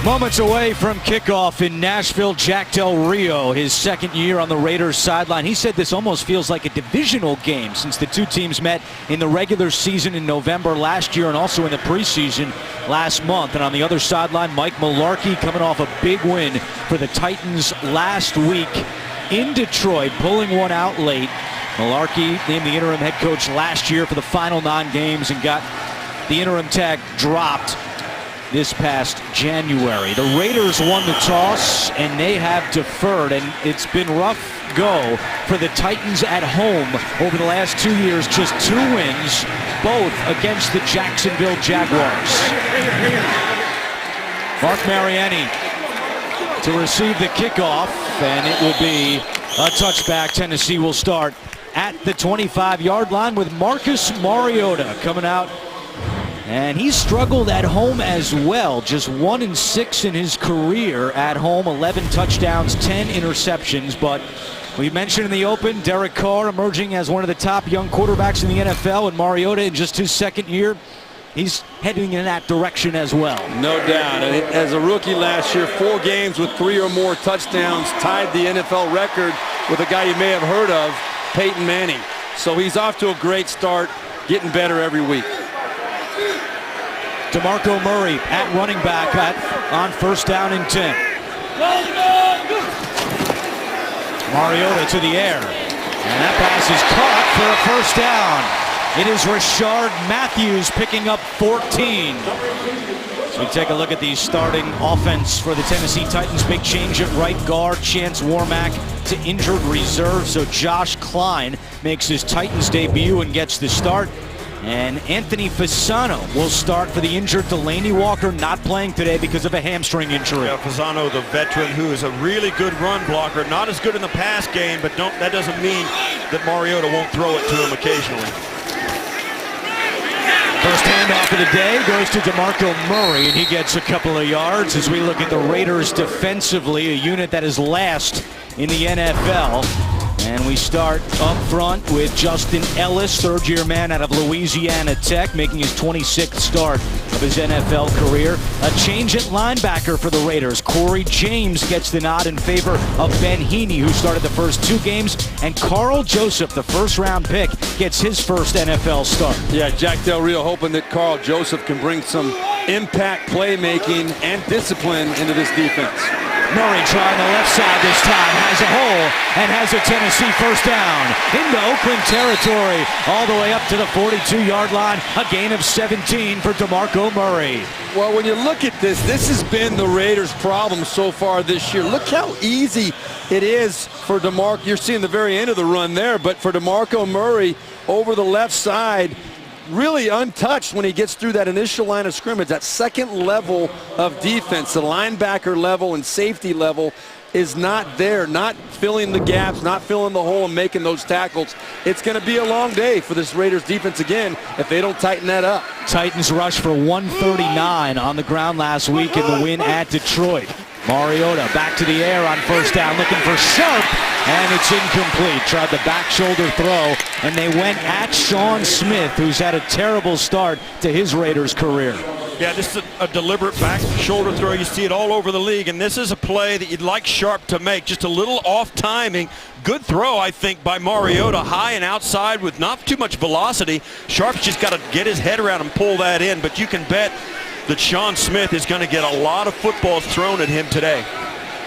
Moments away from kickoff in Nashville, Jack Del Rio, his second year on the Raiders sideline. He said this almost feels like a divisional game since the two teams met in the regular season in November last year and also in the preseason last month. And on the other sideline, Mike Mularkey coming off a big win for the Titans last week in Detroit, pulling one out late. Mularkey named the interim head coach last year for the final 9 games and got the interim tag dropped this past January. The Raiders won the toss and they have deferred, and it's been rough go for the Titans at home over the last 2 years. Just 2 wins, both against the Jacksonville Jaguars. Mark Mariani to receive the kickoff, and it will be a touchback. Tennessee will start at the 25-yard line with Marcus Mariota coming out. And he struggled at home as well. Just 1-6 in his career at home. 11 touchdowns, 10 interceptions. But we mentioned in the open, Derek Carr emerging as one of the top young quarterbacks in the NFL. And Mariota, in just his second year, he's heading in that direction as well. No doubt. And as a rookie last year, 4 games with 3 or more touchdowns, tied the NFL record with a guy you may have heard of, Peyton Manning. So he's off to a great start, getting better every week. DeMarco Murray at running back on first down and 10. Mariota to the air. And that pass is caught for a first down. It is Rashard Matthews picking up 14. So we take a look at the starting offense for the Tennessee Titans. Big change at right guard. Chance Warmack to injured reserve. So Josh Klein makes his Titans debut and gets the start. And Anthony Fasano will start for the injured Delanie Walker, not playing today because of a hamstring injury. Yeah, Fasano, the veteran, who is a really good run blocker. Not as good in the pass game, but that doesn't mean that Mariota won't throw it to him occasionally. First handoff of the day goes to DeMarco Murray, and he gets a couple of yards as we look at the Raiders defensively, a unit that is last in the NFL. And we start up front with Justin Ellis, third-year man out of Louisiana Tech, making his 26th start of his NFL career. A change at linebacker for the Raiders. Corey James gets the nod in favor of Ben Heaney, who started the first 2 games. And Carl Joseph, the first-round pick, gets his first NFL start. Yeah, Jack Del Rio hoping that Carl Joseph can bring some impact playmaking and discipline into this defense. Murray trying the left side this time, has a hole, and has a Tennessee first down into Oakland territory, all the way up to the 42-yard line. A gain of 17 for DeMarco Murray. Well, when you look at this has been the Raiders' problem so far this year. Look how easy it is for DeMarco. You're seeing the very end of the run there, but for DeMarco Murray over the left side, really untouched when he gets through that initial line of scrimmage. That second level of defense, the linebacker level and safety level, is not there, not filling the gaps, not filling the hole and making those tackles. It's going to be a long day for this Raiders defense again if they don't tighten that up. Titans rushed for 139 on the ground last week in the win at Detroit. Mariota back to the air on first down, looking for Sharp, and it's incomplete. Tried the back shoulder throw, and they went at Sean Smith, who's had a terrible start to his Raiders career. Yeah, this is a deliberate back shoulder throw. You see it all over the league, and this is a play that you'd like Sharp to make. Just a little off timing. Good throw, I think, by Mariota, high and outside with not too much velocity. Sharp's just got to get his head around and pull that in, but you can bet that Sean Smith is going to get a lot of footballs thrown at him today.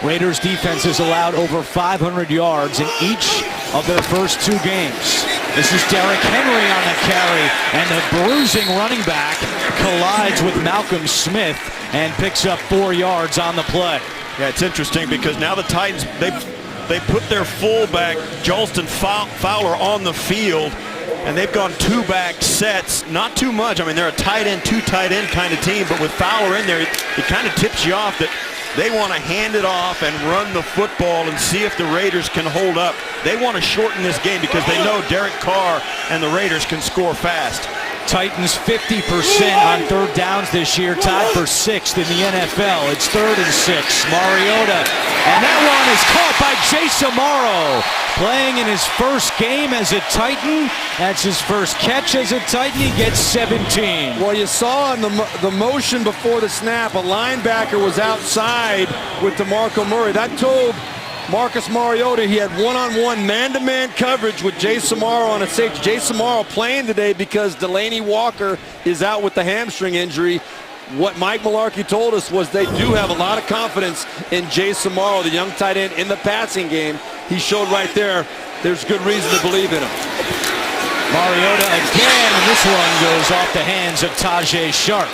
Raiders defense has allowed over 500 yards in each of their first 2 games. This is Derrick Henry on the carry, and the bruising running back collides with Malcolm Smith and picks up 4 yards on the play. Yeah, it's interesting because now the Titans, they put their fullback, Jalston Fowler, on the field, and they've gone 2-back sets. Not too much. I mean, they're a tight end, 2 tight end kind of team, but with Fowler in there, it kind of tips you off that they want to hand it off and run the football and see if the Raiders can hold up. They want to shorten this game because they know Derek Carr and the Raiders can score fast. Titans 50% on third downs this year, tied for 6th in the NFL. It's 3rd and 6. Mariota, and that one is caught by Jace Amaro. Playing in his first game as a Titan. That's his first catch as a Titan. He gets 17. Well, you saw in the motion before the snap, a linebacker was outside with DeMarco Murray. That told Marcus Mariota he had one-on-one man-to-man coverage with Jace Amaro on a safety. Jace Amaro playing today because Delanie Walker is out with the hamstring injury. What Mike Mularkey told us was they do have a lot of confidence in Jace Amaro, the young tight end, in the passing game. He showed right there there's good reason to believe in him. Mariota again, and this one goes off the hands of Tajae Sharpe.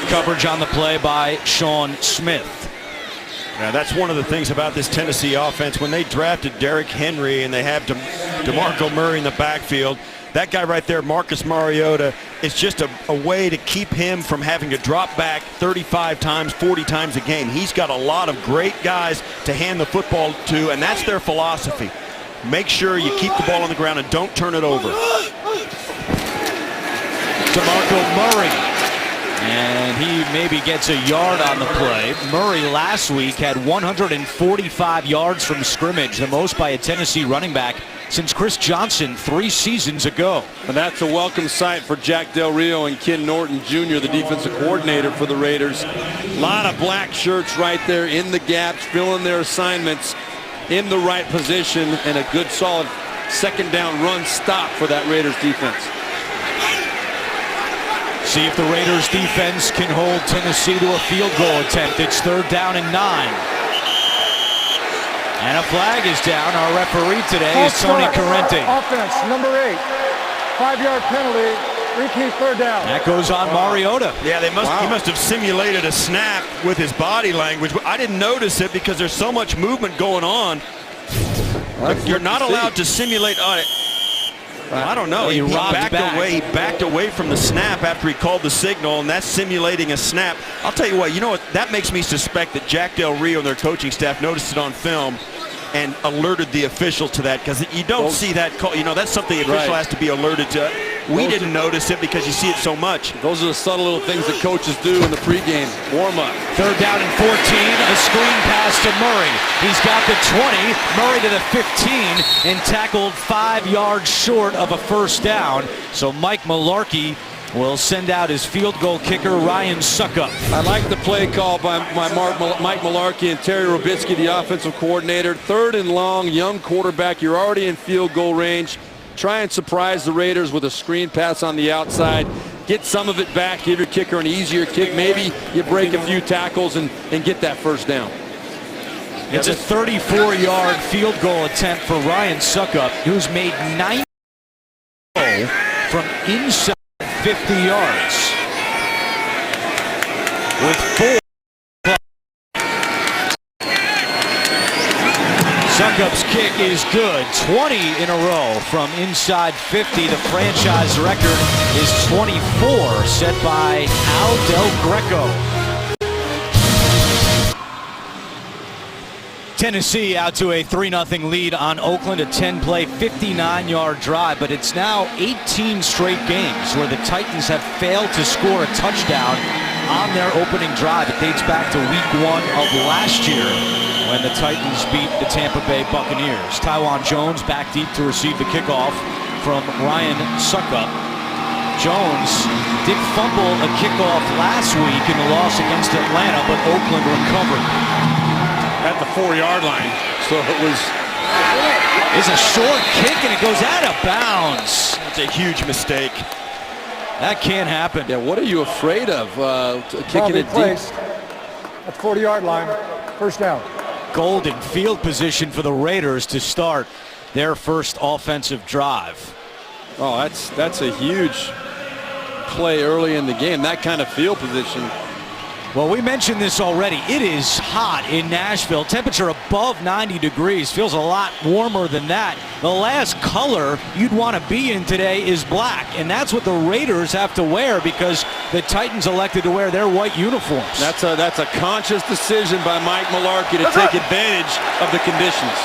Coverage on the play by Sean Smith. Now, that's one of the things about this Tennessee offense. When they drafted Derrick Henry and they have DeMarco Murray in the backfield, that guy right there, Marcus Mariota, is just a way to keep him from having to drop back 35 times, 40 times a game. He's got a lot of great guys to hand the football to, and that's their philosophy. Make sure you keep the ball on the ground and don't turn it over. DeMarco Murray. And he maybe gets a yard on the play. Murray last week had 145 yards from scrimmage, the most by a Tennessee running back since Chris Johnson 3 seasons ago. And that's a welcome sight for Jack Del Rio and Ken Norton Jr., the defensive coordinator for the Raiders. A lot of black shirts right there in the gaps, filling their assignments in the right position, and a good solid second down run stop for that Raiders defense. See if the Raiders defense can hold Tennessee to a field goal attempt. It's 3rd down and 9. And a flag is down. Our referee today is Tony Corrente. Offense, number 8. 5-yard penalty. Repeat 3rd down. That goes on Mariota. Yeah, he must have simulated a snap with his body language. I didn't notice it because there's so much movement going on. You're not allowed to simulate. I don't know. He backed away from the snap after he called the signal, and that's simulating a snap. I'll tell you what, that makes me suspect that Jack Del Rio and their coaching staff noticed it on film and alerted the official to that, because you don't see that call. That's something the official has to be alerted to. We didn't notice it because you see it so much. Those are the subtle little things that coaches do in the pregame warm-up. 3rd down and 14. A screen pass to Murray. He's got the 20. Murray to the 15 and tackled 5 yards short of a 1st down. So Mike Mularkey will send out his field goal kicker, Ryan Succop. I like the play call by Mike Mularkey and Terry Robisky, the offensive coordinator. 3rd and long, young quarterback. You're already in field goal range. Try and surprise the Raiders with a screen pass on the outside. Get some of it back. Give your kicker an easier kick. Maybe you break a few tackles and get that 1st down. It's a 34-yard field goal attempt for Ryan Succop, who's made 9 from inside 50 yards. With 4. Succop's kick is good. 20 in a row from inside 50. The franchise record is 24, set by Al Del Greco. Tennessee out to a 3-0 lead on Oakland, a 10-play, 59-yard drive, but it's now 18 straight games where the Titans have failed to score a touchdown on their opening drive. It dates back to week 1 of last year when the Titans beat the Tampa Bay Buccaneers. Tywan Jones back deep to receive the kickoff from Ryan Succop. Jones did fumble a kickoff last week in the loss against Atlanta, but Oakland recovered at the 4-yard line. So it's a short kick and it goes out of bounds. That's a huge mistake. That can't happen. Yeah, what are you afraid of? Kicking it deep? At 40-yard line, 1st down. Golden field position for the Raiders to start their first offensive drive. Oh, that's a huge play early in the game. That kind of field position. Well, we mentioned this already. It is hot in Nashville. Temperature above 90 degrees. Feels a lot warmer than that. The last color you'd want to be in today is black, and that's what the Raiders have to wear because the Titans elected to wear their white uniforms. That's a conscious decision by Mike Mularkey to take advantage of the conditions.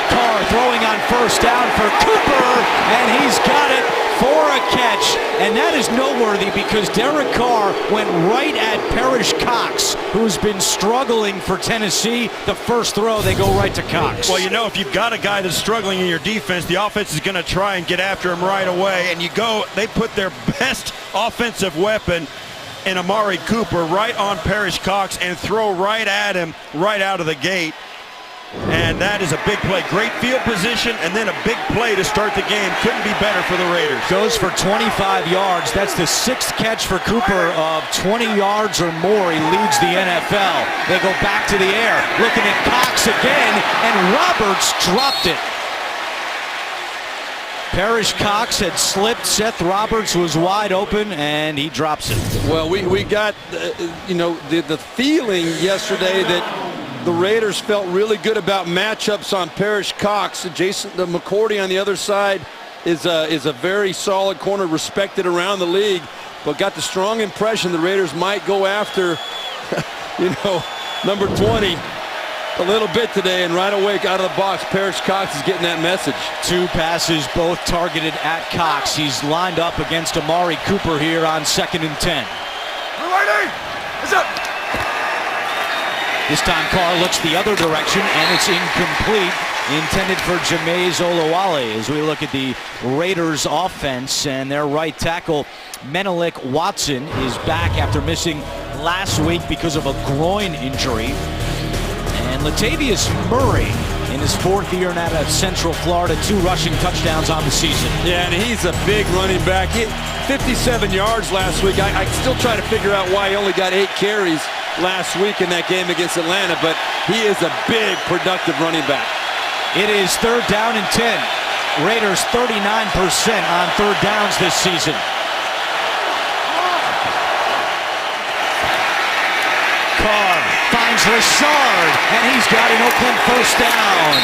Carr throwing on 1st down for Cooper, and he's got it. for a catch, and that is noteworthy because Derek Carr went right at Parrish Cox, who's been struggling for Tennessee. The first throw, they go right to Cox. Well, you know, if you've got a guy that's struggling in your defense, the offense is going to try and get after him right away, and they put their best offensive weapon in Amari Cooper right on Parrish Cox and throw right at him right out of the gate. And that is a big play. Great field position and then a big play to start the game. Couldn't be better for the Raiders. Goes for 25 yards. That's the 6th catch for Cooper of 20 yards or more. He leads the NFL. They go back to the air. Looking at Cox again, and Roberts dropped it. Parrish Cox had slipped. Seth Roberts was wide open, and he drops it. Well, we got, the feeling yesterday that the Raiders felt really good about matchups on Parrish Cox. Jason McCourty on the other side is a very solid corner, respected around the league, but got the strong impression the Raiders might go after, number 20 a little bit today, and right away out of the box, Parrish Cox is getting that message. 2 passes, both targeted at Cox. He's lined up against Amari Cooper here on 2nd and 10. This time Carr looks the other direction, and it's incomplete. Intended for Jameis Olawale. As we look at the Raiders offense, and their right tackle, Menelik Watson, is back after missing last week because of a groin injury. And Latavius Murray, in his 4th year out of Central Florida, 2 rushing touchdowns on the season. Yeah, and he's a big running back. 57 yards last week. I still try to figure out why he only got 8 carries last week in that game against Atlanta, but he is a big, productive running back. It is 3rd down and 10. Raiders 39% on 3rd downs this season. Carr finds Richard, and he's got an Oakland first down.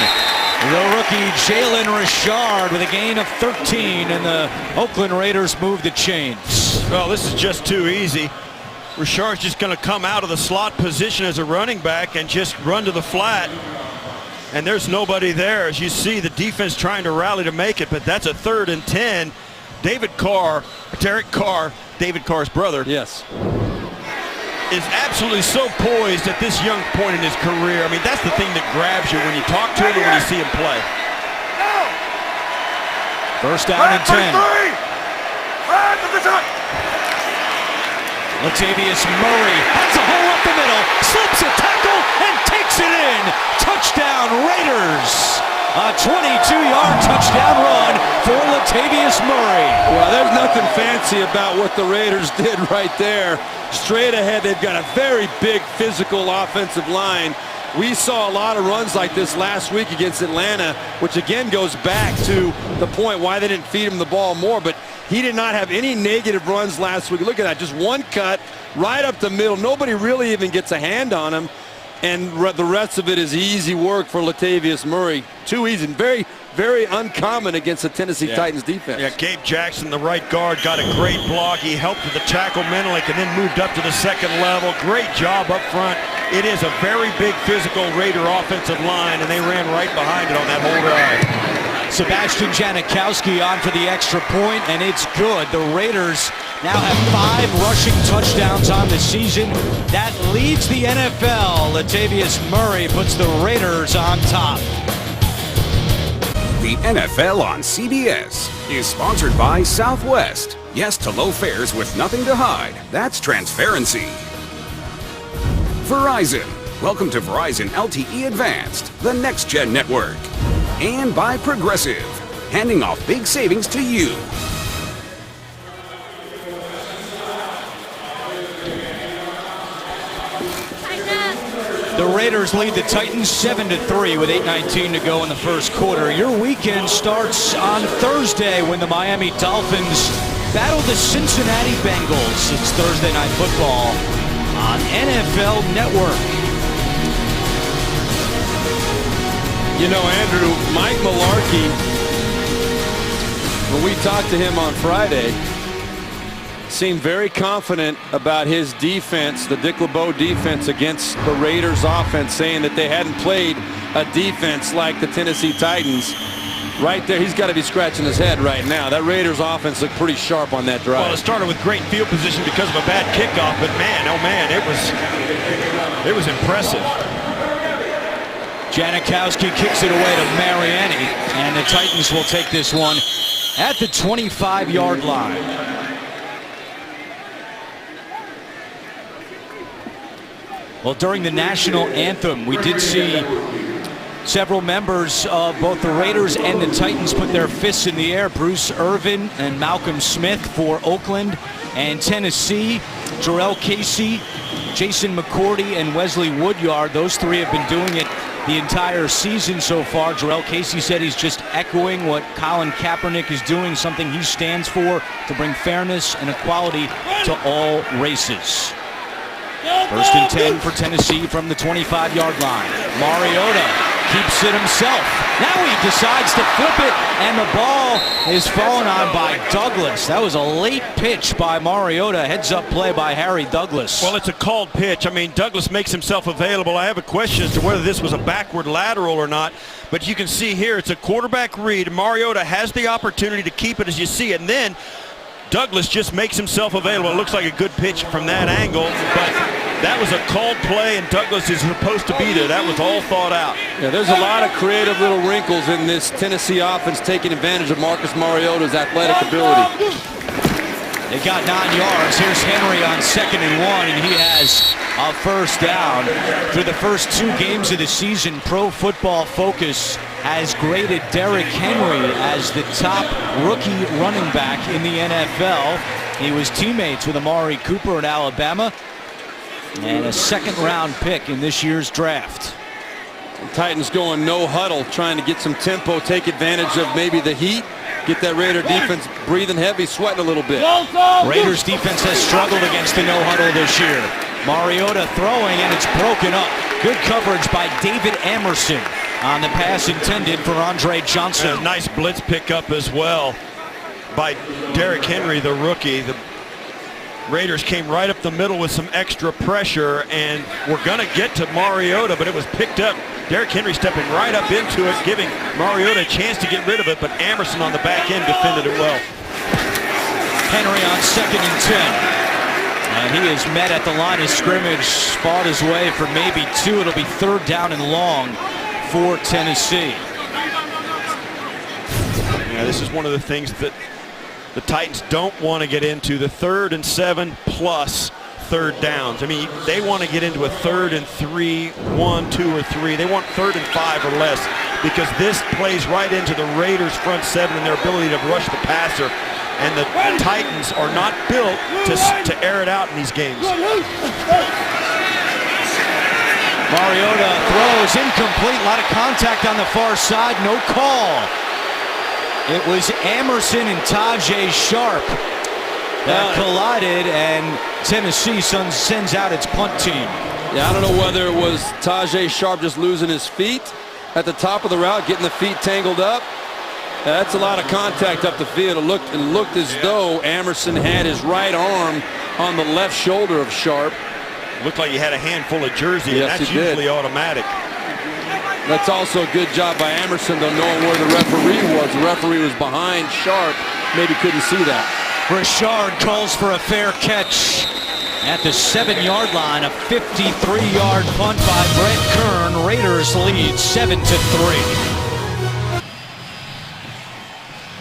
The rookie Jalen Richard with a gain of 13, and the Oakland Raiders move the chains. Well, this is just too easy. Richard's just going to come out of the slot position as a running back and just run to the flat. And there's nobody there. As you see, the defense trying to rally to make it, but that's a 3rd and 10. Derek Carr, David Carr's brother, yes, is absolutely so poised at this young point in his career. I mean, that's the thing that grabs you when you talk to him and when you see him play. 1st down and 10. Latavius Murray has a hole up the middle, slips a tackle, and takes it in. Touchdown Raiders. A 22-yard touchdown run for Latavius Murray. Well, there's nothing fancy about what the Raiders did right there. Straight ahead, they've got a very big physical offensive line. We saw a lot of runs like this last week against Atlanta, which again goes back to the point why they didn't feed him the ball more, but he did not have any negative runs last week. Look at that, just one cut right up the middle. Nobody really even gets a hand on him, and the rest of it is easy work for Latavius Murray. Too easy, very, very uncommon against the Tennessee Titans defense. Yeah, Gabe Jackson, the right guard, got a great block. He helped with the tackle Menelik and then moved up to the 2nd level. Great job up front. It is a very big physical Raider offensive line, and they ran right behind it on that whole drive. Sebastian Janikowski on for the extra point, and it's good. The Raiders now have 5 rushing touchdowns on the season. That leads the NFL. Latavius Murray puts the Raiders on top. The NFL on CBS is sponsored by Southwest. Yes to low fares with nothing to hide. That's transparency. Verizon. Welcome to Verizon LTE Advanced, the next-gen network. And by Progressive, handing off big savings to you. The Raiders lead the Titans 7-3 with 8:19 to go in the first quarter. Your weekend starts on Thursday when the Miami Dolphins battle the Cincinnati Bengals. It's Thursday Night Football on NFL Network. You know, Andrew, Mike Mularkey, when we talked to him on Friday, seemed very confident about his defense, the Dick LeBeau defense against the Raiders offense, saying that they hadn't played a defense like the Tennessee Titans. right there, he's got to be scratching his head right now. That Raiders offense looked pretty sharp on that drive. Well, it started with great field position because of a bad kickoff, but man, oh man, it was impressive. Janikowski kicks it away to Mariani, and the Titans will take this one at the 25-yard line. Well, during the national anthem, we did see several members of both the Raiders and the Titans put their fists in the air. Bruce Irvin and Malcolm Smith for Oakland and Tennessee. Jarrell Casey, Jason McCourty, and Wesley Woodyard. Those three have been doing it the entire season so far. Jarrell Casey said he's just echoing what Colin Kaepernick is doing, something he stands for, to bring fairness and equality to all races. First and 10 for Tennessee from the 25-yard line. Mariota keeps it himself. Now he decides to flip it, and the ball is fallen on by Douglas. That was a late pitch by Mariota. Heads-up play by Harry Douglas. Well, it's a called pitch. I mean, Douglas makes himself available. I have a question as to whether this was a backward lateral or not, but you can see here it's a quarterback read. Mariota has the opportunity to keep it as you see it, and then Douglas just makes himself available. It looks like a good pitch from that angle, but that was a called play, and Douglas is supposed to be there. That was all thought out. Yeah, there's a lot of creative little wrinkles in this Tennessee offense taking advantage of Marcus Mariota's athletic ability. They got 9 yards. Here's Henry on 2nd and 1, and he has a first down. Through the first 2 games of the season, Pro Football Focus has graded Derrick Henry as the top rookie running back in the NFL. He was teammates with Amari Cooper at Alabama and a second-round pick in this year's draft. The Titans going no huddle, trying to get some tempo, take advantage of maybe the heat, get that Raider defense breathing heavy, sweating a little bit. Raiders defense has struggled against the no huddle this year. Mariota throwing, and it's broken up. Good coverage by David Amerson on the pass intended for Andre Johnson. And a nice blitz pickup as well by Derrick Henry, the rookie. The Raiders came right up the middle with some extra pressure, and we're going to get to Mariota, but it was picked up. Derrick Henry stepping right up into it, giving Mariota a chance to get rid of it, but Amerson on the back end defended it well. Henry on 2nd and 10. And he is met at the line of scrimmage, fought his way for maybe 2. It'll be 3rd down and long for Tennessee. Yeah, this is one of the things that the Titans don't want to get into, the 3rd and 7 plus 3rd downs. I mean, they want to get into a 3rd and 3, 1, 2, or 3. They want 3rd and 5 or less, because this plays right into the Raiders' front 7 and their ability to rush the passer. And the Titans are not built to air it out in these games. Mariota throws incomplete. A lot of contact on the far side. No call. It was Amerson and Tajay Sharp that collided, and Tennessee sends out its punt team. Yeah, I don't know whether it was Tajay Sharp just losing his feet at the top of the route, getting the feet tangled up. That's a lot of contact up the field. It looked as though Amerson had his right arm on the left shoulder of Sharp. Looked like he had a handful of jersey, yes, and that's usually automatic. That's also a good job by Amerson, though, knowing where the referee was. The referee was behind Sharp, maybe couldn't see that. Richard calls for a fair catch at the 7-yard line. A 53-yard punt by Brett Kern. Raiders lead 7-3.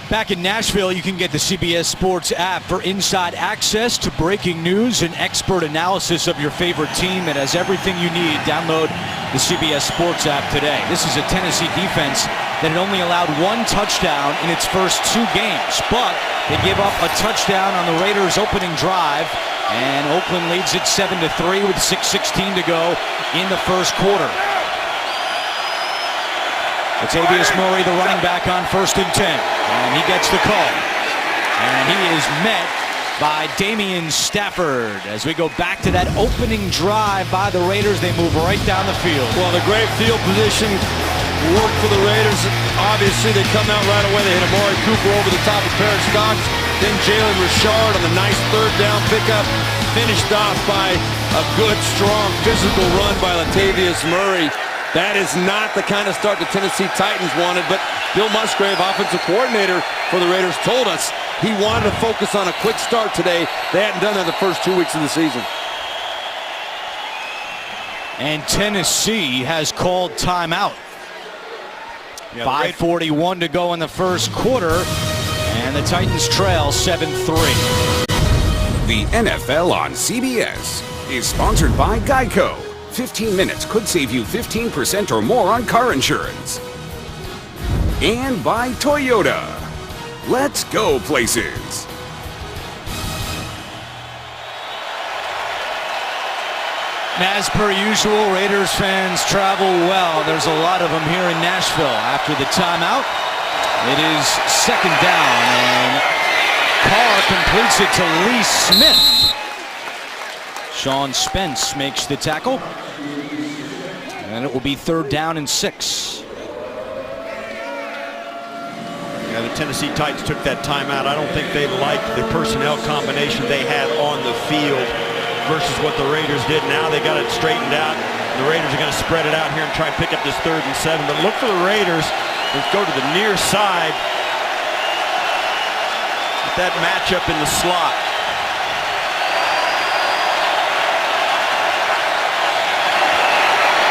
Back in Nashville, you can get the CBS Sports app for inside access to breaking news and expert analysis of your favorite team. It has everything you need. Download the CBS Sports app today. This is a Tennessee defense that had only allowed 1 touchdown in its first 2 games, but they gave up a touchdown on the Raiders' opening drive, and Oakland leads it 7-3 with 6:16 to go in the first quarter. Latavius Murray, the running back, on 1st and 10. And he gets the call. And he is met by Damian Stafford. As we go back to that opening drive by the Raiders, they move right down the field. Well, the great field position worked for the Raiders. Obviously, they come out right away. They hit Amari Cooper over the top of Parrish Stocks. Then Jalen Richard on the nice 3rd down pickup. Finished off by a good, strong, physical run by Latavius Murray. That is not the kind of start the Tennessee Titans wanted, but Bill Musgrave, offensive coordinator for the Raiders, told us he wanted to focus on a quick start today. They hadn't done that the first 2 weeks of the season. And Tennessee has called timeout. 5:41 to go in the first quarter, and the Titans trail 7-3. The NFL on CBS is sponsored by Geico. 15 minutes could save you 15% or more on car insurance. And by Toyota. Let's go places. As per usual, Raiders fans travel well. There's a lot of them here in Nashville. After the timeout, it is second down, and Carr completes it to Lee Smith. Sean Spence makes the tackle, and it will be third down and 6. Yeah, the Tennessee Titans took that timeout. I don't think they liked the personnel combination they had on the field versus what the Raiders did. Now they got it straightened out. The Raiders are going to spread it out here and try and pick up this 3rd and 7. But look for the Raiders. Let's go to the near side. With that matchup in the slot.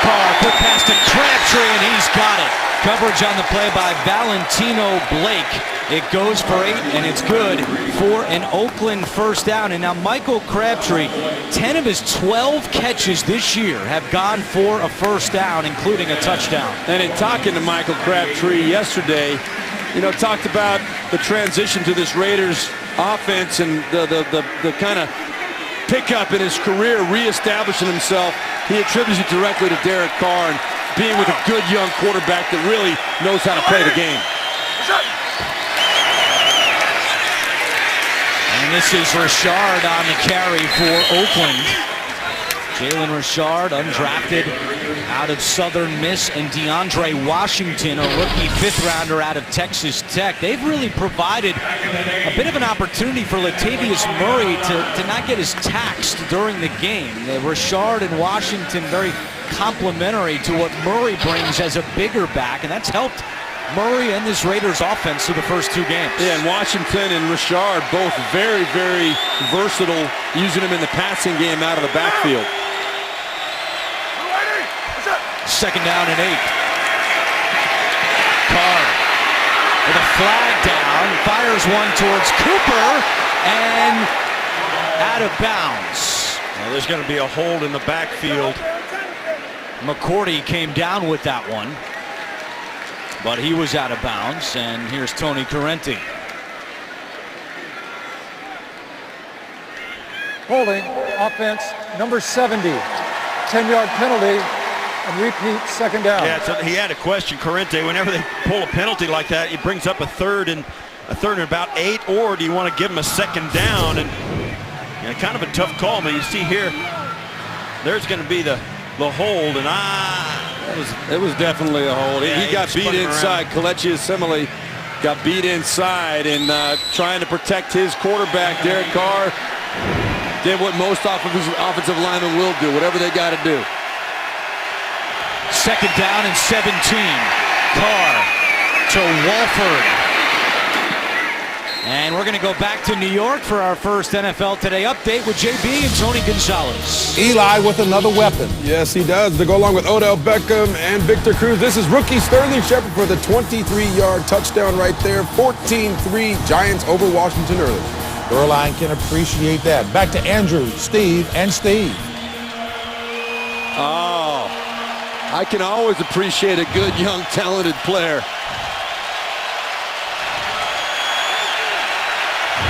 Carr, quick pass to Crabtree, and he's got it. Coverage on the play by Valentino Blake. It goes for 8, and it's good for an Oakland first down. And now Michael Crabtree, 10 of his 12 catches this year have gone for a first down, including a touchdown. And in talking to Michael Crabtree yesterday, talked about the transition to this Raiders offense and the kind of pickup in his career, reestablishing himself. He attributes it directly to Derek Carr and being with a good young quarterback that really knows how to play the game. And this is Richard on the carry for Oakland. Jalen Richard, undrafted out of Southern Miss, and DeAndre Washington, a rookie 5th rounder out of Texas Tech. They've really provided a bit of an opportunity for Latavius Murray to not get as taxed during the game. Richard and Washington very complementary to what Murray brings as a bigger back, and that's helped Murray and this Raiders offense through the first 2 games. Yeah, and Washington and Richard both very, very versatile, using them in the passing game out of the backfield. Second down and 8. Carr with a flag down, fires one towards Cooper, and out of bounds. Well, there's going to be a hold in the backfield. McCourty came down with that one, but he was out of bounds, and here's Tony Corrente. Holding, offense, number 70. 10-yard penalty, and repeat second down. Yeah, so he had a question, Corrente. Whenever they pull a penalty like that, it brings up a third and about 8, or do you want to give him a second down? And kind of a tough call, but you see here, there's going to be the hold, and it was definitely a hold. Yeah, he got beat inside. Kelechi Osemele got beat inside, and trying to protect his quarterback, Derek Carr, did what most offensive linemen will do, whatever they got to do. Second down and 17. Carr to Walford. And we're going to go back to New York for our first NFL Today update with JB and Tony Gonzalez. Eli with another weapon. Yes, he does. To go along with Odell Beckham and Victor Cruz. This is rookie Sterling Shepard for the 23-yard touchdown right there. 14-3 Giants over Washington early. Erline can appreciate that. Back to Andrew, Steve, and Steve. Oh, I can always appreciate a good, young, talented player.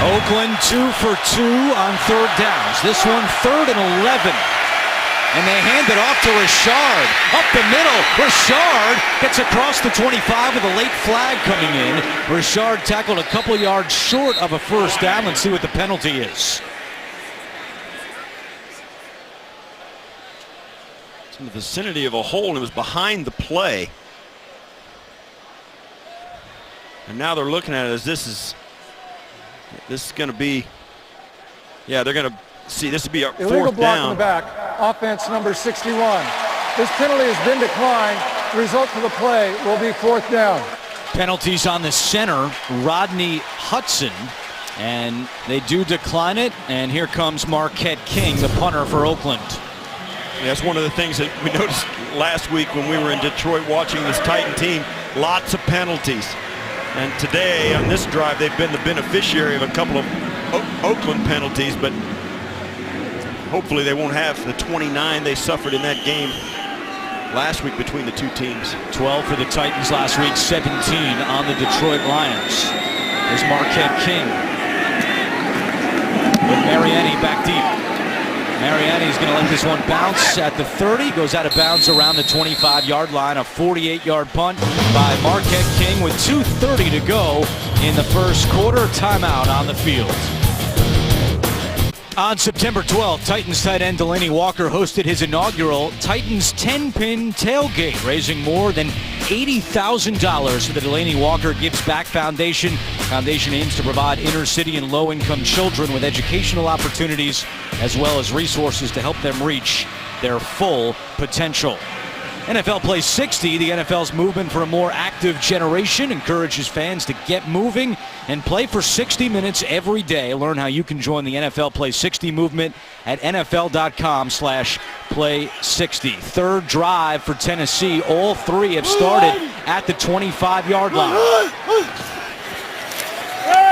Oakland 2 for 2 on third downs. This one 3rd and 11. And they hand it off to Richard. Up the middle. Richard gets across the 25 with a late flag coming in. Richard tackled a couple yards short of a first down. Let's see what the penalty is. It's in the vicinity of a hole, and it was behind the play. And now they're looking at it as this is going to be, yeah, they're going to see this would be a Illegal fourth block down. in the back. Offense number 61. This penalty has been declined. The result of the play will be fourth down. Penalties on the center, Rodney Hudson, and they do decline it. And here comes Marquette King, the punter for Oakland. Yeah, that's one of the things that we noticed last week when we were in Detroit watching this Titan team. Lots of penalties. And today on this drive, they've been the beneficiary of a couple of Oakland penalties, but hopefully they won't have the 29 they suffered in that game last week between the two teams. 12 for the Titans last week, 17 on the Detroit Lions. There's Marquette King with Mariani back deep. Mariani's going to let this one bounce at the 30, goes out of bounds around the 25-yard line. A 48-yard punt by Marquette King with 2:30 to go in the first quarter. Timeout on the field. On September 12th, Titans tight end Delanie Walker hosted his inaugural Titans 10-pin tailgate, raising more than $80,000 for the Delanie Walker Gives Back Foundation. Foundation aims to provide inner-city and low-income children with educational opportunities as well as resources to help them reach their full potential. NFL Plays 60, the NFL's movement for a more active generation, encourages fans to get moving and play for 60 minutes every day. Learn how you can join the NFL Plays 60 movement at NFL.com/Play60. Third drive for Tennessee. All three have started at the 25-yard line.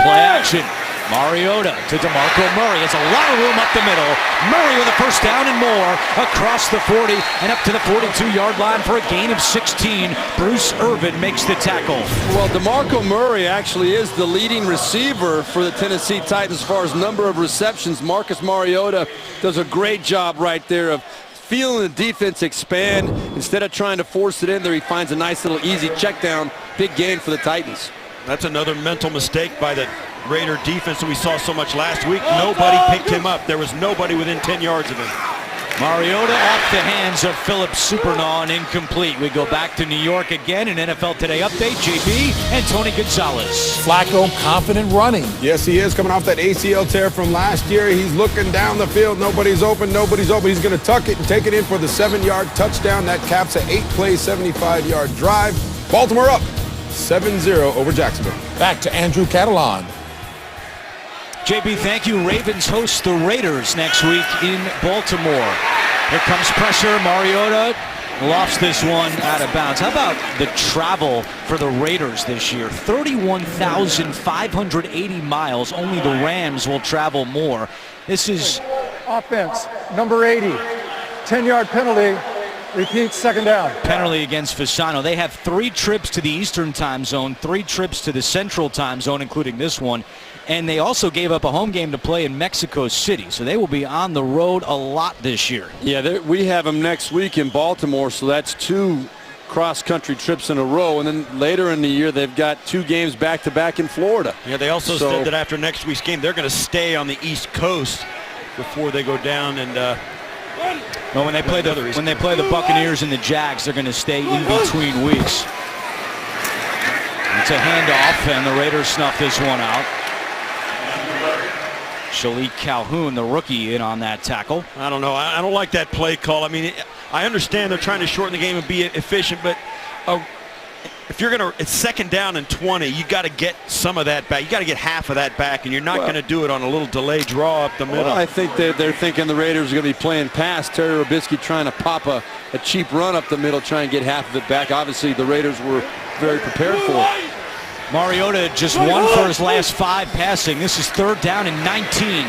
Play action. Mariota to DeMarco Murray. It's a lot of room up the middle. Murray with a first down and more across the 40 and up to the 42-yard line for a gain of 16. Bruce Irvin makes the tackle. Well, DeMarco Murray actually is the leading receiver for the Tennessee Titans as far as number of receptions. Marcus Mariota does a great job right there of feeling the defense expand. Instead of trying to force it in there, he finds a nice little easy check down. Big gain for the Titans. That's another mental mistake by the Raider defense that we saw so much last week. Nobody picked him up. There was nobody within 10 yards of him. Mariota off the hands of Philip Supernaw and incomplete. We go back to New York again. An NFL Today update. JB and Tony Gonzalez. Flacco confident running. Yes, he is coming off that ACL tear from last year. He's looking down the field. Nobody's open. Nobody's open. He's going to tuck it and take it in for the 7-yard touchdown. That caps an 8-play, 75-yard drive. Baltimore up 7-0 over Jacksonville. Back to Andrew Catalan. JB, thank you. Ravens host the Raiders next week in Baltimore. Here comes pressure. Mariota lofts this one out of bounds. How about the travel for the Raiders this year? 31,580 miles. Only the Rams will travel more. This is Offense, number 80. 10-yard penalty. Repeat, second down. Penalty against Fasano. They have 3 trips to the Eastern time zone, 3 trips to the Central time zone, including this one. And they also gave up a home game to play in Mexico City. So they will be on the road a lot this year. Yeah, we have them next week in Baltimore, so that's 2 cross-country trips in a row. And then later in the year, they've got 2 games back-to-back in Florida. Yeah, they also said that after next week's game, they're going to stay on the East Coast before they go down and well, when they play the Buccaneers and the Jags, they're going to stay in between weeks. It's a handoff, and the Raiders snuff this one out. Shalik Calhoun, the rookie, in on that tackle. I don't know. I don't like that play call. I mean, I understand they're trying to shorten the game and be efficient, but if you're going to, it's second down and 20, you got to get some of that back. You got to get half of that back, and you're not going to do it on a little delayed draw up the middle. Well, I think they're thinking the Raiders are going to be playing pass. Terry Robisky trying to pop a cheap run up the middle, try and get half of it back. Obviously, the Raiders were very prepared for it. Mariota just 1 for his last 5 passing. This is 3rd down and 19.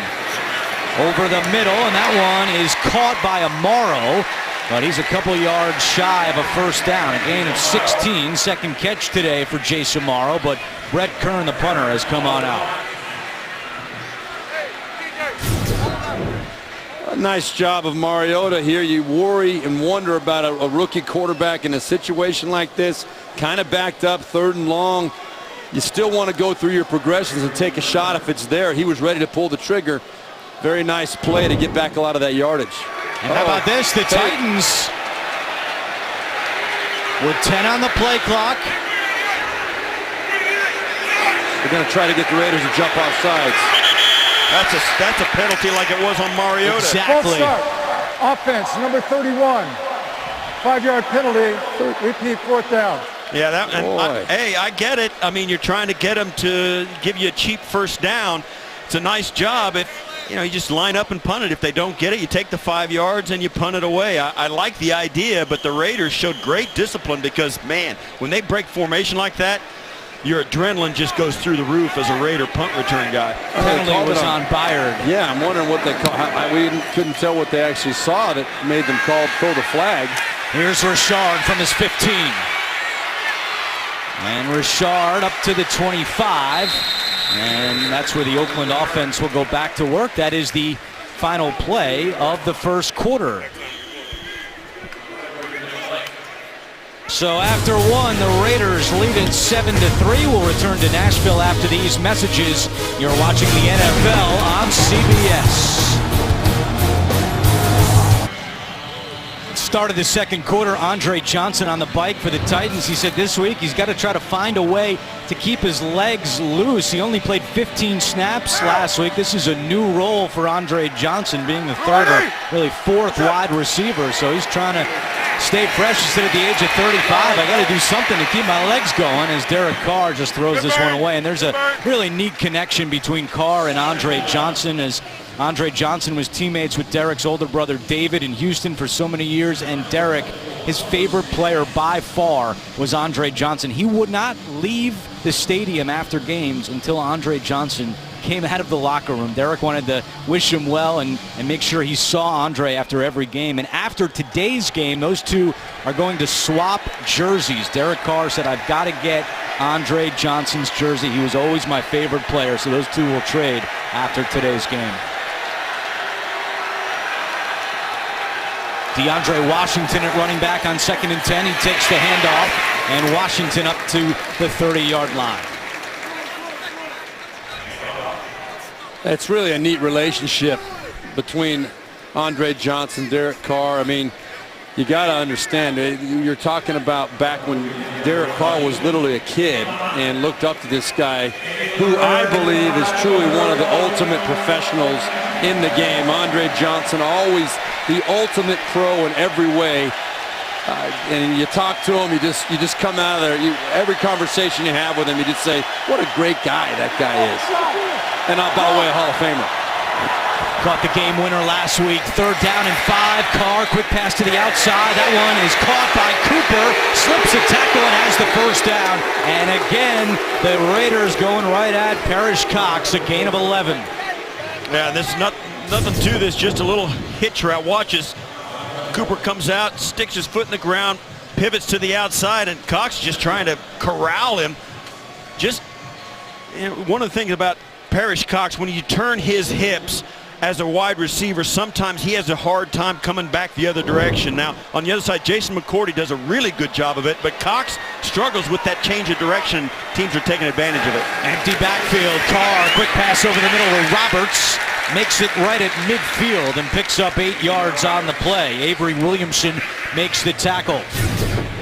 Over the middle, and that one is caught by Amaro, but he's a couple yards shy of a first down. A gain of 16. Second catch today for Jace Amaro, but Brett Kern, the punter, has come on out. A nice job of Mariota here. You worry and wonder about a rookie quarterback in a situation like this. Kind of backed up, 3rd and long. You still want to go through your progressions and take a shot if it's there. He was ready to pull the trigger. Very nice play to get back a lot of that yardage. And how about this? The Titans with 10 on the play clock. They're going to try to get the Raiders to jump off sides. That's a penalty like it was on Mariota. Exactly. False start. Offense, number 31. 5-yard penalty. Repeat, 4th down. Yeah, Boy. hey, I get it. I mean, you're trying to get him to give you a cheap first down. It's a nice job if, you know, you just line up and punt it. If they don't get it, you take the 5 yards and you punt it away. I like the idea, but the Raiders showed great discipline because, man, when they break formation like that, your adrenaline just goes through the roof as a Raider punt return guy. Penalty was on Byard. Yeah, I'm wondering what they call. We couldn't tell what they actually saw that made them throw the flag. Here's Richard from his 15. And Richard up to the 25. And that's where the Oakland offense will go back to work. That is the final play of the first quarter. So after one, the Raiders lead it 7-3. We'll return to Nashville after these messages. You're watching the NFL on CBS. Start of the second quarter, Andre Johnson on the bike for the Titans. He said this week he's got to try to find a way to keep his legs loose. He only played 15 snaps last week. This is a new role for Andre Johnson, being the third or really fourth wide receiver. So he's trying to stay fresh. He said at the age of 35, I got to do something to keep my legs going, as Derek Carr just throws this one away. And there's a really neat connection between Carr and Andre Johnson, as Andre Johnson was teammates with Derek's older brother David in Houston for so many years, and Derek, his favorite player by far was Andre Johnson. He would not leave the stadium after games until Andre Johnson came out of the locker room. Derek wanted to wish him well and make sure he saw Andre after every game. And after today's game, those two are going to swap jerseys. Derek Carr said, I've got to get Andre Johnson's jersey. He was always my favorite player. So those two will trade after today's game. DeAndre Washington at running back on 2nd and 10. He takes the handoff, and Washington up to the 30-yard line. It's really a neat relationship between Andre Johnson, Derek Carr. I mean, you got to understand, you're talking about back when Derek Carr was literally a kid and looked up to this guy, who I believe is truly one of the ultimate professionals in the game. Andre Johnson, always the ultimate pro in every way. And you talk to him, you just come out of there. Every conversation you have with him, you just say, what a great guy that guy is. And by the way, a Hall of Famer. Caught the game winner last week. 3rd down and 5. Carr, quick pass to the outside. That one is caught by Cooper. Slips a tackle and has the first down. And again, the Raiders going right at Parrish Cox. A gain of 11. Yeah, this is nothing to this, just a little hitch route. Watch as Cooper comes out, sticks his foot in the ground, pivots to the outside, and Cox just trying to corral him. Just, you know, one of the things about Parrish Cox, when you turn his hips as a wide receiver, sometimes he has a hard time coming back the other direction. Now, on the other side, Jason McCourty does a really good job of it, but Cox struggles with that change of direction. Teams are taking advantage of it. Empty backfield. Carr, quick pass over the middle where Roberts makes it right at midfield and picks up 8 yards on the play. Avery Williamson makes the tackle.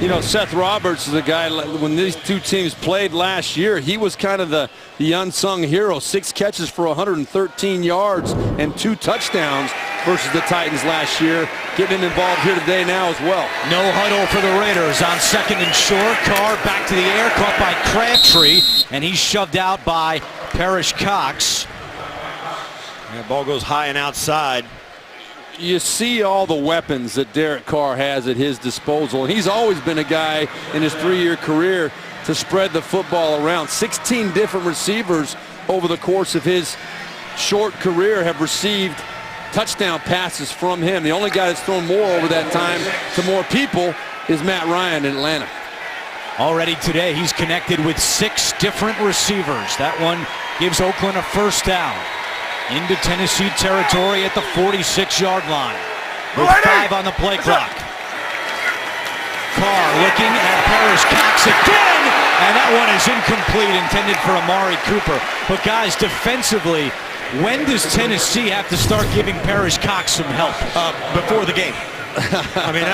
You know, Seth Roberts is a guy, when these two teams played last year, he was kind of the unsung hero. 6 catches for 113 yards and 2 touchdowns versus the Titans last year. Getting him involved here today now as well. No huddle for the Raiders on 2nd and short. Carr back to the air, caught by Crabtree, and he's shoved out by Parrish Cox. And the ball goes high and outside. You see all the weapons that Derek Carr has at his disposal. And he's always been a guy in his 3-year career to spread the football around. 16 different receivers over the course of his short career have received touchdown passes from him. The only guy that's thrown more over that time to more people is Matt Ryan in Atlanta. Already today, he's connected with 6 different receivers. That one gives Oakland a first down. Into Tennessee territory at the 46-yard line. With 5 on the play clock. Carr looking at Parrish Cox again, and that one is incomplete, intended for Amari Cooper. But guys, defensively, when does Tennessee have to start giving Parrish Cox some help? Before the game. I mean,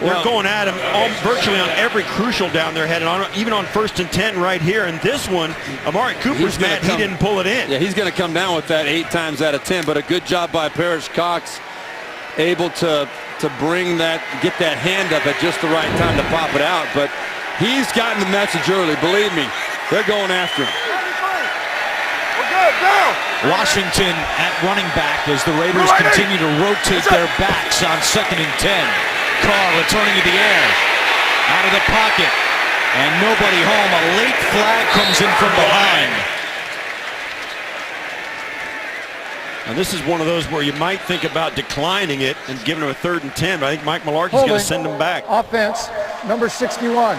they're going at him virtually on every crucial down there, headed on, even on 1st and 10 right here. And this one, Amari Cooper's mad he didn't pull it in. Yeah, he's going to come down with that 8 times out of 10, but a good job by Parrish Cox able to bring that, get that hand up at just the right time to pop it out. But he's gotten the message early. Believe me, they're going after him. Washington at running back as the Raiders continue to rotate their backs on 2nd and 10. Carr returning to the air, out of the pocket, and nobody home. A late flag comes in from behind. And this is one of those where you might think about declining it and giving him a 3rd and 10, but I think Mike Mularkey's going to send him back. Offense, number 61,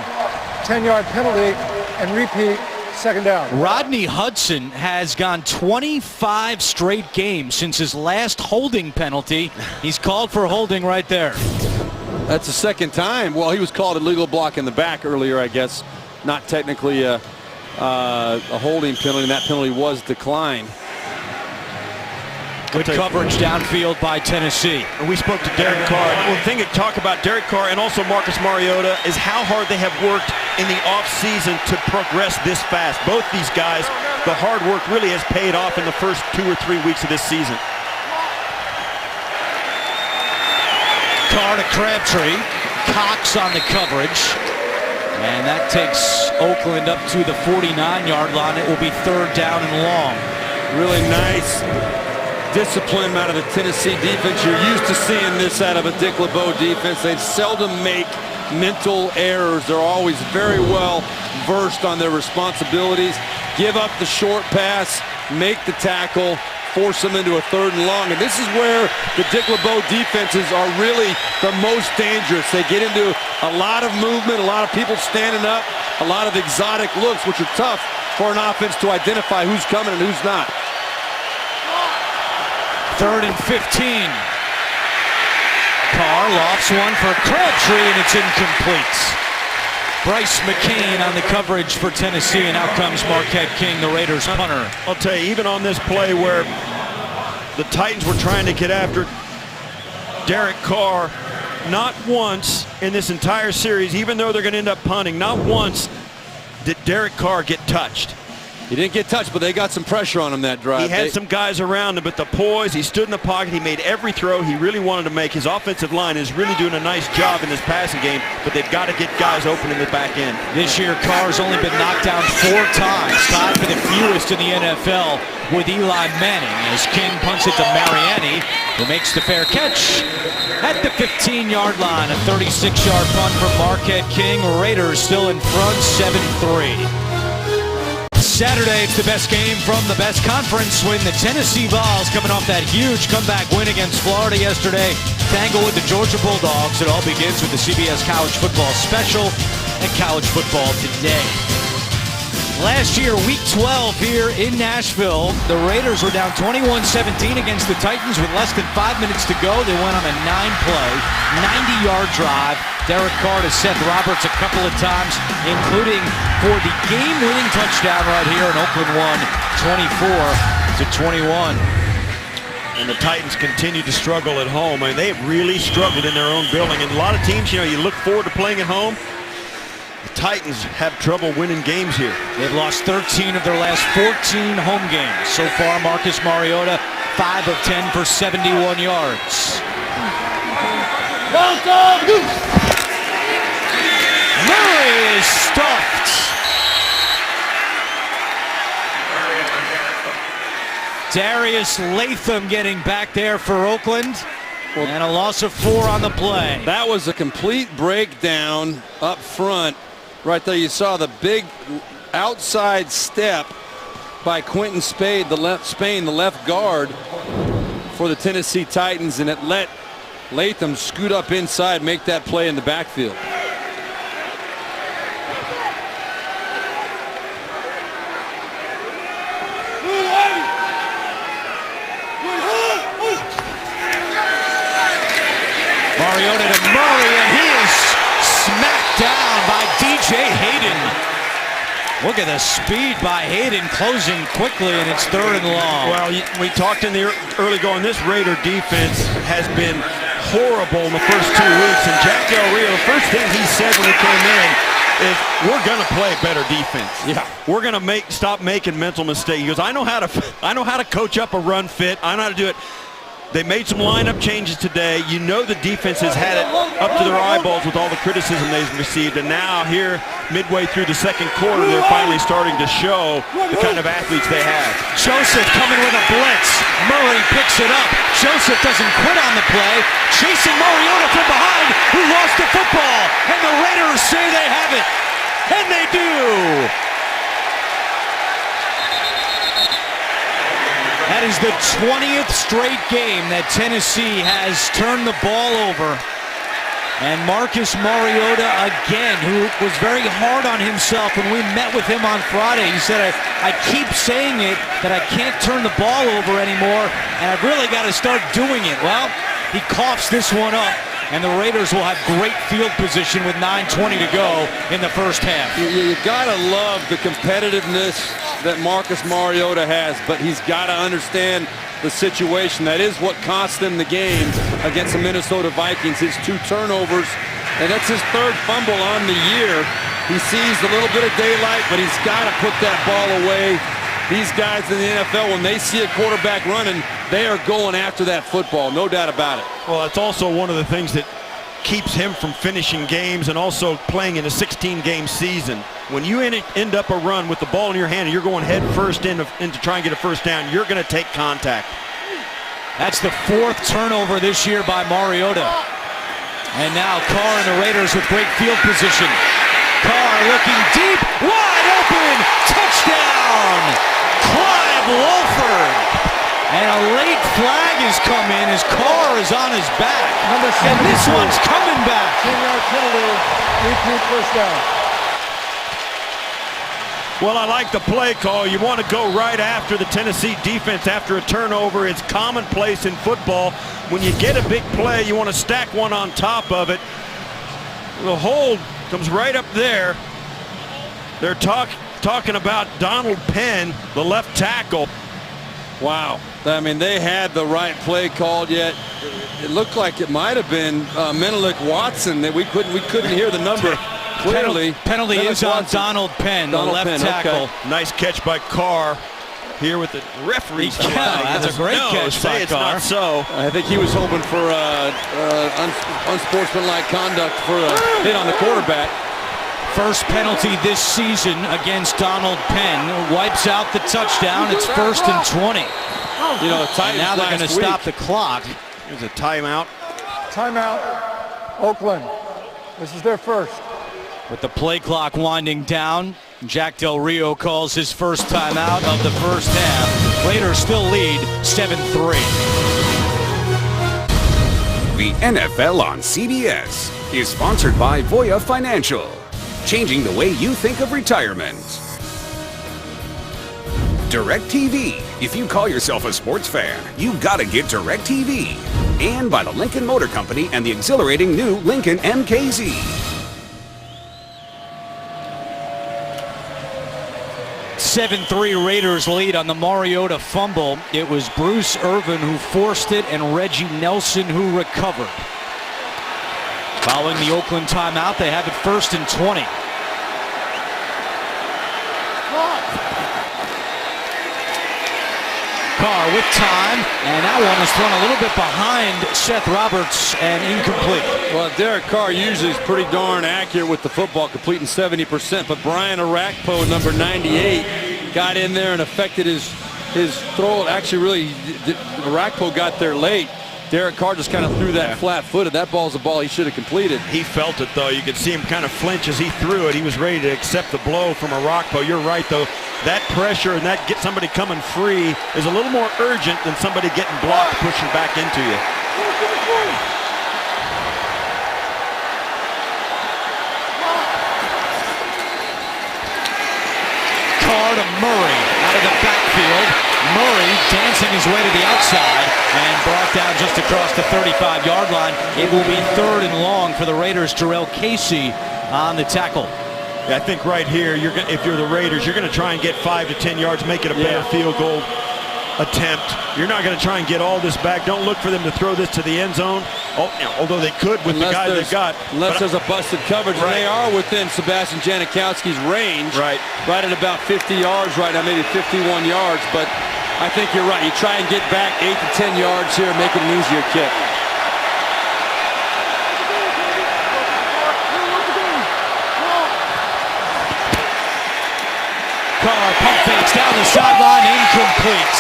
10-yard penalty, and repeat, 2nd down. Rodney Hudson has gone 25 straight games since his last holding penalty. He's called for holding right there. That's the 2nd time. Well, he was called illegal block in the back earlier, I guess. Not technically a holding penalty, and that penalty was declined. Good coverage downfield by Tennessee. And we spoke to Derek Carr. One thing to talk about Derek Carr and also Marcus Mariota is how hard they have worked in the offseason to progress this fast. Both these guys, the hard work really has paid off in the first 2 or 3 weeks of this season. Carr to Crabtree. Cox on the coverage. And that takes Oakland up to the 49-yard line. It will be 3rd down and long. Really nice discipline out of the Tennessee defense. You're used to seeing this out of a Dick LeBeau defense. They seldom make mental errors. They're always very well versed on their responsibilities. Give up the short pass, make the tackle, force them into a 3rd and long. And this is where the Dick LeBeau defenses are really the most dangerous. They get into a lot of movement, a lot of people standing up, a lot of exotic looks, which are tough for an offense to identify who's coming and who's not. 3rd and 15. Carr lofts one for Crabtree, and it's incomplete. Bryce McCain on the coverage for Tennessee, and out comes Marquette King, the Raiders punter. I'll tell you, even on this play where the Titans were trying to get after Derek Carr, not once in this entire series, even though they're going to end up punting, not once did Derek Carr get touched. He didn't get touched, but they got some pressure on him that drive. He had some guys around him, but the poise, he stood in the pocket, he made every throw he really wanted to make. His offensive line is really doing a nice job in this passing game, but they've got to get guys open in the back end. This year, Carr's only been knocked down 4 times, tied for the fewest in the NFL with Eli Manning, as King punts it to Mariani, who makes the fair catch at the 15-yard line. A 36-yard punt from Marquette King. Raiders still in front, 7-3. Saturday, it's the best game from the best conference when the Tennessee Vols, coming off that huge comeback win against Florida yesterday, tangle with the Georgia Bulldogs. It all begins with the CBS College Football Special and College Football Today. Last year, Week 12 here in Nashville, the Raiders were down 21-17 against the Titans with less than 5 minutes to go. They went on a 9-play, 90-yard drive. Derek Carr to Seth Roberts a couple of times, including for the game-winning touchdown right here, and Oakland won 24-21. And the Titans continue to struggle at home. I mean, they've really struggled in their own building. And a lot of teams, you know, you look forward to playing at home. The Titans have trouble winning games here. They've lost 13 of their last 14 home games. So far, Marcus Mariota, 5 of 10 for 71 yards. Murray is stuffed. Darius Latham getting back there for Oakland. And a loss of 4 on the play. That was a complete breakdown up front. Right there, you saw the big outside step by Quentin Spain, the left guard for the Tennessee Titans, and it let Latham scoot up inside, make that play in the backfield. Mariota to Murray, and he is smacked down by DJ Hayden. Look at the speed by Hayden, closing quickly, and it's 3rd and long. Well, we talked in the early going. This Raider defense has been horrible in the first 2 weeks. And Jack Del Rio, the first thing he said when he came in is, "We're going to play better defense. Yeah, we're going to stop making mental mistakes." He goes, "I know how to coach up a run fit. I know how to do it." They made some lineup changes today. You know the defense has had it up to their eyeballs with all the criticism they've received. And now here, midway through the second quarter, they're finally starting to show the kind of athletes they have. Joseph coming with a blitz. Murray picks it up. Joseph doesn't quit on the play. Chasing Mariota from behind, who lost the football. And the Raiders say they have it. And they do. That is the 20th straight game that Tennessee has turned the ball over. And Marcus Mariota again, who was very hard on himself when we met with him on Friday. He said, I keep saying it, that I can't turn the ball over anymore, and I've really got to start doing it. Well, he coughs this one up, and the Raiders will have great field position with 9:20 to go in the first half. You gotta love the competitiveness that Marcus Mariota has, but he's got to understand the situation. That is what cost them the game against the Minnesota Vikings. His 2 turnovers, and that's his 3rd fumble on the year. He sees a little bit of daylight, but he's got to put that ball away. These guys in the NFL, when they see a quarterback running, they are going after that football, no doubt about it. Well, it's also one of the things that keeps him from finishing games and also playing in a 16-game season. When you end up a run with the ball in your hand and you're going head first in to try and get a first down, you're going to take contact. That's the 4th turnover this year by Mariota. And now Carr and the Raiders with great field position. Carr looking deep, wide open, touchdown! Clive Wolford. And a late flag has come in as Carr is on his back. And this one's coming back. 10-yard penalty, repeat first down. Well, I like the play call. You want to go right after the Tennessee defense after a turnover. It's commonplace in football. When you get a big play, you want to stack one on top of it. The hold comes right up there. They're talking about Donald Penn, the left tackle. Wow. I mean, they had the right play called, yet it looked like it might have been Menelik Watson. That we couldn't hear the number clearly. Penalty is on Donald Penn, the left tackle. Okay. Nice catch by Carr here with the referee's flag. That's a great catch by it's Carr. not so. I think he was hoping for unsportsmanlike conduct for a hit on the quarterback. First penalty this season against Donald Penn. Wipes out the touchdown. It's 1st and 20. You know, the Titans now they're going to stop the clock. There's a timeout. Timeout, Oakland. This is their first. With the play clock winding down, Jack Del Rio calls his first timeout of the first half. Raiders still lead 7-3. The NFL on CBS is sponsored by Voya Financial, changing the way you think of retirement. DirecTV. If you call yourself a sports fan, you gotta get DirecTV. And by the Lincoln Motor Company and the exhilarating new Lincoln MKZ. 7-3 Raiders lead on the Mariota fumble. It was Bruce Irvin who forced it and Reggie Nelson who recovered. Following the Oakland timeout, they have it 1st and 20. Carr with time, and that one was thrown a little bit behind Seth Roberts and incomplete. Well, Derek Carr usually is pretty darn accurate with the football, completing 70%, but Brian Orakpo, number 98, got in there and affected his throw. Actually, really, Orakpo got there late. Derek Carr just kind of threw that flat-footed. That ball's a ball he should have completed. He felt it, though. You could see him kind of flinch as he threw it. He was ready to accept the blow from Orakpo. You're right, though. That pressure and that get somebody coming free is a little more urgent than somebody getting blocked, pushing back into you. Carr to Murray out of the backfield. Murray dancing his way to the outside and brought down just across the 35-yard line. It will be 3rd and long for the Raiders. Jarrell Casey on the tackle. Yeah, I think right here, if you're the Raiders, you're going to try and get 5 to 10 yards, make it a better field goal attempt. You're not going to try and get all this back. Don't look for them to throw this to the end zone, although they could with the guys they've got. Unless there's a busted coverage, and they are within Sebastian Janikowski's range. Right at about 50 yards right now, maybe 51 yards, but I think you're right. You try and get back 8 to 10 yards here, make it an easier kick. Carr pump fakes down the sideline, incomplete.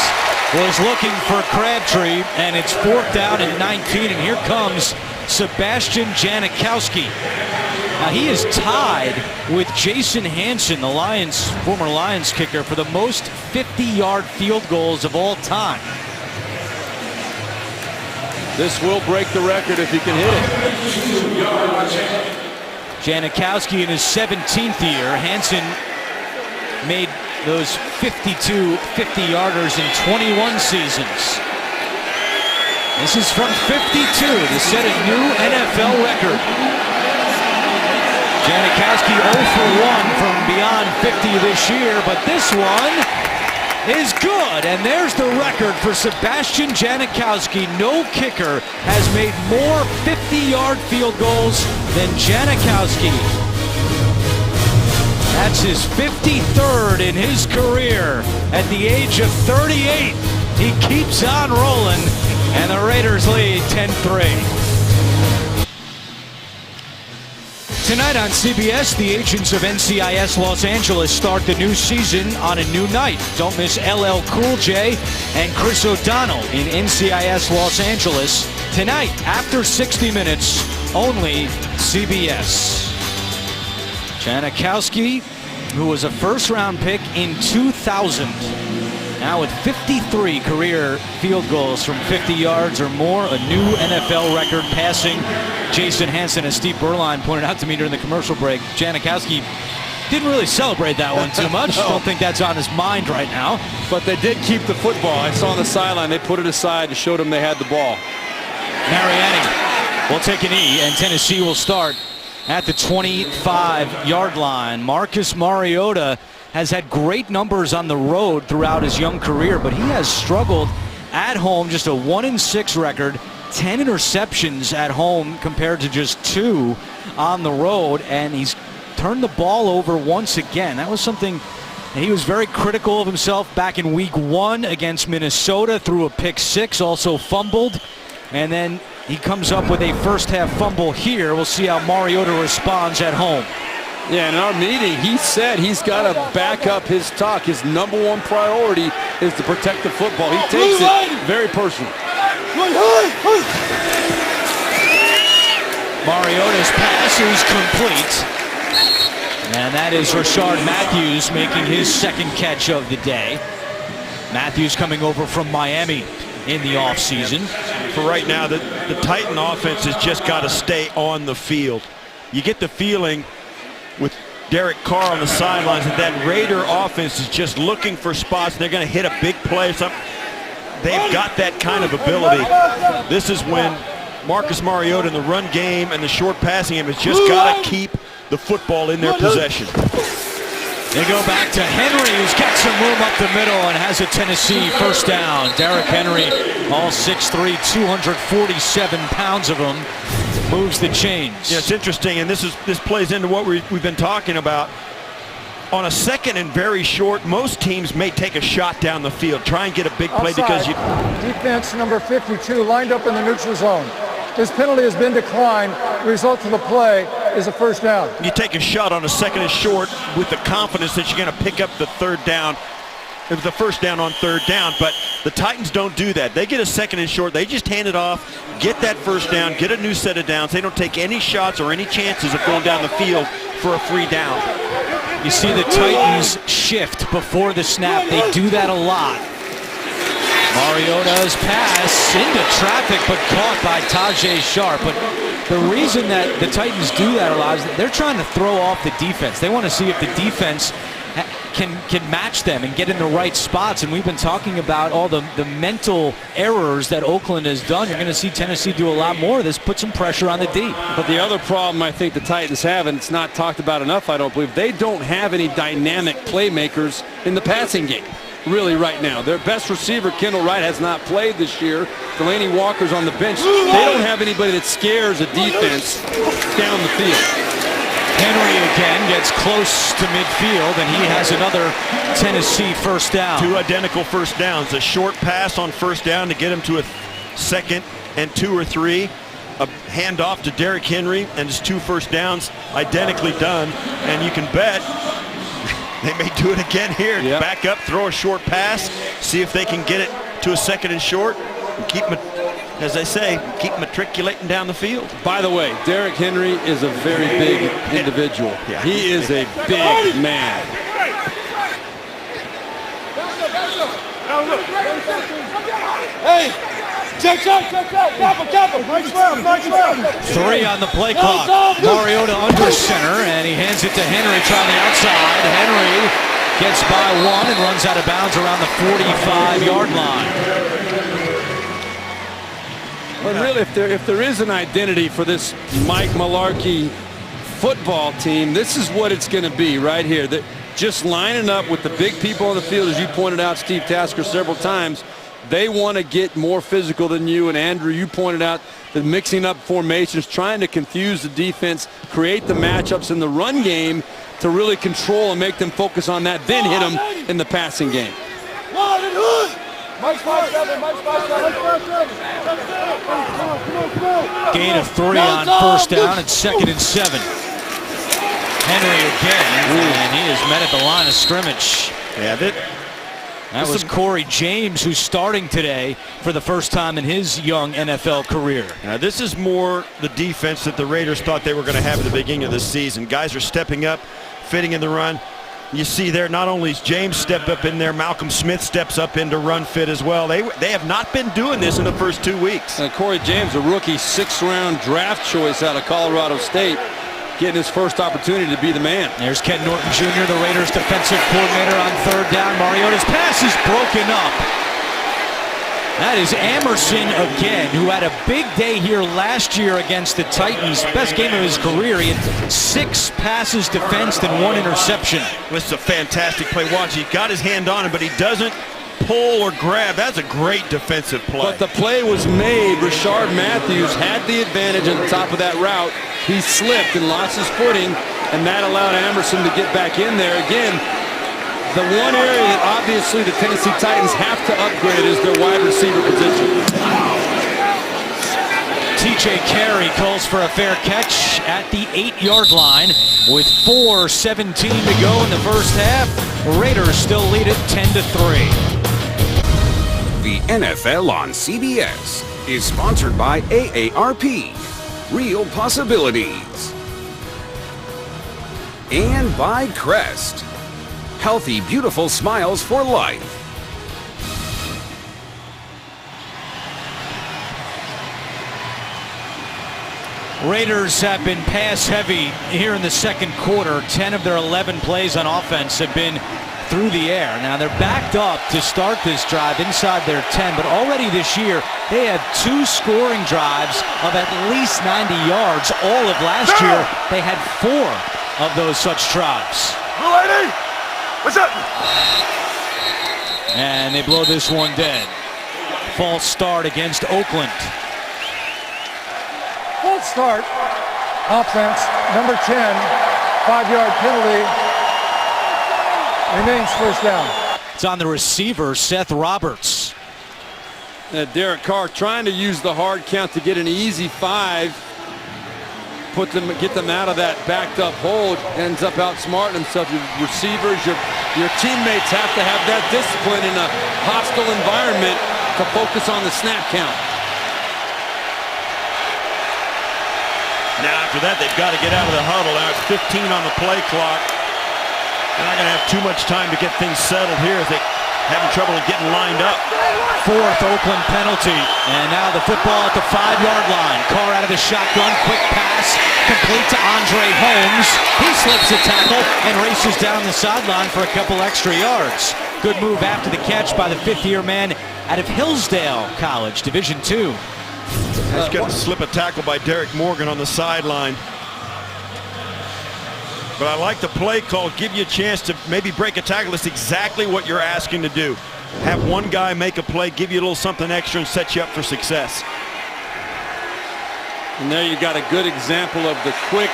Was looking for Crabtree, and it's 4th down and 19, and here comes Sebastian Janikowski. Now he is tied with Jason Hanson, the former Lions kicker, for the most 50-yard field goals of all time. This will break the record if he can hit it. Janikowski in his 17th year. Hanson made those 52 50-yarders in 21 seasons. This is from 52 to set a new NFL record. Janikowski 0 for 1 from beyond 50 this year, but this one is good. And there's the record for Sebastian Janikowski. No kicker has made more 50-yard field goals than Janikowski. That's his 53rd in his career. At the age of 38, he keeps on rolling, and the Raiders lead 10-3. Tonight on CBS, the agents of NCIS Los Angeles start the new season on a new night. Don't miss LL Cool J and Chris O'Donnell in NCIS Los Angeles tonight after 60 minutes, only CBS. Janikowski, who was a first-round pick in 2000, now with 53 career field goals from 50 yards or more, a new NFL record, passing Jason Hanson. As Steve Berline pointed out to me during the commercial break, Janikowski didn't really celebrate that one too much. No. Don't think that's on his mind right now. But they did keep the football. I saw on the sideline, they put it aside and showed them they had the ball. Mariani will take a knee, and Tennessee will start at the 25-yard line. Marcus Mariota has had great numbers on the road throughout his young career, but he has struggled at home. Just a 1-6 record, 10 interceptions at home compared to just 2 on the road, and he's turned the ball over once again. That was something he was very critical of himself back in week 1 against Minnesota, threw a pick 6, also fumbled, and then he comes up with a first-half fumble here. We'll see how Mariota responds at home. Yeah, in our meeting, he said he's got to back up his talk. His number one priority is to protect the football. He takes it very personal. Mariota's pass is complete. And that is Rashard Matthews making his second catch of the day. Matthews coming over from Miami in the offseason. For right now, the Titan offense has just got to stay on the field. You get the feeling with Derek Carr on the sidelines that Raider offense is just looking for spots. They're going to hit a big play. They've got that kind of ability. This is when Marcus Mariota in the run game and the short passing game has just got to keep the football in their possession. They go back to Henry, who's got some room up the middle and has a Tennessee first down. Derrick Henry, all 6'3", 247 pounds of him, moves the chains. Yeah, it's interesting, and this plays into what we've been talking about. On a second and very short, most teams may take a shot down the field, try and get a big play because you... Defense number 52 lined up in the neutral zone. His penalty has been declined. The result of the play is a first down. You take a shot on a second and short with the confidence that you're going to pick up the third down. It was the first down on third down, but the Titans don't do that. They get a second and short. They just hand it off, get that first down, get a new set of downs. They don't take any shots or any chances of going down the field for a free down. You see the Titans shift before the snap. They do that a lot. Mariota's pass into traffic, but caught by Tajae Sharpe. But the reason that the Titans do that a lot is that they're trying to throw off the defense. They want to see if the defense can match them and get in the right spots. And we've been talking about all the mental errors that Oakland has done. You're going to see Tennessee do a lot more of this, put some pressure on the D. But the other problem I think the Titans have, and it's not talked about enough, I don't believe, they don't have any dynamic playmakers in the passing game. Really right now. Their best receiver, Kendall Wright, has not played this year. Delaney Walker's on the bench. They don't have anybody that scares a defense down the field. Henry again gets close to midfield. midfield, and he has another Tennessee first down. 2 identical first downs. A short pass on first down to get him to a 2nd and 2 or 3. A handoff to Derrick Henry, and his 2 first downs identically done. And you can bet they may do it again here. Yep. Back up, throw a short pass, see if they can get it to a 2nd and short, and keep, as they say, keep matriculating down the field. By the way, Derrick Henry is a very big individual. Yeah. He is a big man. Hey! Check out! Kappa! Nice left! 3 on the play clock. Mariota under center, and he hands it to Henry trying the outside. Henry gets by 1 and runs out of bounds around the 45-yard line. But really, if there is an identity for this Mike Mularkey football team, this is what it's going to be right here. That just lining up with the big people on the field, as you pointed out, Steve Tasker, several times. They want to get more physical than you. And Andrew, you pointed out the mixing up formations, trying to confuse the defense, create the matchups in the run game to really control and make them focus on that, then hit them in the passing game. Gain of 3 on first down and 2nd and 7. Henry again, and he is met at the line of scrimmage. Yeah, That was Corey James, who's starting today for the first time in his young NFL career. Now, this is more the defense that the Raiders thought they were going to have at the beginning of the season. Guys are stepping up, fitting in the run. You see there, not only has James stepped up in there, Malcolm Smith steps up into run fit as well. They have not been doing this in the first 2 weeks. And Corey James, a rookie 6th-round draft choice out of Colorado State, getting his first opportunity to be the man. There's Ken Norton Jr., the Raiders defensive coordinator, on 3rd down. Mariota's pass is broken up. That is Amerson again, who had a big day here last year against the Titans. Best game of his career. He had 6 passes defensed and 1 interception. This is a fantastic play. Watch, he got his hand on him, but he doesn't pull or grab. That's a great defensive play. But the play was made. Rashard Matthews had the advantage at the top of that route. He slipped and lost his footing, and that allowed Amerson to get back in there. Again, the one area that obviously the Tennessee Titans have to upgrade is their wide receiver position. TJ Carey calls for a fair catch at the 8-yard line with 4:17 to go in the first half. Raiders still lead it 10-3. The NFL on CBS is sponsored by AARP, Real Possibilities, and by Crest, healthy, beautiful smiles for life. Raiders have been pass heavy here in the second quarter. 10 of their 11 plays on offense have been through the air. Now they're backed up to start this drive inside their 10, but already this year they have 2 scoring drives of at least 90 yards. All of last year they had 4 of those such drives. What's up? And they blow this one dead. False start against Oakland. False start. Offense, number 10, 5-yard penalty. Remains first down. It's on the receiver, Seth Roberts. Derek Carr trying to use the hard count to get an easy 5. Get them out of that backed up hold. Ends up outsmarting himself. Your receivers, your teammates have to have that discipline in a hostile environment to focus on the snap count. Now after that, they've got to get out of the huddle. Now it's 15 on the play clock. They're not going to have too much time to get things settled here as they're having trouble getting lined up. 4th Oakland penalty. And now the football at the 5-yard line. Carr out of the shotgun. Quick pass. Complete to Andre Holmes. He slips a tackle and races down the sideline for a couple extra yards. Good move after the catch by the 5th-year man out of Hillsdale College, Division II. He's going to slip a tackle by Derek Morgan on the sideline. But I like the play call. Give you a chance to maybe break a tackle. That's exactly what you're asking to do. Have one guy make a play, give you a little something extra, and set you up for success. And there you got a good example of the quick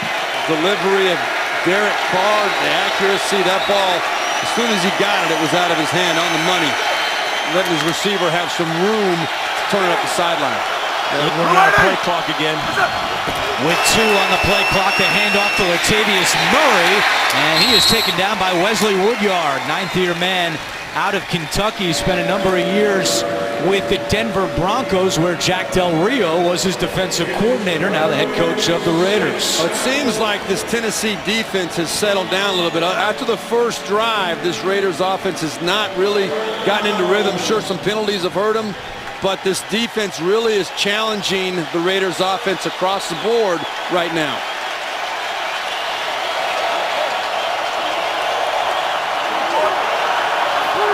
delivery of Derek Carr, the accuracy, that ball, as soon as he got it, it was out of his hand on the money. Letting his receiver have some room to turn it up the sideline. Running out of play clock again. With 2 on the play clock, the handoff to Latavius Murray, and he is taken down by Wesley Woodyard, 9th-year man out of Kentucky. Spent a number of years with the Denver Broncos, where Jack Del Rio was his defensive coordinator, now the head coach of the Raiders. Well, it seems like this Tennessee defense has settled down a little bit. After the first drive, this Raiders offense has not really gotten into rhythm. Sure, some penalties have hurt them, but this defense really is challenging the Raiders offense across the board right now.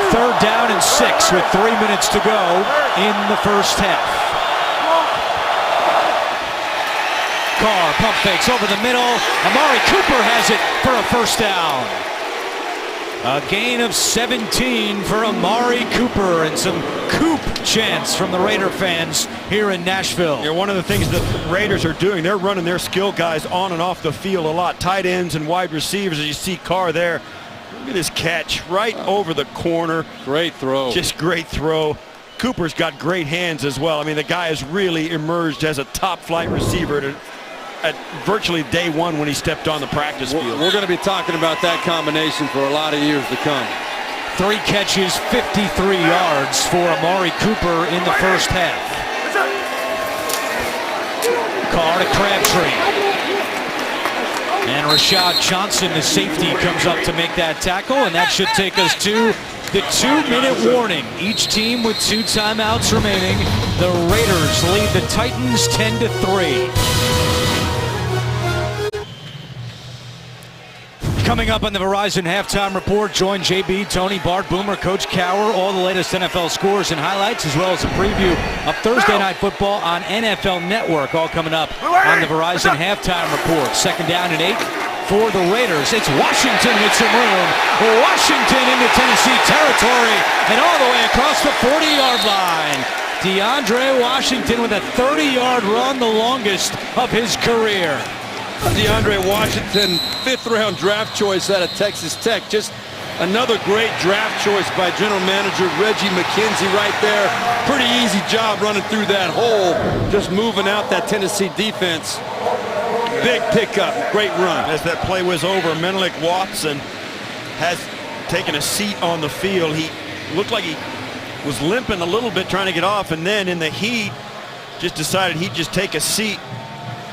Third down and 6 with 3 minutes to go in the first half. Carr pump fakes over the middle. Amari Cooper has it for a first down. A gain of 17 for Amari Cooper, and some Coop chants from the Raider fans here in Nashville. You know, one of the things that the Raiders are doing, they're running their skill guys on and off the field a lot. Tight ends and wide receivers, as you see Carr there. Look at his catch right over the corner. Great throw. Just great throw. Cooper's got great hands as well. I mean, the guy has really emerged as a top flight receiver at virtually day one when he stepped on the practice field. We're going to be talking about that combination for a lot of years to come. 3 catches, 53 yards for Amari Cooper in the first half. Carr to Crabtree. And Rashad Johnson, the safety, comes up to make that tackle, and that should take us to the 2-minute warning. Each team with 2 timeouts remaining. The Raiders lead the Titans 10-3. Coming up on the Verizon Halftime Report, join JB, Tony, Bart, Boomer, Coach Cower, all the latest NFL scores and highlights, as well as a preview of Thursday Night Football on NFL Network, all coming up on the Verizon Halftime Report. 2nd down and 8 for the Raiders. It's Washington with some room. Washington into Tennessee territory and all the way across the 40-yard line. DeAndre Washington with a 30-yard run, the longest of his career. DeAndre Washington, 5th-round draft choice out of Texas Tech. Just another great draft choice by general manager Reggie McKenzie right there. Pretty easy job running through that hole, just moving out that Tennessee defense. Big pickup, great run. As that play was over, Menelik Watson has taken a seat on the field. He looked like he was limping a little bit trying to get off, and then in the heat just decided he'd just take a seat.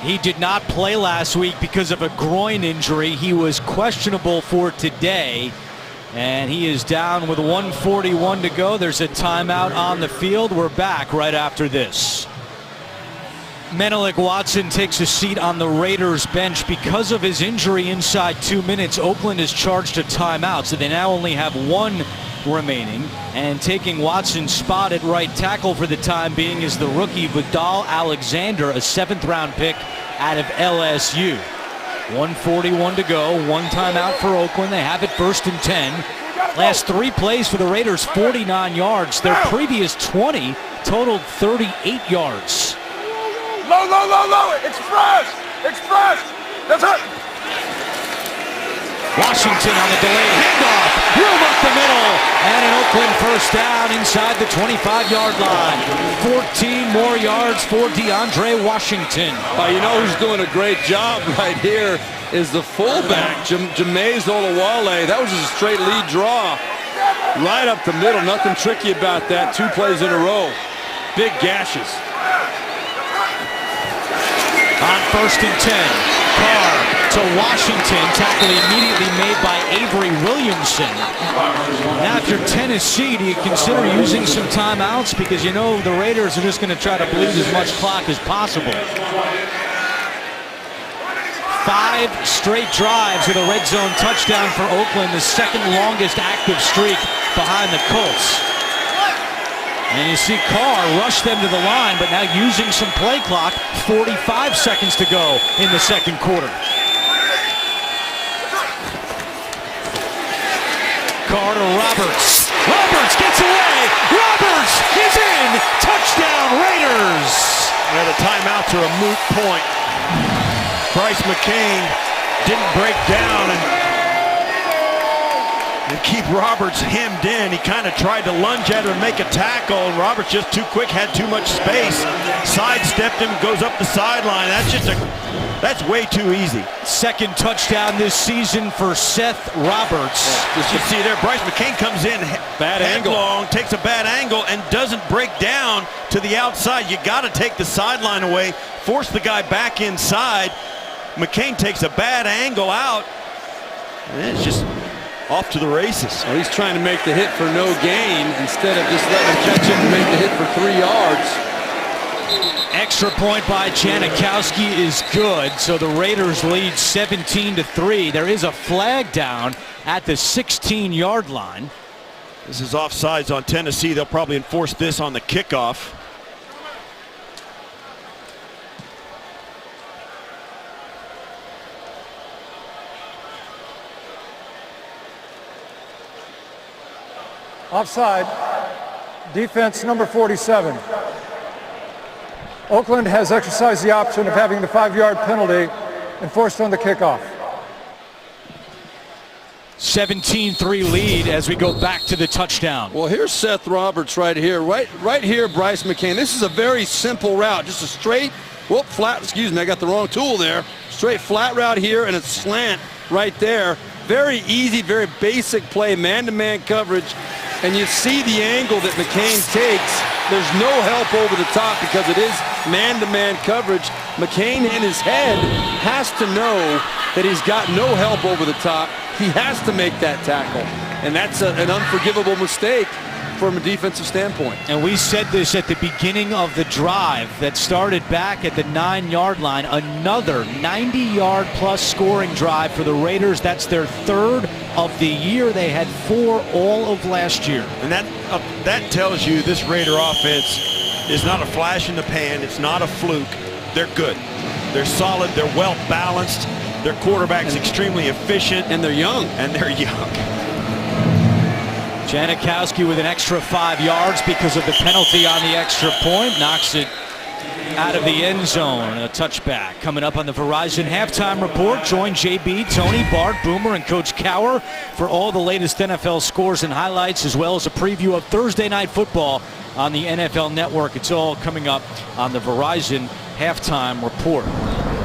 He did not play last week because of a groin injury. He was questionable for today, and he is down with 1:41 to go. There's a timeout on the field. We're back right after this. Menelik Watson takes a seat on the Raiders bench because of his injury inside 2 minutes. Oakland is charged a timeout, so they now only have 1 remaining. And taking Watson's spot at right tackle for the time being is the rookie Vidal Alexander, a 7th-round pick out of LSU. 1:41 to go, 1 timeout for Oakland. They have it 1st and 10. Last 3 plays for the Raiders, 49 yards. Their previous 20 totaled 38 yards. Low, low, low, low. Express. Express. That's it. Washington on the delayed handoff. Room up the middle. And an Oakland first down inside the 25-yard line. 14 more yards for DeAndre Washington. You know who's doing a great job right here is the fullback, Jameis Olawale. That was a straight lead draw. Right up the middle. Nothing tricky about that. 2 plays in a row. Big gashes. On 1st and 10, Carr to Washington. Tackle immediately made by Avery Williamson. Now if you're Tennessee, do you consider using some timeouts? Because you know the Raiders are just going to try to bleed as much clock as possible. 5 straight drives with a red zone touchdown for Oakland, the 2nd longest active streak behind the Colts. And you see Carr rush them to the line, but now using some play clock. 45 seconds to go in the 2nd quarter. Carr to Roberts. Roberts gets away. Roberts is in. Touchdown Raiders. Yeah, the timeouts are a moot point. Bryce McCain didn't break down and keep Roberts hemmed in. He kind of tried to lunge at him and make a tackle, and Roberts just too quick, had too much space, sidestepped him, goes up the sideline. That's way too easy. Second touchdown this season for Seth Roberts. You see there, Bryce McCain comes in Bad angle. headlong, takes a bad angle, and doesn't break down to the outside. You got to take the sideline away, force the guy back inside. McCain takes a bad angle out, and it's just off to the races. Well, he's trying to make the hit for no gain instead of just letting him catch it and make the hit for 3 yards. Extra point by Janikowski is good, so the Raiders lead 17-3. There is a flag down at the 16-yard line. This is offsides on Tennessee. They'll probably enforce this on the kickoff. Offside, defense number 47. Oakland has exercised the option of having the 5-yard penalty enforced on the kickoff. 17-3 lead as we go back to the touchdown. Well, here's Seth Roberts right here. Right here, Bryce McCain. This is a very simple route. Just a straight, excuse me, I got the wrong tool there. Straight flat route here and a slant right there. Very easy, very basic play, man-to-man coverage. And you see the angle that McCain takes. There's no help over the top because it is man-to-man coverage. McCain in his head has to know that he's got no help over the top. He has to make that tackle. And that's an unforgivable mistake from a defensive standpoint. And we said this at the beginning of the drive that started back at the 9-yard line. Another 90-yard plus scoring drive for the Raiders. That's their third of the year. They had 4 all of last year. And that tells you this Raider offense is not a flash in the pan. It's not a fluke. They're good. They're solid. They're well balanced. Their quarterback's extremely efficient. And they're young. Janikowski with an extra 5 yards because of the penalty on the extra point. Knocks it out of the end zone. A touchback. Coming up on the Verizon Halftime Report. Join JB, Tony, Bart, Boomer, and Coach Cower for all the latest NFL scores and highlights, as well as a preview of Thursday Night Football on the NFL Network. It's all coming up on the Verizon Halftime Report.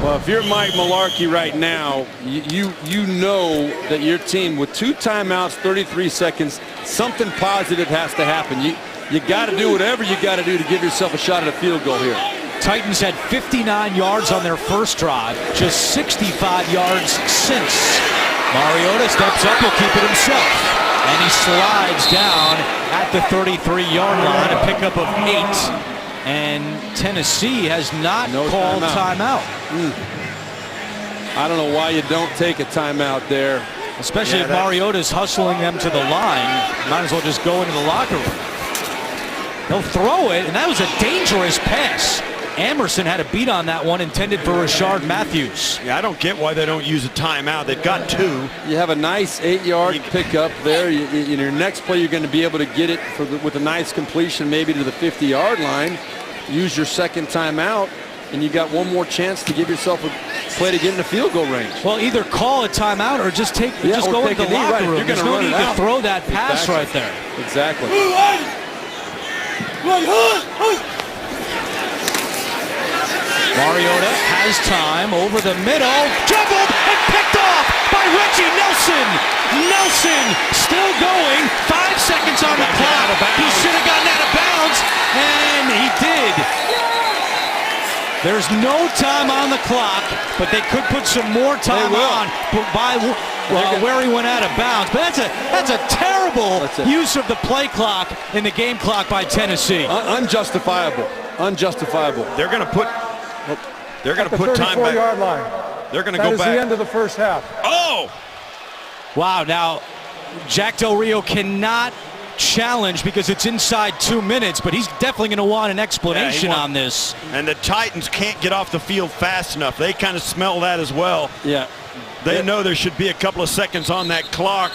Well, if you're Mike Mularkey right now, you know that your team, with 2 timeouts, 33 seconds, something positive has to happen. You got to do whatever you got to do to give yourself a shot at a field goal here. Titans had 59 yards on their first drive, just 65 yards since. Mariota steps up, will keep it himself. And he slides down at the 33-yard line, a pickup of 8. And Tennessee has not called timeout. I don't know why you don't take a timeout there. Especially if Mariota's hustling them to the line. Might as well just go into the locker room. They'll throw it, and that was a dangerous pass. Emerson had a beat on that one, intended for Rashard Matthews. Yeah, I don't get why they don't use a timeout. They've got 2. You have a nice 8-yard pickup there. In your next play, you're going to be able to get it with a nice completion, maybe to the 50-yard line. Use your second timeout, and you got one more chance to give yourself a play to get in the field goal range. Well, either call a timeout or just go into the locker room. There's no need to throw that pass right there. Exactly. Mariota has time over the middle, juggled and picked off by Reggie Nelson. Nelson still going, 5 seconds on the clock. He should have gotten out of bounds, and he did. There's no time on the clock, but they could put some more time on by where he went out of bounds. But that's a terrible use of the play clock in the game clock by Tennessee. Unjustifiable. They're going to put time back. 34-yard line. They're going to go back. That is the end of the first half. Oh! Wow, now Jack Del Rio cannot challenge because it's inside 2 minutes, but he's definitely going to want an explanation on this. And the Titans can't get off the field fast enough. They kind of smell that as well. Yeah. They know there should be a couple of seconds on that clock.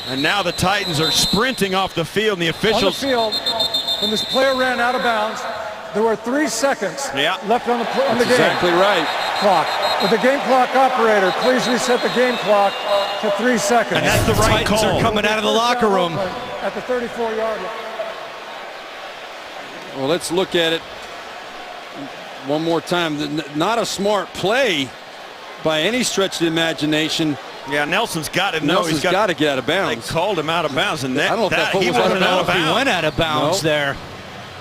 And now the Titans are sprinting off the field, and the officials... On the field, when this player ran out of bounds, there were 3 seconds left on the game. Exactly right. Clock. With the game clock operator, please reset the game clock to 3 seconds. And that's the right Titans call. are coming out of the locker room. At the 34-yard line. Well, let's look at it one more time. Not a smart play by any stretch of the imagination. Yeah, Nelson's got to know. Nelson's got to get out of They bounds. called him out of bounds, and I don't know if that foot he was out of wasn't out of bounds. He bounds. went out of bounds No. there.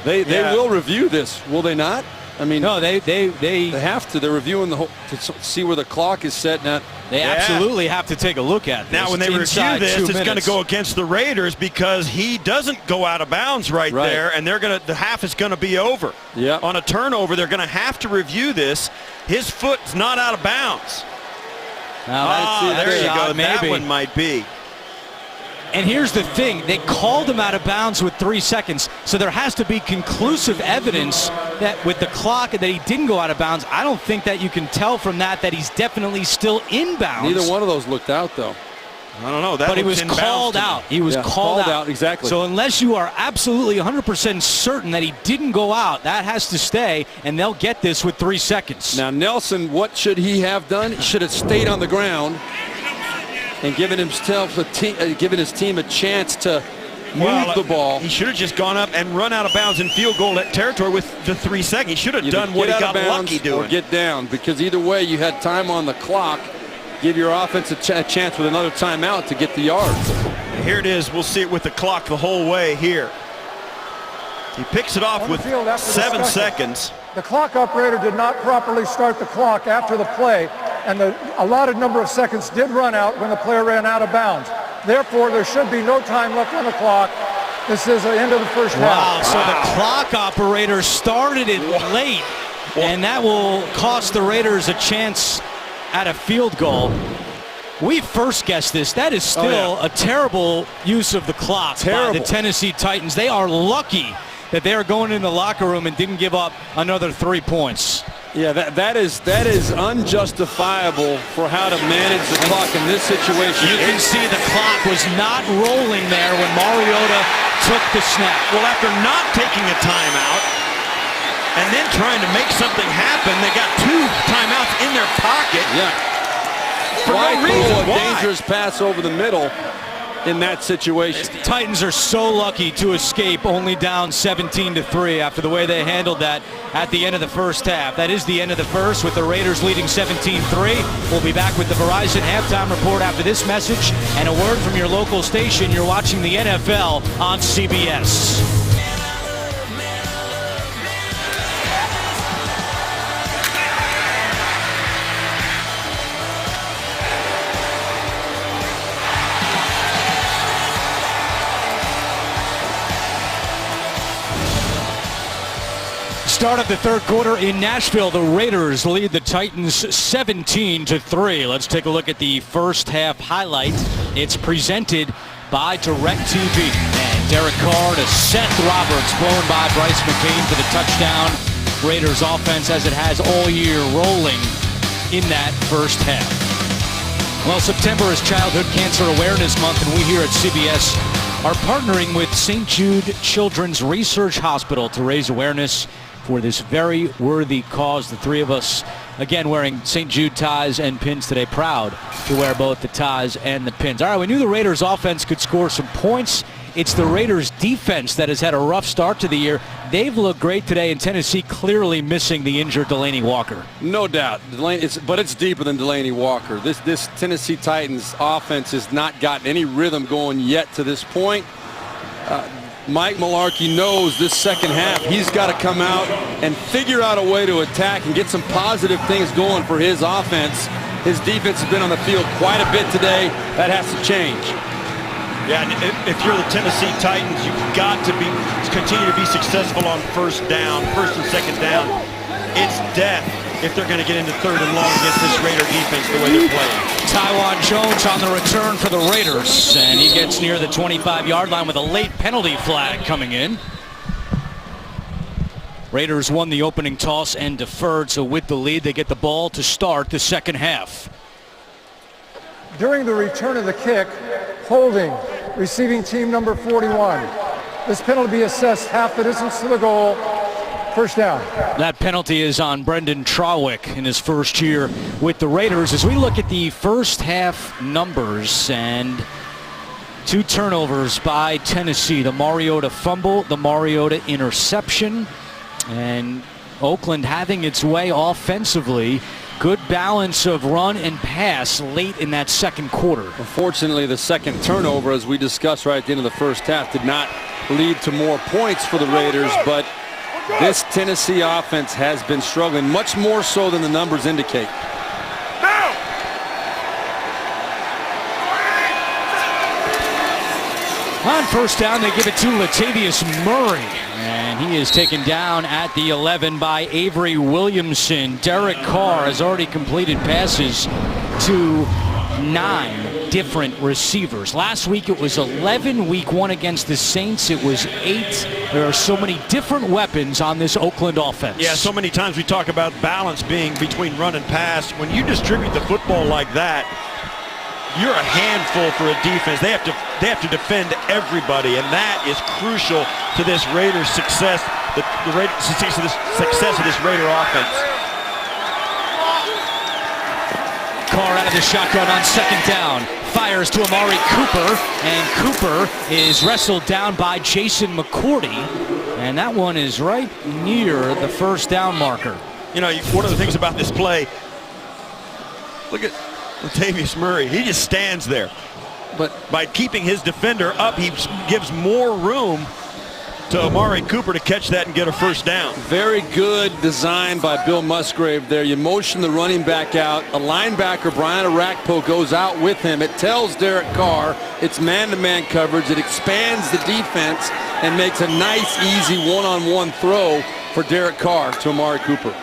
They Yeah. will review this, will they not? I mean, No, they have to. They're reviewing the whole to see where the clock is set now. They absolutely have to take a look at this. Now, when they It's review inside this, 2 it's going to minutes. go against the Raiders because he doesn't go out of bounds right there, and the half is going to be over. Yeah. On a turnover, they're going to have to review this. His foot's not out of bounds. Now, There you go. Maybe. That one might be. And here's the thing, they called him out of bounds with 3 seconds, so there has to be conclusive evidence that with the clock that he didn't go out of bounds. I don't think that you can tell from that he's definitely still in bounds. Neither one of those looked out, though. I don't know. That But he looks was inbounds called to me. out. He was Yeah, called out. exactly. So unless you are absolutely 100% certain that he didn't go out, that has to stay, and they'll get this with 3 seconds. Now, Nelson, what should he have done? He should have stayed on the ground and given himself given his team a chance to move the ball. He should have just gone up and run out of bounds in field goal territory with the 3 seconds. He should have Either done what get he out got of bounds lucky doing. or get down, because either way, you had time on the clock. Give your offense a chance with another timeout to get the yards. Here it is. We'll see it with the clock the whole way here. He picks it off On the with field after the 7 special. seconds. The clock operator did not properly start the clock after the play, and the allotted number of seconds did run out when the player ran out of bounds. Therefore, there should be no time left on the clock. This is the end of the first Wow, half. so the clock operator started it late, and that will cost the Raiders a chance at a field goal. We first guessed this. That is still a terrible use of the clock by Terrible. the Tennessee Titans. They are lucky that they are going in the locker room and didn't give up another 3 points. Yeah, that is unjustifiable for how to manage the clock in this situation. You can see the clock was not rolling there when Mariota took the snap. Well, after not taking a timeout and then trying to make something happen, they got 2 timeouts in their pocket. Yeah. For Why no throw reason? a Why? dangerous pass over the middle in that situation? Titans are so lucky to escape only down 17-3 after the way they handled that at the end of the first half. That is the end of the first with the Raiders leading 17-3. We'll be back with the Verizon halftime report after this message and a word from your local station. You're watching the NFL on CBS. Start of the third quarter in Nashville. The Raiders lead the Titans 17-3. Let's take a look at the first half highlight. It's presented by DirecTV. And Derek Carr to Seth Roberts, blown by Bryce McCain for the touchdown. Raiders offense, as it has all year, rolling in that first half. Well, September is Childhood Cancer Awareness Month, and we here at CBS are partnering with St. Jude Children's Research Hospital to raise awareness for this very worthy cause. The three of us, again, wearing St. Jude ties and pins today. Proud to wear both the ties and the pins. All right, we knew the Raiders offense could score some points. It's the Raiders defense that has had a rough start to the year. They've looked great today, and Tennessee clearly missing the injured Delanie Walker. No doubt. But it's deeper than Delanie Walker. This Tennessee Titans offense has not gotten any rhythm going yet to this point. Mike Mularkey knows this second half he's got to come out and figure out a way to attack and get some positive things going for his offense. His defense has been on the field quite a bit today. That has to change. Yeah, and if you're the Tennessee Titans, you've got to continue to be successful on first and second down. It's death if they're going to get into third and long against this Raider defense the way they're playing. Tywan Jones on the return for the Raiders, and he gets near the 25-yard line with a late penalty flag coming in. Raiders won the opening toss and deferred, so with the lead, they get the ball to start the second half. During the return of the kick, holding, receiving team number 41. This penalty be assessed half the distance to the goal First down. That penalty is on Brendan Trawick in his first year with the Raiders. As we look at the first half numbers, and 2 turnovers by Tennessee. The Mariota fumble, the Mariota interception, and Oakland having its way offensively. Good balance of run and pass late in that second quarter. Unfortunately, the second turnover, as we discussed right at the end of the first half, did not lead to more points for the Raiders, but this Tennessee offense has been struggling, much more so than the numbers indicate. On first down, they give it to Latavius Murray, and he is taken down at the 11 by Avery Williamson. Derek Carr has already completed passes to 9 different receivers. Last week it was 11. Week 1 against the Saints it was 8. There are so many different weapons on this Oakland offense. Yeah, so many times we talk about balance being between run and pass. When you distribute the football like that, you're a handful for a defense. They have to defend everybody, and that is crucial to this Raiders' success. The success of this Raider offense. Carr out of the shotgun on second down. Fires to Amari Cooper, and Cooper is wrestled down by Jason McCourty, and that one is right near the first down marker. You know, one of the things about this play, look at Latavius Murray. He just stands there. But by keeping his defender up, he gives more room to Amari Cooper to catch that and get a first down. Very good design by Bill Musgrave there. You motion the running back out. A linebacker, Brian Arakpo, goes out with him. It tells Derek Carr it's man-to-man coverage. It expands the defense and makes a nice, easy one-on-one throw for Derek Carr to Amari Cooper.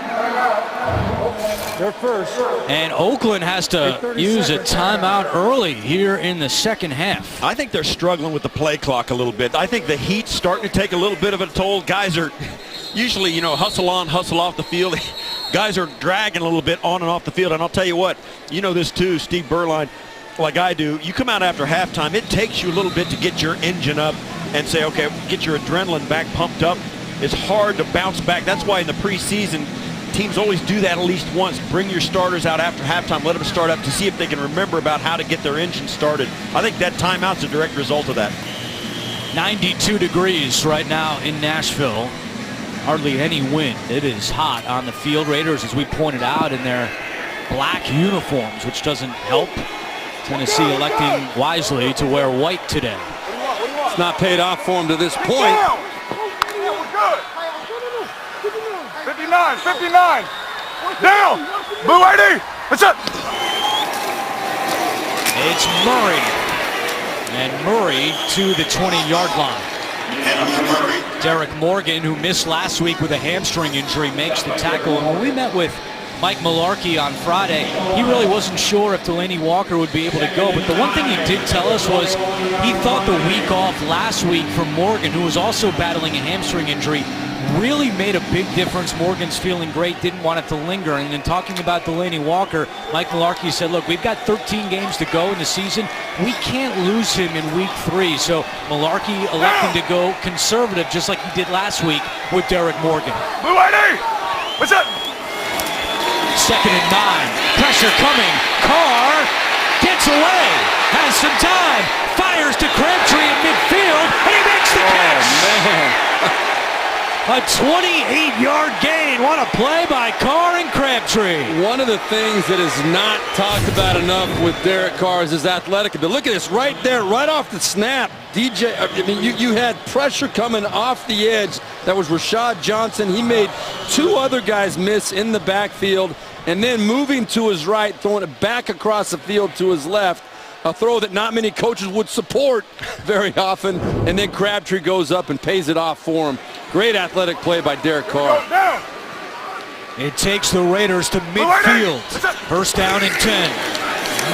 They're first. And Oakland has to use a timeout early here in the second half. I think they're struggling with the play clock a little bit. I think the heat's starting to take a little bit of a toll. Guys are usually, you know, hustle on, hustle off the field. Guys are dragging a little bit on and off the field. And I'll tell you what, you know this too, Steve Berline, like I do. You come out after halftime, it takes you a little bit to get your engine up and say, okay, get your adrenaline back pumped up. It's hard to bounce back. That's why in the preseason, teams always do that at least once. Bring your starters out after halftime, let them start up to see if they can remember about how to get their engine started. I think that timeout's a direct result of that. 92 degrees right now in Nashville. Hardly any wind. It is hot on the field. Raiders, as we pointed out, in their black uniforms, which doesn't help. Tennessee electing wisely to wear white today. It's not paid off for him to this point. 59, 59. Down. Blue 80. That's it. It's Murray. And Murray to the 20-yard line. Derek Morgan, who missed last week with a hamstring injury, makes the tackle. And when we met with Mike Mularkey on Friday, he really wasn't sure if Delanie Walker would be able to go. But the one thing he did tell us was he thought the week off last week for Morgan, who was also battling a hamstring injury, really made a big difference. Morgan's feeling great, didn't want it to linger. And in talking about Delanie Walker, Mike Mularkey said, look, we've got 13 games to go in the season. We can't lose him in week 3. So Mularkey electing to go conservative, just like he did last week with Derek Morgan. Blue 80. What's up? 2nd and 9. Pressure coming. Carr gets away. Has some time. Fires to Crabtree in midfield. And he makes the catch. Oh, man. A 28-yard gain. What a play by Carr and Crabtree. One of the things that is not talked about enough with Derek Carr is his athletic. But look at this right there, right off the snap. You had pressure coming off the edge. That was Rashad Johnson. He made 2 other guys miss in the backfield. And then moving to his right, throwing it back across the field to his left. A throw that not many coaches would support very often. And then Crabtree goes up and pays it off for him. Great athletic play by Derek Carr. It takes the Raiders to midfield. First down and 10.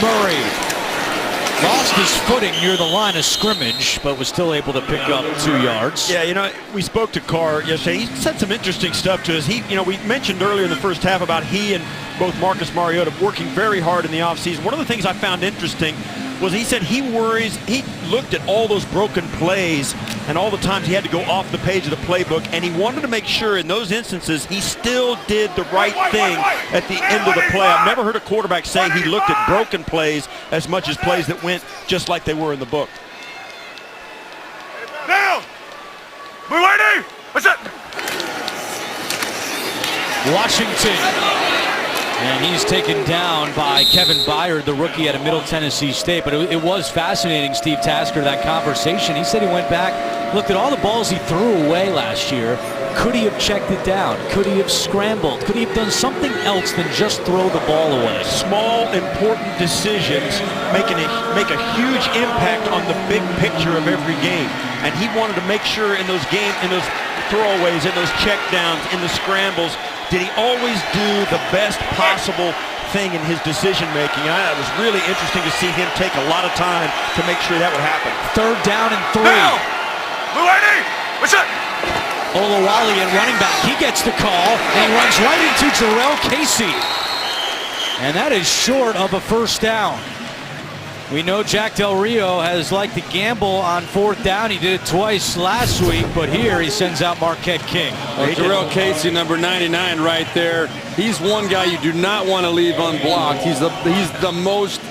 Murray lost his footing near the line of scrimmage, but was still able to pick up 2 yards. Yeah, you know, we spoke to Carr yesterday. He said some interesting stuff to us. We mentioned earlier in the first half about he and both Marcus Mariota working very hard in the offseason. One of the things I found interesting was he said he worries, he looked at all those broken plays and all the times he had to go off the page of the playbook, and he wanted to make sure in those instances he still did the right thing at the end of the play. I've never heard a quarterback say he looked at broken plays as much as plays that went just like they were in the book. Down! Blue lady! What's up? Washington. And he's taken down by Kevin Byard, the rookie out of Middle Tennessee State. But it was fascinating, Steve Tasker, that conversation. He said he went back, looked at all the balls he threw away last year. Could he have checked it down? Could he have scrambled? Could he have done something else than just throw the ball away? Small, important decisions make a huge impact on the big picture of every game. And he wanted to make sure in those throwaways, in those checkdowns, in the scrambles, did he always do the best possible thing in his decision making? It was really interesting to see him take a lot of time to make sure that would happen. 3rd down and 3. Now! Blue lady! What's up? Olawale at running back. He gets the call, and he runs right into Jarrell Casey. And that is short of a 1st down. We know Jack Del Rio has liked to gamble on 4th down. He did it twice last week, but here he sends out Marquette King. Jarrell Casey, number 99 right there. He's one guy you do not want to leave unblocked. He's the most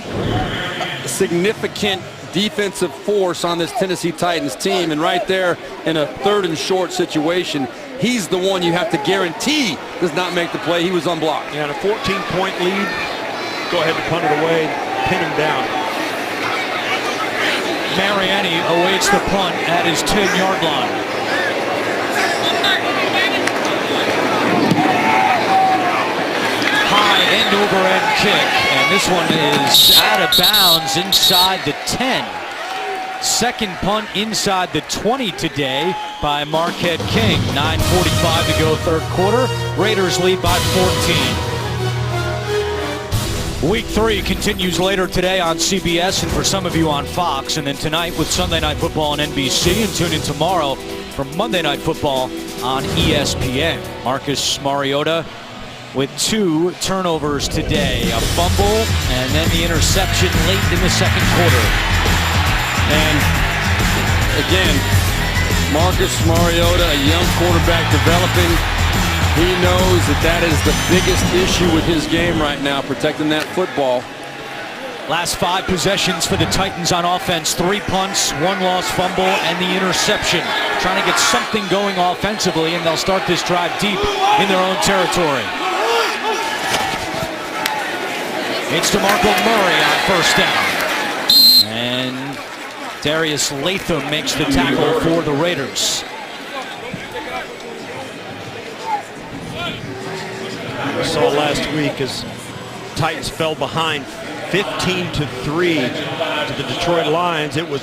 significant defensive force on this Tennessee Titans team, and right there in a 3rd and short situation, he's the one you have to guarantee does not make the play. He was unblocked. Yeah, and a 14-point lead. Go ahead and punt it away, pin him down. Mariani awaits the punt at his 10-yard line. High end-over-end kick, and this one is out of bounds inside the 10. 2nd punt inside the 20 today by Marquette King. 9:45 to go 3rd quarter. Raiders lead by 14. Week 3 continues later today on CBS and for some of you on Fox, and then tonight with Sunday Night Football on NBC, and tune in tomorrow for Monday Night Football on ESPN. Marcus Mariota with 2 turnovers today, a fumble and then the interception late in the 2nd quarter. And again, Marcus Mariota, a young quarterback developing. He knows that is the biggest issue with his game right now, protecting that football. Last 5 possessions for the Titans on offense. 3 punts, 1 lost fumble, and the interception. Trying to get something going offensively, and they'll start this drive deep in their own territory. It's DeMarco Murray on 1st down. And Darius Latham makes the tackle for the Raiders. We saw last week as Titans fell behind 15-3 to the Detroit Lions. It was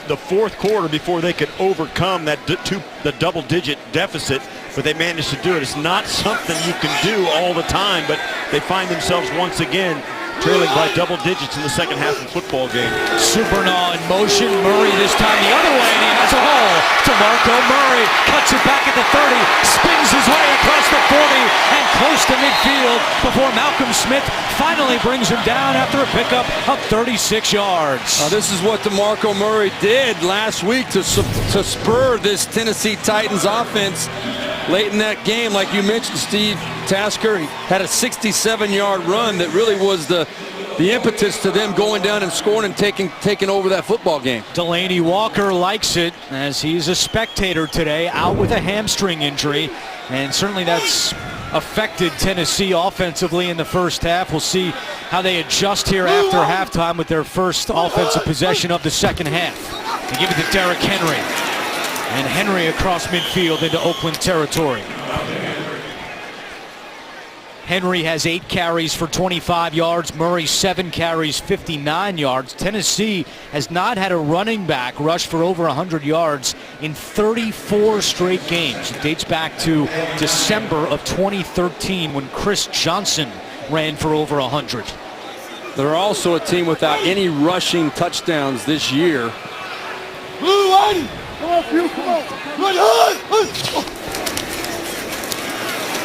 the 4th quarter before they could overcome that the double-digit deficit, but they managed to do it. It's not something you can do all the time, but they find themselves once again trailing by double digits in the 2nd half of the football game. Supernaw in motion. Murray this time the other way, and he has a hole. DeMarco Murray cuts it back at the 30, spins his way across the 40 and close to midfield before Malcolm Smith finally brings him down after a pickup of 36 yards. This is what DeMarco Murray did last week to spur this Tennessee Titans offense late in that game. Like you mentioned, Steve Tasker, he had a 67-yard run that really was the impetus to them going down and scoring and taking over that football game. Delaney Walker likes it as he's a spectator today, out with a hamstring injury, and certainly that's affected Tennessee offensively in the 1st half. We'll see how they adjust here after halftime with their first offensive possession of the 2nd half. They give it to Derrick Henry, and Henry across midfield into Oakland territory. Henry has 8 carries for 25 yards. Murray 7 carries, 59 yards. Tennessee has not had a running back rush for over 100 yards in 34 straight games. It dates back to December of 2013 when Chris Johnson ran for over 100. They're also a team without any rushing touchdowns this year. Blue one! Come on, Phil, come on!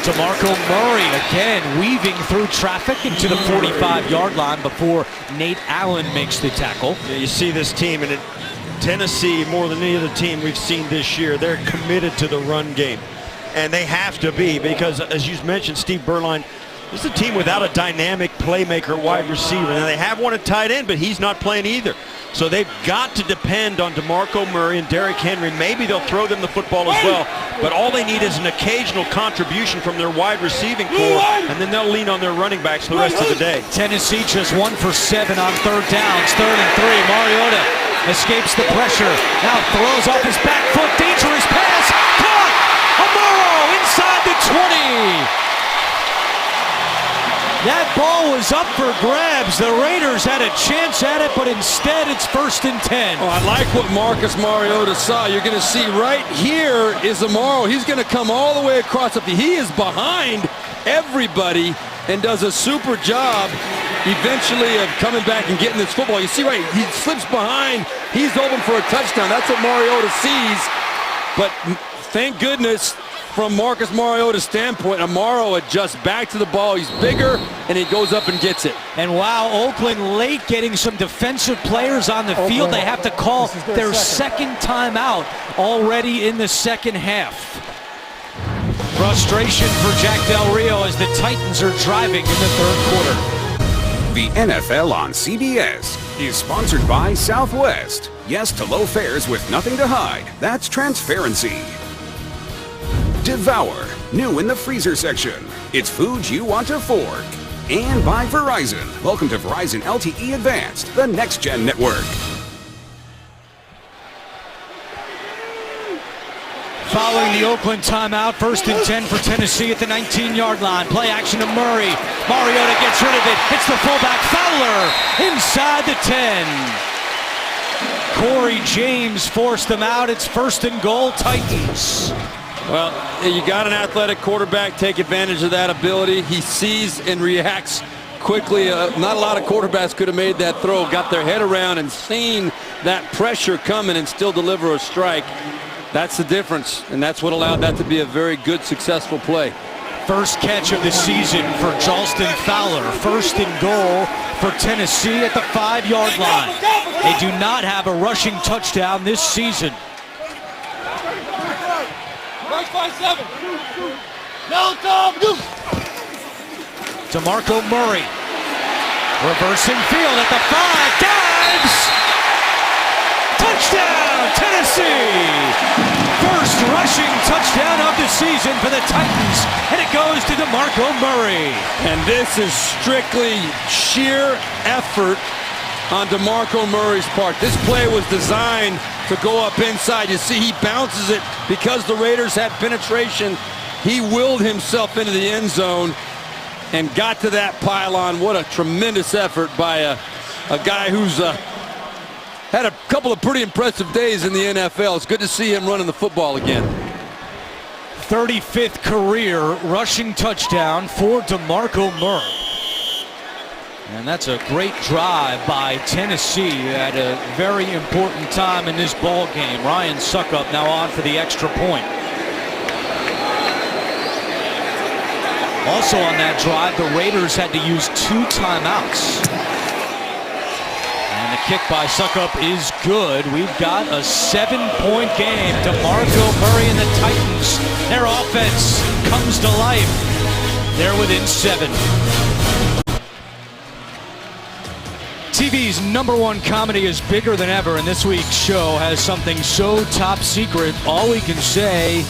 DeMarco Murray again weaving through traffic into the 45-yard line before Nate Allen makes the tackle. Yeah, you see this team, and Tennessee, more than any other team we've seen this year, they're committed to the run game. And they have to be, because as you mentioned, Steve Beuerlein, this is a team without a dynamic playmaker wide receiver. Now they have one at tight end, but he's not playing either. So they've got to depend on DeMarco Murray and Derrick Henry. Maybe they'll throw them the football as well, but all they need is an occasional contribution from their wide receiving core, and then they'll lean on their running backs the rest of the day. Tennessee just 1 for 7 on third downs. 3rd and 3. Mariota escapes the pressure. Now throws off his back foot. Dangerous pass. Caught. Amaro inside the 20. That ball was up for grabs. The Raiders had a chance at it, but instead it's 1st and 10. Oh, I like what Marcus Mariota saw. You're going to see right here is Amaro. He's going to come all the way across. He is behind everybody and does a super job eventually of coming back and getting this football. You see, right, he slips behind. He's open for a touchdown. That's what Mariota sees. But thank goodness, from Marcus Mariota's standpoint, Amaro adjusts back to the ball. He's bigger, and he goes up and gets it. And wow, Oakland late getting some defensive players on the field. They have to call their second timeout already in the second half. Frustration for Jack Del Rio as the Titans are driving in the 3rd quarter. The NFL on CBS is sponsored by Southwest. Yes to low fares with nothing to hide. That's transparency. Devour, new in the freezer section. It's food you want to fork. And by Verizon. Welcome to Verizon LTE Advanced, the next-gen network. Following the Oakland timeout, 1st and 10 for Tennessee at the 19-yard line. Play action to Murray. Mariota gets rid of it. Hits the fullback Fowler inside the 10. Corey James forced them out. It's 1st and goal, Titans. Well, you got an athletic quarterback. Take advantage of that ability. He sees and reacts quickly. Not a lot of quarterbacks could have made that throw. Got their head around and seen that pressure coming and still deliver a strike. That's the difference, and that's what allowed that to be a very good, successful play. First catch of the season for Charleston Fowler. 1st and goal for Tennessee at the 5-yard line. They do not have a rushing touchdown this season. DeMarco Murray reversing field at the 5. Dives! Touchdown, Tennessee! First rushing touchdown of the season for the Titans, and it goes to DeMarco Murray. And this is strictly sheer effort on DeMarco Murray's part. This play was designed to go up inside. You see, he bounces it because the Raiders had penetration. He willed himself into the end zone and got to that pylon. What a tremendous effort by a guy who's had a couple of pretty impressive days in the NFL. It's good to see him running the football again. 35th career rushing touchdown for DeMarco Murray. And that's a great drive by Tennessee at a very important time in this ball game. Ryan Suckup now on for the extra point. Also on that drive, the Raiders had to use 2 timeouts. And the kick by Suckup is good. We've got a 7-point game. DeMarco Murray and the Titans. Their offense comes to life. They're within 7. TV's #1 comedy is bigger than ever, and this week's show has something so top secret. All we can say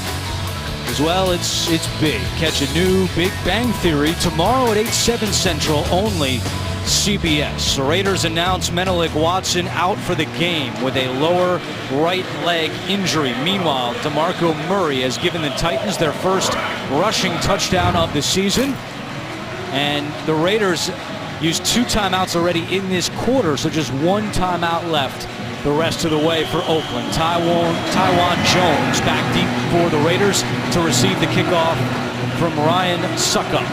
is, well, it's big. Catch a new Big Bang Theory tomorrow at 8/7 Central, only CBS. The Raiders announce Menelik Watson out for the game with a lower right leg injury. Meanwhile, DeMarco Murray has given the Titans their first rushing touchdown of the season, and the Raiders used 2 timeouts already in this quarter, so just 1 timeout left the rest of the way for Oakland. Tywan Jones back deep for the Raiders to receive the kickoff from Ryan Suckup.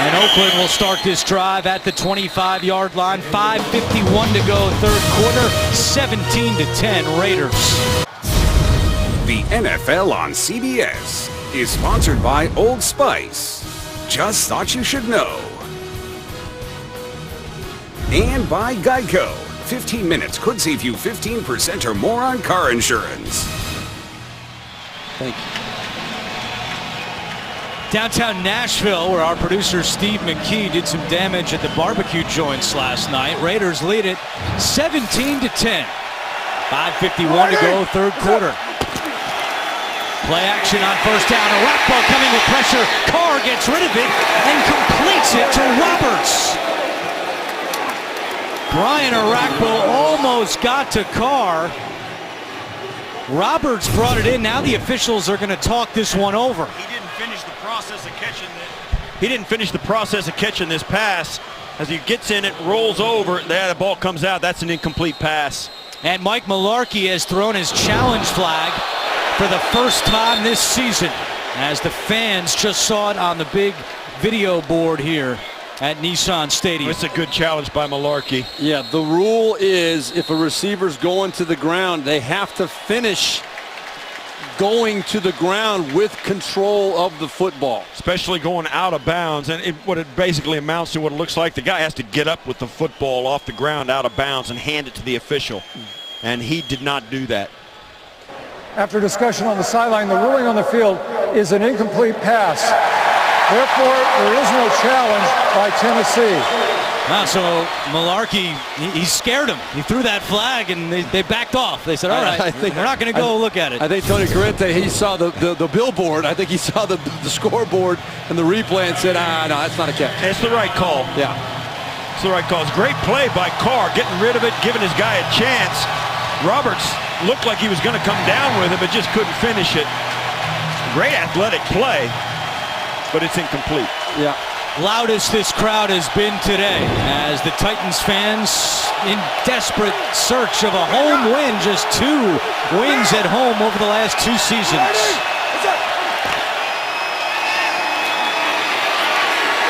And Oakland will start this drive at the 25-yard line. 5:51 to go, 3rd quarter, 17-10 Raiders. The NFL on CBS is sponsored by Old Spice. just thought you should know. And by Geico. 15 minutes could save you 15% or more on car insurance. Thank you. Downtown Nashville, where our producer Steve McKee did some damage at the barbecue joints last night. Raiders lead it 17-10. 5:51 to go, third quarter. Play action on first down. Arakpo coming with pressure. Carr gets rid of it and completes it to Roberts. Brian Arakpo almost got to Carr. Roberts brought it in. Now the officials are going to talk this one over. He didn't finish the process of catching it. He didn't finish the process of catching this pass. As he gets in it, rolls over, the ball comes out. That's an incomplete pass. And Mike Mularkey has thrown his challenge flag for the first time this season, as the fans just saw it on the big video board here at Nissan Stadium. It's a good challenge by Mularkey. Yeah, the rule is if a receiver's going to the ground, they have to finish going to the ground with control of the football. Especially going out of bounds. And what it basically amounts to, what it looks like, the guy has to get up with the football off the ground out of bounds and hand it to the official. And he did not do that. After discussion on the sideline, the ruling on the field is an incomplete pass. Therefore, there is no challenge by Tennessee. Wow, so Mularkey, he scared him. He threw that flag, and they backed off. They said, all right, I think we're not going to go look at it. I think Tony Corrente, he saw the billboard. I think he saw the scoreboard and the replay and said, no, that's not a catch. It's the right call. Yeah. It's the right call. It's a great play by Carr, getting rid of it, giving his guy a chance. Roberts looked like he was going to come down with it, but just couldn't finish it. Great athletic play, but it's incomplete. Yeah. Loudest this crowd has been today, as the Titans fans in desperate search of a home win. Just 2 wins at home over the last 2 seasons.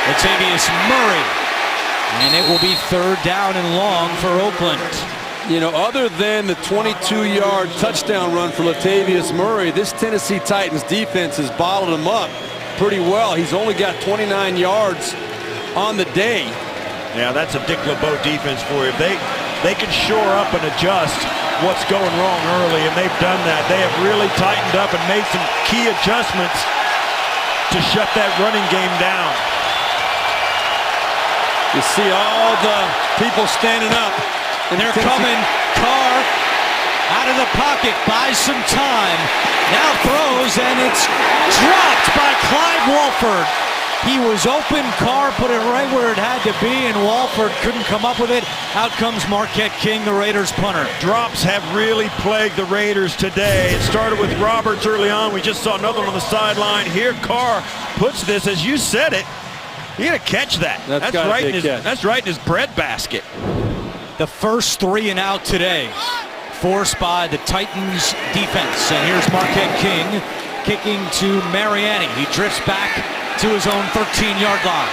Latavius Murray, and it will be third down and long for Oakland. You know, other than the 22-yard touchdown run for Latavius Murray, this Tennessee Titans defense has bottled him up pretty well. He's only got 29 yards on the day. Yeah, that's a Dick LeBeau defense for you. They can shore up and adjust what's going wrong early, and they've done that. They have really tightened up and made some key adjustments to shut that running game down. You see all the people standing up. And they're coming. Carr out of the pocket, buys some time. Now throws, and it's dropped by Clyde Wolford. He was open. Carr put it right where it had to be, and Wolford couldn't come up with it. Out comes Marquette King, the Raiders punter. Drops have really plagued the Raiders today. It started with Roberts early on. We just saw another one on the sideline. Here Carr puts this, as you said it. He had to catch that. That's right in his bread basket. The first 3 and out today, forced by the Titans defense. And here's Marquette King kicking to Mariani. He drifts back to his own 13-yard line.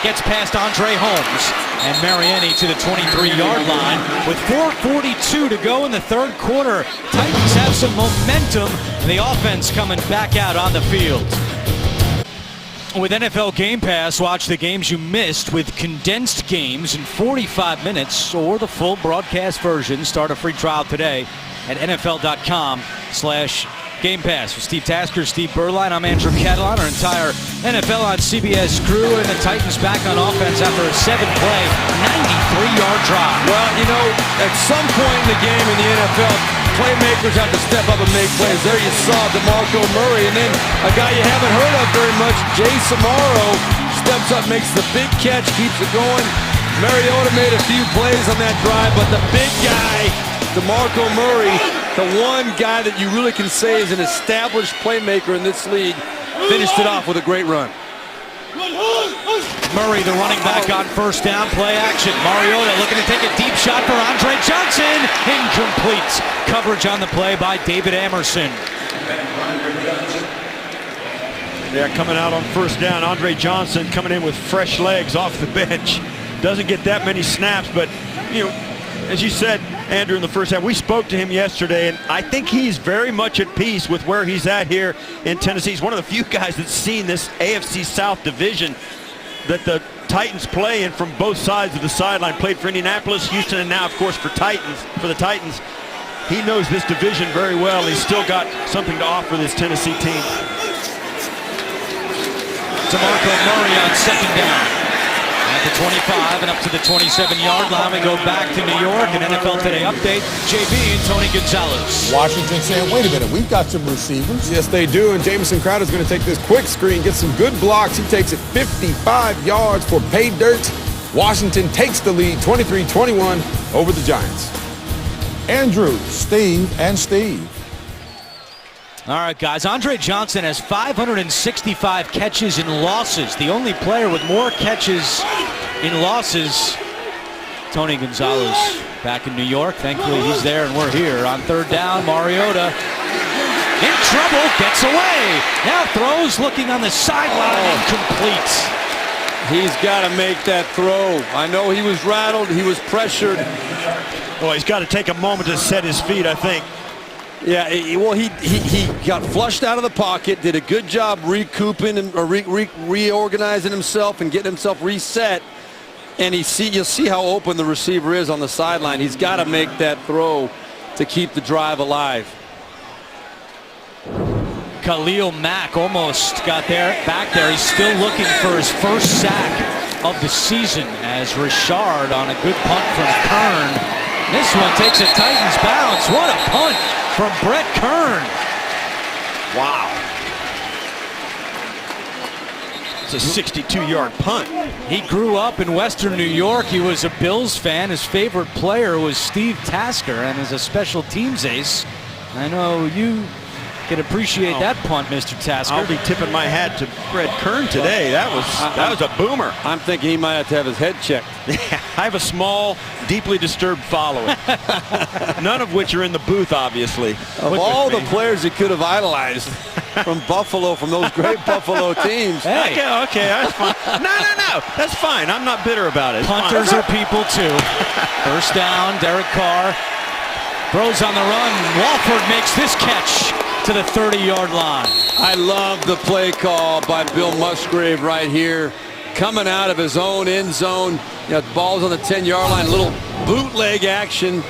Gets past Andre Holmes. And Mariani to the 23-yard line with 4:42 to go in the third quarter. Titans have some momentum, and the offense coming back out on the field. With NFL Game Pass, watch the games you missed with condensed games in 45 minutes or the full broadcast version. Start a free trial today at NFL.com/Game Pass. With Steve Tasker, Steve Berline, I'm Andrew Catalon. Our entire NFL on CBS crew, and the Titans back on offense after a 7-play, 93-yard drive. Well, you know, at some point in the game in the NFL, playmakers have to step up and make plays. There you saw DeMarco Murray, and then a guy you haven't heard of very much, Jay Samaro, steps up, makes the big catch, keeps it going. Mariota made a few plays on that drive, but the big guy, DeMarco Murray, the one guy that you really can say is an established playmaker in this league, finished it off with a great run. Murray, the running back, on first down, play action. Mariota looking to take a deep shot for Andre Johnson. Incomplete. Coverage on the play by David Amerson. They're coming out on first down. Andre Johnson coming in with fresh legs off the bench. Doesn't get that many snaps, but, you know, as you said, Andrew, in the first half. We spoke to him yesterday, and I think he's very much at peace with where he's at here in Tennessee. He's one of the few guys that's seen this AFC South division that the Titans play in from both sides of the sideline. Played for Indianapolis, Houston, and now, of course, for the Titans. He knows this division very well. He's still got something to offer this Tennessee team. DeMarco Murray on second down. At the 25 and up to the 27-yard line. We go back to New York. An NFL Today update. JB and Tony Gonzalez. Washington saying, wait a minute, we've got some receivers. Yes, they do. And Jamison Crowder's going to take this quick screen, get some good blocks. He takes it 55 yards for pay dirt. Washington takes the lead 23-21 over the Giants. Andrew, Steve, and Steve. All right, guys. Andre Johnson has 565 catches and losses. The only player with more catches in losses. Tony Gonzalez back in New York. Thankfully, he's there and we're here. On third down, Mariota in trouble, gets away. Now throws, looking on the sideline, incomplete. He's got to make that throw. I know he was rattled. He was pressured. Well, he's got to take a moment to set his feet, I think. Yeah, well, he got flushed out of the pocket, did a good job recouping and reorganizing himself and getting himself reset. And you'll see how open the receiver is on the sideline. He's got to make that throw to keep the drive alive. Khalil Mack almost got back there. He's still looking for his first sack of the season as Richard on a good punt from Kern. This one takes a Titans bounce. What a punt from Brett Kern. Wow. It's a 62-yard punt. He grew up in Western New York. He was a Bills fan. His favorite player was Steve Tasker, and as a special teams ace, I know you can appreciate that punt, Mr. Tasker. I'll be tipping my hat to Brett Kern today. That was a boomer. I'm thinking he might have to have his head checked. I have a small, deeply disturbed following. None of which are in the booth, obviously. Of all the players he could have idolized from Buffalo, from those great Buffalo teams. Hey. Okay, that's fine. No, that's fine. I'm not bitter about it. Punters are people too. First down, Derek Carr throws on the run. Walford makes this catch to the 30-yard line. I love the play call by Bill Musgrave right here. Coming out of his own end zone. You know, the ball's on the 10-yard line. A little bootleg action.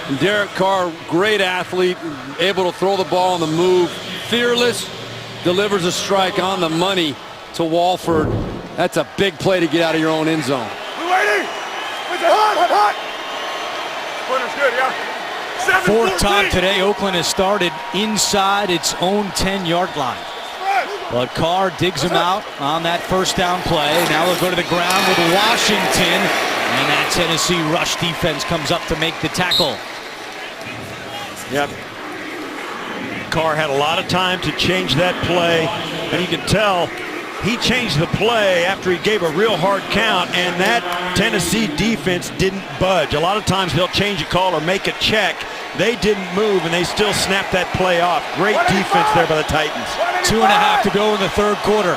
And Derek Carr, great athlete, able to throw the ball on the move. Fearless, delivers a strike on the money to Walford. That's a big play to get out of your own end zone. We waiting. Where's it? Hot. Corner's good, yeah. Fourth time today, Oakland has started inside its own 10-yard line. But Carr digs him out on that first down play. Now they'll go to the ground with Washington. And that Tennessee rush defense comes up to make the tackle. Yep. Carr had a lot of time to change that play. And you can tell he changed the play after he gave a real hard count. And that Tennessee defense didn't budge. A lot of times they'll change a call or make a check. They didn't move, and they still snapped that play off. Great defense there by the Titans. 2.5 to go in the third quarter.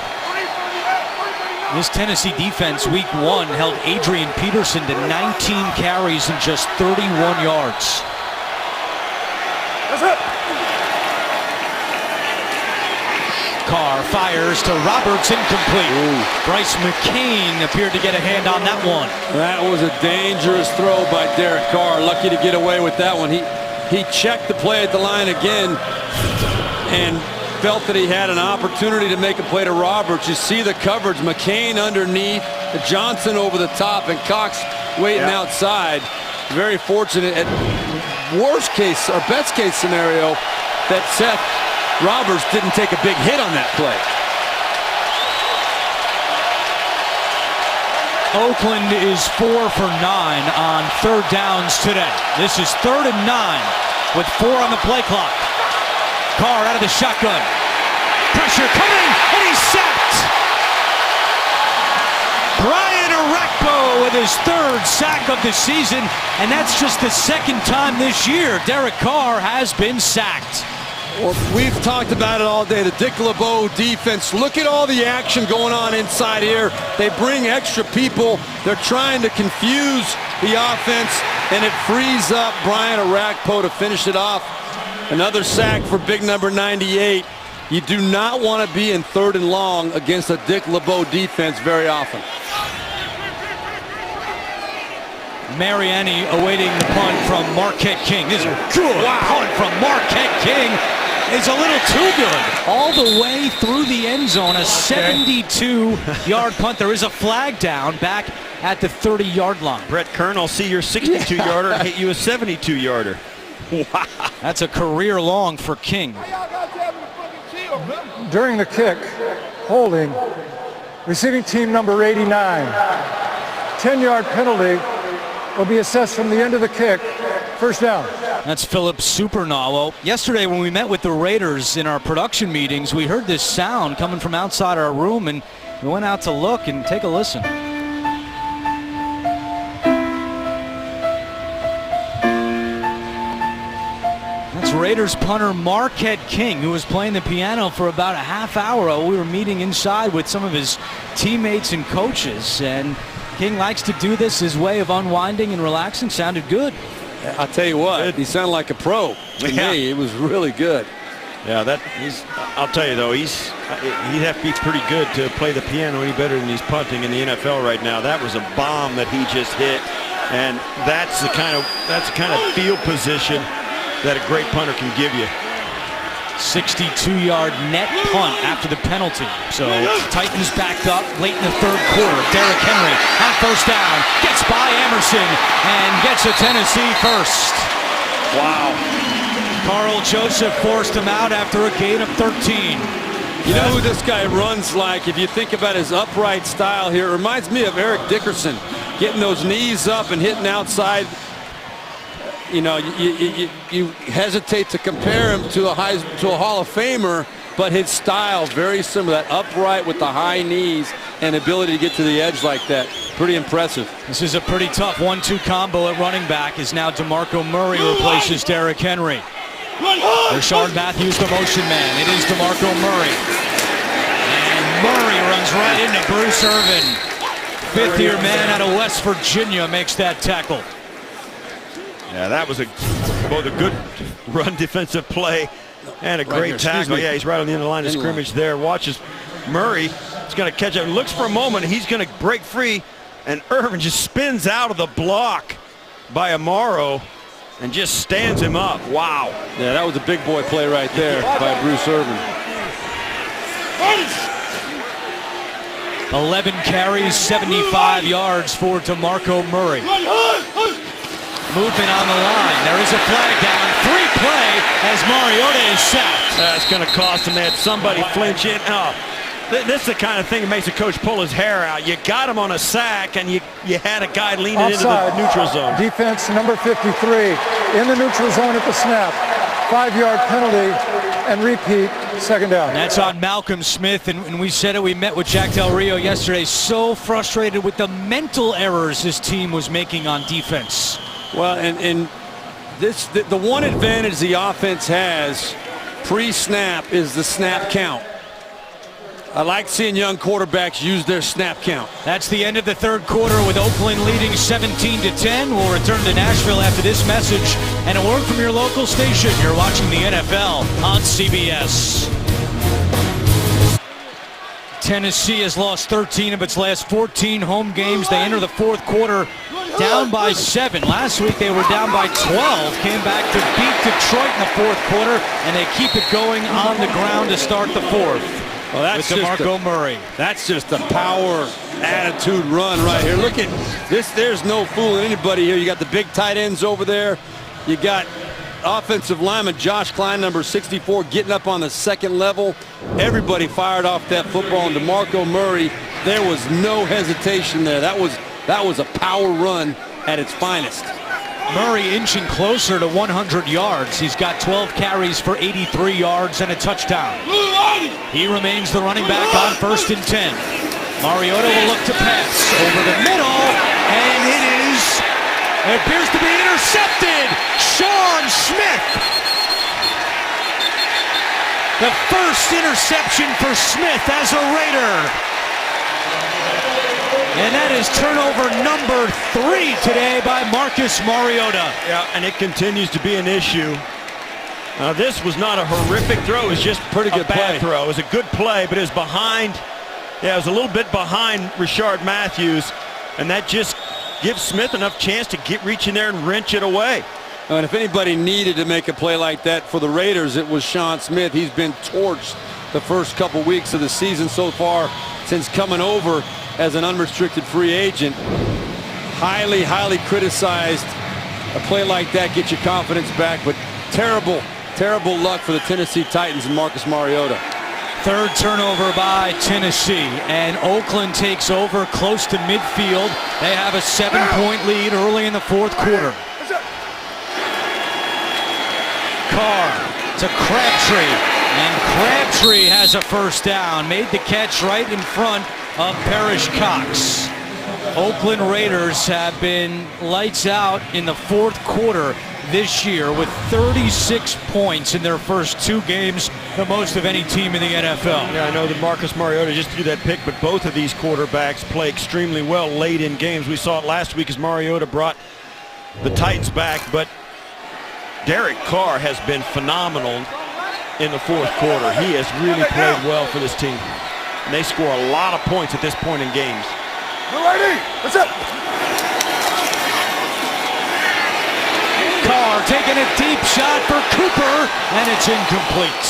This Tennessee defense, week one, held Adrian Peterson to 19 carries and just 31 yards. That's it. Carr fires to Roberts, incomplete. Bryce McCain appeared to get a hand on that one. That was a dangerous throw by Derek Carr. Lucky to get away with that one. He checked the play at the line again and felt that he had an opportunity to make a play to Roberts. You see the coverage. McCain underneath, Johnson over the top, and Cox waiting outside. Very fortunate at worst case or best case scenario that Seth Roberts didn't take a big hit on that play. Oakland is 4 for 9 on third downs today. This is 3rd and 9 with 4 on the play clock. Carr out of the shotgun. Pressure coming, and he's sacked. Brian Orakpo with his 3rd sack of the season, and that's just the 2nd time this year Derek Carr has been sacked. Well, we've talked about it all day. The Dick LeBeau defense. Look at all the action going on inside here. They bring extra people. They're trying to confuse the offense. and it frees up Brian Orakpo to finish it off. Another sack for big number 98. You do not want to be in 3rd and long against a Dick LeBeau defense very often. Mariani awaiting the punt from Marquette King. This is a good punt from Marquette King. It's a little too good. All the way through the end zone, a 72-yard punt. There is a flag down back at the 30-yard line. Brett Kern will see your 62-yarder and hit you a 72-yarder. Wow. That's a career long for King. During the kick, holding, receiving team number 89. 10-yard penalty will be assessed from the end of the kick. First down. That's Philip Supernawo. Yesterday when we met with the Raiders in our production meetings, we heard this sound coming from outside our room, and we went out to look and take a listen. That's Raiders punter Marquette King, who was playing the piano for about a half hour. We were meeting inside with some of his teammates and coaches, and King likes to do this. His way of unwinding and relaxing sounded good. I'll tell you what, he sounded like a pro to me. It was really good. Yeah, I'll tell you though, he'd have to be pretty good to play the piano any better than he's punting in the NFL right now. That was a bomb that he just hit, and that's the kind of field position that a great punter can give you. 62-yard net punt after the penalty. So Titans backed up late in the 3rd quarter. Derrick Henry on 1st down, gets by Emerson and gets a Tennessee first. Wow. Carl Joseph forced him out after a gain of 13. You know who this guy runs like? If you think about his upright style here, it reminds me of Eric Dickerson, getting those knees up and hitting outside. You know, you hesitate to compare him to a Hall of Famer, but his style very similar. That upright with the high knees and ability to get to the edge like that. Pretty impressive. This is a pretty tough 1-2 combo at running back as now DeMarco Murray replaces Derrick Henry. Rashard Matthews, the motion man. It is DeMarco Murray. And Murray runs right into Bruce Irvin. 5th-year man out of West Virginia makes that tackle. Yeah, that was both a good run defensive play and a great tackle. Yeah, he's right on the end of the line of scrimmage there. Watches Murray. He's going to catch it. Looks for a moment. He's going to break free, and Irvin just spins out of the block by Amaro and just stands him up. Wow. Yeah, that was a big boy play right there by Bruce Irvin. 11 carries, 75 yards for DeMarco Murray. Movement on the line. There is a flag down. 3-play as Mariota is sacked. That's going to cost him. They had somebody flinch in. Oh, this is the kind of thing that makes a coach pull his hair out. You got him on a sack, and you had a guy leaning Offside. Into the neutral zone. Defense number 53 in the neutral zone at the snap. 5-yard penalty and repeat, 2nd down. And that's on Malcolm Smith, and we said it. We met with Jack Del Rio yesterday. So frustrated with the mental errors his team was making on defense. Well, and the one advantage the offense has pre-snap is the snap count. I like seeing young quarterbacks use their snap count. That's the end of the 3rd quarter with Oakland leading 17-10. We'll return to Nashville after this message and a word from your local station. You're watching the NFL on CBS. Tennessee has lost 13 of its last 14 home games. They enter the 4th quarter down by 7. Last week they were down by 12. Came back to beat Detroit in the 4th quarter, and they keep it going on the ground to start the 4th. Well, that's with DeMarco Murray. That's just a power attitude run right here. Look at this. There's no fooling anybody here. You got the big tight ends over there. You got offensive lineman Josh Klein, number 64, getting up on the 2nd level. Everybody fired off that football, and DeMarco Murray, there was no hesitation there. That was a power run at its finest. Murray inching closer to 100 yards. He's got 12 carries for 83 yards and a touchdown. He remains the running back on 1st and 10. Mariota will look to pass over the middle, and it appears to be intercepted. Sean Smith. The first interception for Smith as a Raider. And that is turnover number 3 today by Marcus Mariota. Yeah, and it continues to be an issue. This was not a horrific throw. It was just Pretty good a bad play. throw. It was a good play, but it was behind. Yeah, it was a little bit behind Rishard Matthews, and that just gives Smith enough chance to reach in there and wrench it away. And if anybody needed to make a play like that for the Raiders, it was Sean Smith. He's been torched the first couple weeks of the season so far since coming over as an unrestricted free agent. Highly, highly criticized. A play like that gets your confidence back, but terrible luck for the Tennessee Titans and Marcus Mariota. 3rd turnover by Tennessee, and Oakland takes over close to midfield. They have a 7-point lead early in the 4th quarter. Carr to Crabtree, and Crabtree has a first down. Made the catch right in front of Parrish Cox. Oakland Raiders have been lights out in the 4th quarter this year with 36 points in their first 2 games, the most of any team in the NFL. Yeah, I know that Marcus Mariota just threw that pick, but both of these quarterbacks play extremely well late in games. We saw it last week as Mariota brought the Titans back, but Derek Carr has been phenomenal in the 4th quarter. He has really played well for this team. And they score a lot of points at this point in games. That's it. Carr taking a deep shot for Cooper, and it's incomplete.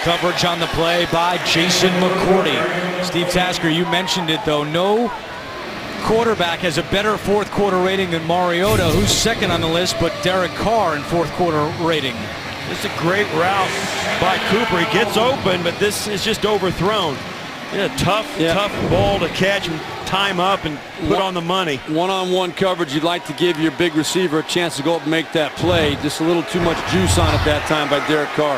Coverage on the play by Jason McCourty. Steve Tasker, you mentioned it though. No quarterback has a better 4th quarter rating than Mariota, who's 2nd on the list, but Derek Carr in 4th quarter rating. It's a great route by Cooper. He gets open, but this is just overthrown. Yeah, tough ball to catch and time up and put on the money. One-on-one coverage, you'd like to give your big receiver a chance to go up and make that play. Just a little too much juice on it that time by Derek Carr.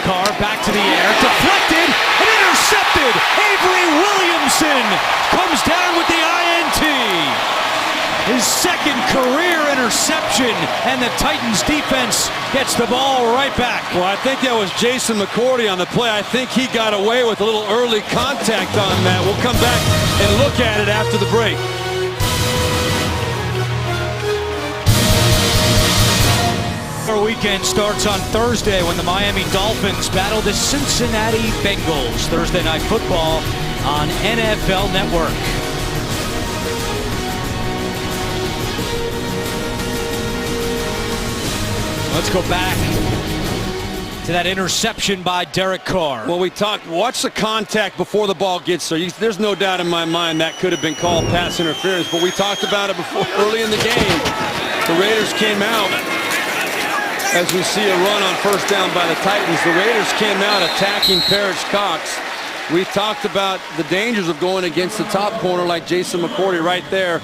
Carr back to the air, deflected and intercepted. Avery Williamson comes down with the INT. His 2nd career interception, and the Titans defense gets the ball right back. Well, I think that was Jason McCourty on the play. I think he got away with a little early contact on that. We'll come back and look at it after the break. Our weekend starts on Thursday when the Miami Dolphins battle the Cincinnati Bengals. Thursday Night Football on NFL Network. Let's go back to that interception by Derek Carr. Well, watch the contact before the ball gets there. There's no doubt in my mind that could have been called pass interference, but we talked about it before early in the game. The Raiders came out. As we see a run on first down by the Titans, the Raiders came out attacking Parrish Cox. We talked about the dangers of going against the top corner like Jason McCourty right there.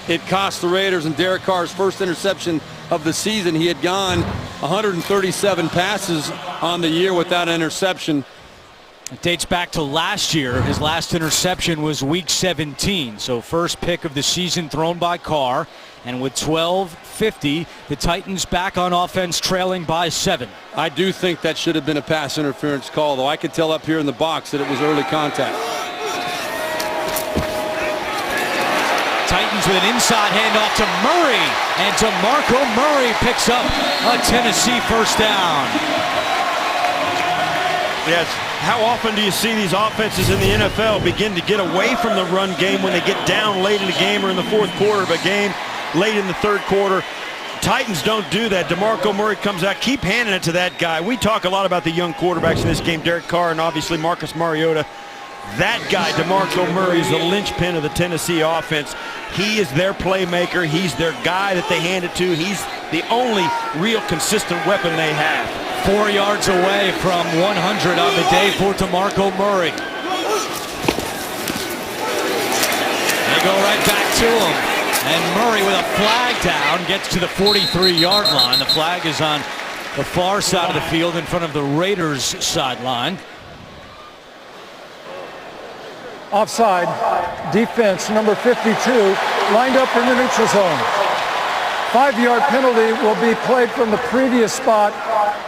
It cost the Raiders and Derek Carr's first interception of the season. He had gone 137 passes on the year without an interception. It dates back to last year. His last interception was week 17. So first pick of the season thrown by Carr. And with 12:50, the Titans back on offense trailing by 7. I do think that should have been a pass interference call, though I could tell up here in the box that it was early contact. Titans with an inside handoff to Murray. And DeMarco Murray picks up a Tennessee first down. Yes. How often do you see these offenses in the NFL begin to get away from the run game when they get down late in the game or in the 4th quarter of a game, late in the 3rd quarter? Titans don't do that. DeMarco Murray comes out. Keep handing it to that guy. We talk a lot about the young quarterbacks in this game, Derek Carr and obviously Marcus Mariota. That guy, DeMarco Murray, is the linchpin of the Tennessee offense. He is their playmaker. He's their guy that they hand it to. He's the only real consistent weapon they have. 4 yards away from 100 on the day for DeMarco Murray. They go right back to him. And Murray with a flag down gets to the 43-yard line. The flag is on the far side of the field in front of the Raiders sideline. Offside, defense number 52 lined up in the neutral zone. 5-yard penalty will be played from the previous spot,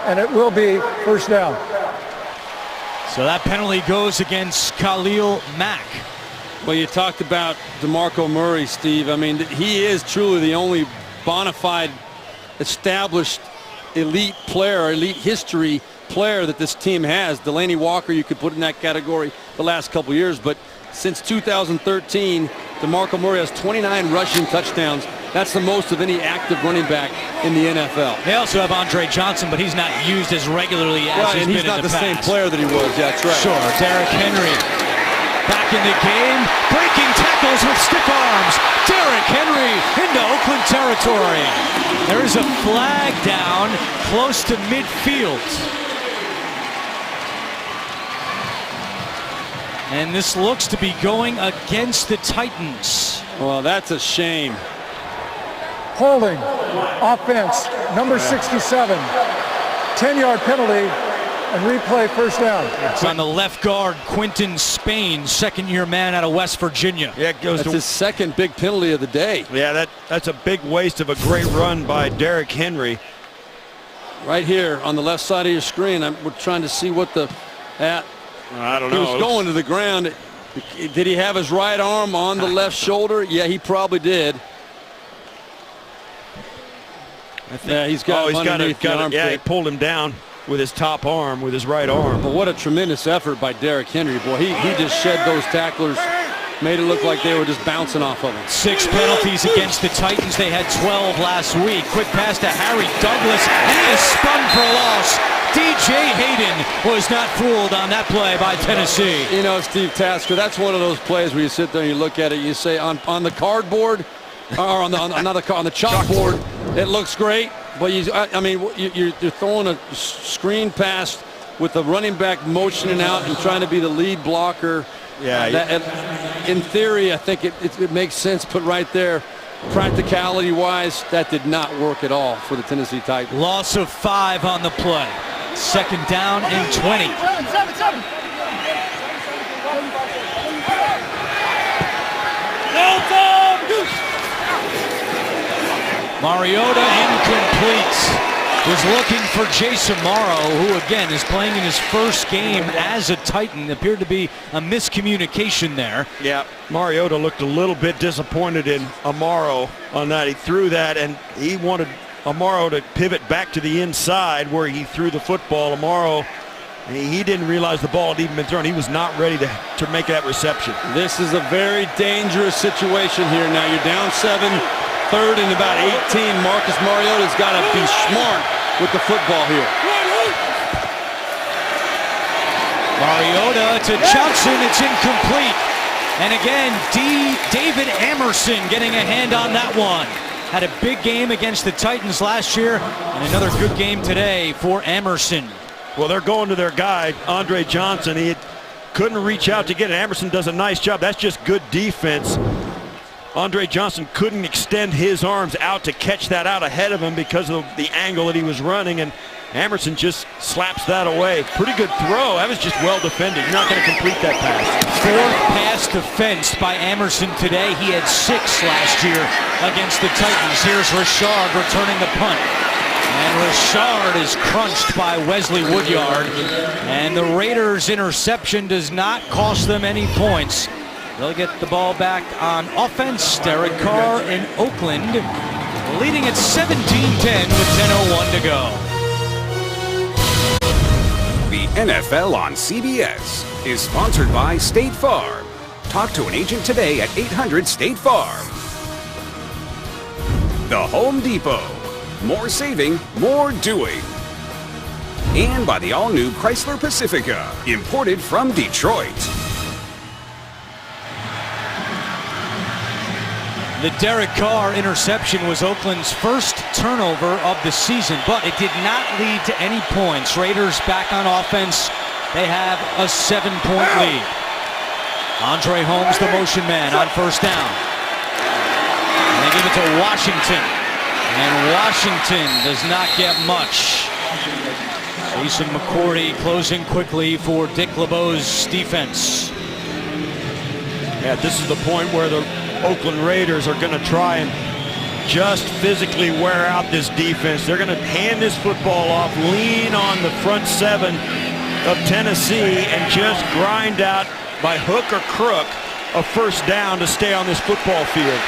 and it will be first down. So that penalty goes against Khalil Mack. Well, you talked about DeMarco Murray, Steve. I mean, he is truly the only bona fide, established elite player, elite history player that this team has. Delaney Walker, you could put in that category the last couple years, but since 2013, DeMarco Murray has 29 rushing touchdowns. That's the most of any active running back in the NFL. They also have Andre Johnson, but he's not used as regularly as he's been in the past. And he's not the same player that he was. Yeah, that's right. Sure. Derrick Henry back in the game, breaking tackles with stiff arms. Derrick Henry into Oakland territory. There is a flag down close to midfield. And this looks to be going against the Titans. Well, that's a shame. Holding, offense, number 67. 10-yard penalty, and replay first down. It's on the left guard, Quinton Spain, second-year man out of West Virginia. Yeah, it goes That's to his second big penalty of the day. Yeah, that's a big waste of a great run by Derrick Henry. Right here on the left side of your screen, we're trying to see what the... I don't He know. was going to the ground. Did he have his right arm on the left shoulder? Yeah, he probably did. Yeah, he's got him underneath the armpit. Yeah, he pulled him down with his top arm, with his right arm. But what a tremendous effort by Derrick Henry. Boy, he just shed those tacklers, made it look like they were just bouncing off of him. 6 penalties against the Titans. They had 12 last week. Quick pass to Harry Douglas, and he is spun for a loss. DJ Hayden was not fooled on that play by Tennessee. You know, Steve Tasker, that's one of those plays where you sit there and you look at it, you say on the cardboard, or on the chalkboard, it looks great, but you're throwing a screen pass with the running back motioning out and trying to be the lead blocker. Yeah. In theory, I think it makes sense, but right there, practicality-wise, that did not work at all for the Tennessee Titans. Loss of 5 on the play. Second down and 20. Mariota incomplete. Was looking for Jason Morrow, who again is playing in his first game as a Titan. Appeared to be a miscommunication there. Yeah, Mariota looked a little bit disappointed in Amaro on that. He threw that, and he wanted Amaro to pivot back to the inside where he threw the football. Amaro, he didn't realize the ball had even been thrown. He was not ready to make that reception. This is a very dangerous situation here. Now you're down 7, third and about 18. Marcus Mariota's got to be smart with the football here. Mariota to Johnson. It's incomplete. And again, David Amerson getting a hand on that one. Had a big game against the Titans last year, and another good game today for Amerson. Well, they're going to their guy, Andre Johnson. He couldn't reach out to get it. Amerson does a nice job. That's just good defense. Andre Johnson couldn't extend his arms out to catch that out ahead of him because of the angle that he was running, and Amerson just slaps that away. Pretty good throw. That was just well defended. You're not going to complete that pass. 4th pass defense by Amerson today. He had 6 last year against the Titans. Here's Richard returning the punt. And Richard is crunched by Wesley Woodyard. And the Raiders' interception does not cost them any points. They'll get the ball back on offense. Derek Carr in Oakland leading at 17-10 with 10:01 to go. The NFL on CBS is sponsored by State Farm. Talk to an agent today at 800-STATE-FARM. The Home Depot. More saving, more doing. And by the all-new Chrysler Pacifica, imported from Detroit. The Derek Carr interception was Oakland's first turnover of the season, but it did not lead to any points. Raiders back on offense. They have a 7-point lead. Andre Holmes, the motion man, on first down. And they give it to Washington. And Washington does not get much. Jason McCourty closing quickly for Dick LeBeau's defense. Yeah, this is the point where the Oakland Raiders are going to try and just physically wear out this defense. They're going to hand this football off, lean on the front seven of Tennessee, and just grind out by hook or crook a first down to stay on this football field.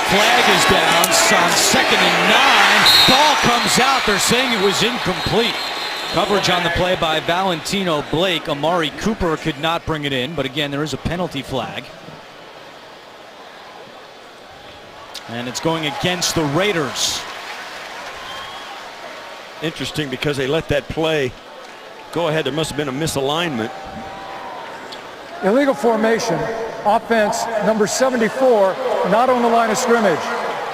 Flag is down on 2nd and 9. Ball comes out. They're saying it was incomplete. Coverage on the play by Valentino Blake. Amari Cooper could not bring it in, but again, there is a penalty flag. And it's going against the Raiders. Interesting, because they let that play go ahead. There must have been a misalignment. Illegal formation, offense number 74, not on the line of scrimmage.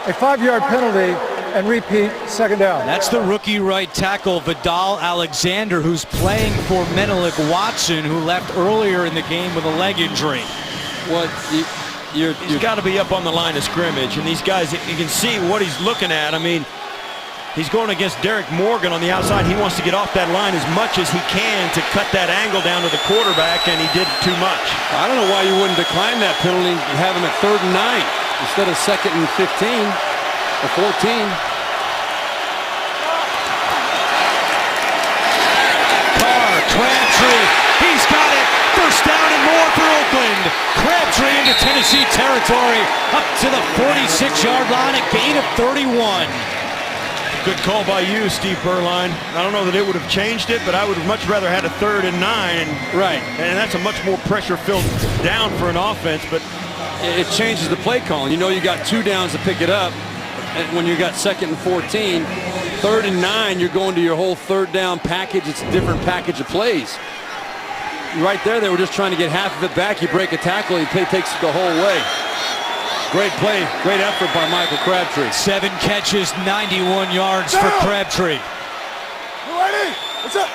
A 5-yard penalty and repeat, 2nd down. That's the rookie right tackle, Vidal Alexander, who's playing for Menelik Watson, who left earlier in the game with a leg injury. What? He's got to be up on the line of scrimmage, and these guys, you can see what he's looking at. I mean, he's going against Derek Morgan on the outside. He wants to get off that line as much as he can to cut that angle down to the quarterback, and he did too much. I don't know why you wouldn't decline that penalty and have him at 3rd and 9 instead of 2nd and 15 or 14. Carr, Crabtree, he's got it. First down and more for Oakland. Crabtree into Tennessee territory, up to the 46-yard line, a gain of 31. Good call by you, Steve Berline. I don't know that it would have changed it, but I would have much rather had a 3rd and 9. Right. And that's a much more pressure-filled down for an offense, but It changes the play calling. You know you got 2 downs to pick it up. And when you got 2nd and 14, 3rd and 9, you're going to your whole 3rd down package. It's a different package of plays. Right there, they were just trying to get half of it back. You break a tackle, he takes it the whole way. Great play, great effort by Michael Crabtree. 7 catches, 91 yards for Crabtree. Ready? What's up?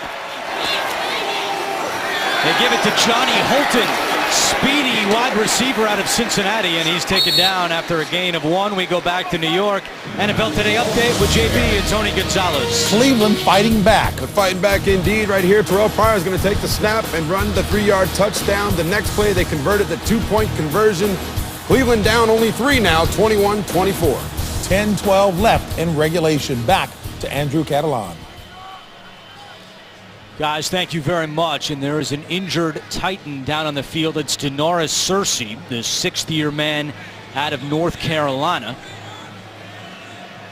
They give it to Johnny Holton, speedy wide receiver out of Cincinnati, and he's taken down after a gain of 1. We go back to New York. NFL Today update with JP and Tony Gonzalez. Cleveland fighting back. They're fighting back indeed right here. Terrell Pryor is going to take the snap and run the 3-yard touchdown. The next play, they converted the 2-point conversion. Cleveland down only 3 now, 21-24. 10-12 left in regulation. Back to Andrew Catalan. Guys, thank you very much. And there is an injured Titan down on the field. It's Denoris Searcy, the 6th-year man out of North Carolina.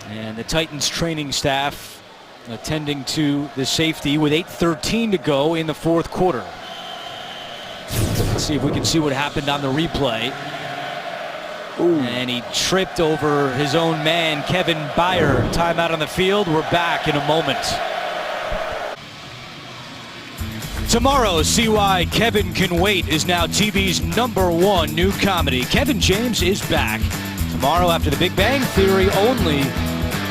And the Titans training staff attending to the safety with 8:13 to go in the 4th quarter. Let's see if we can see what happened on the replay. Ooh. And he tripped over his own man, Kevin Byard. Timeout on the field. We're back in a moment. Tomorrow, See Why Kevin Can Wait is now TV's #1 new comedy. Kevin James is back tomorrow after The Big Bang Theory, only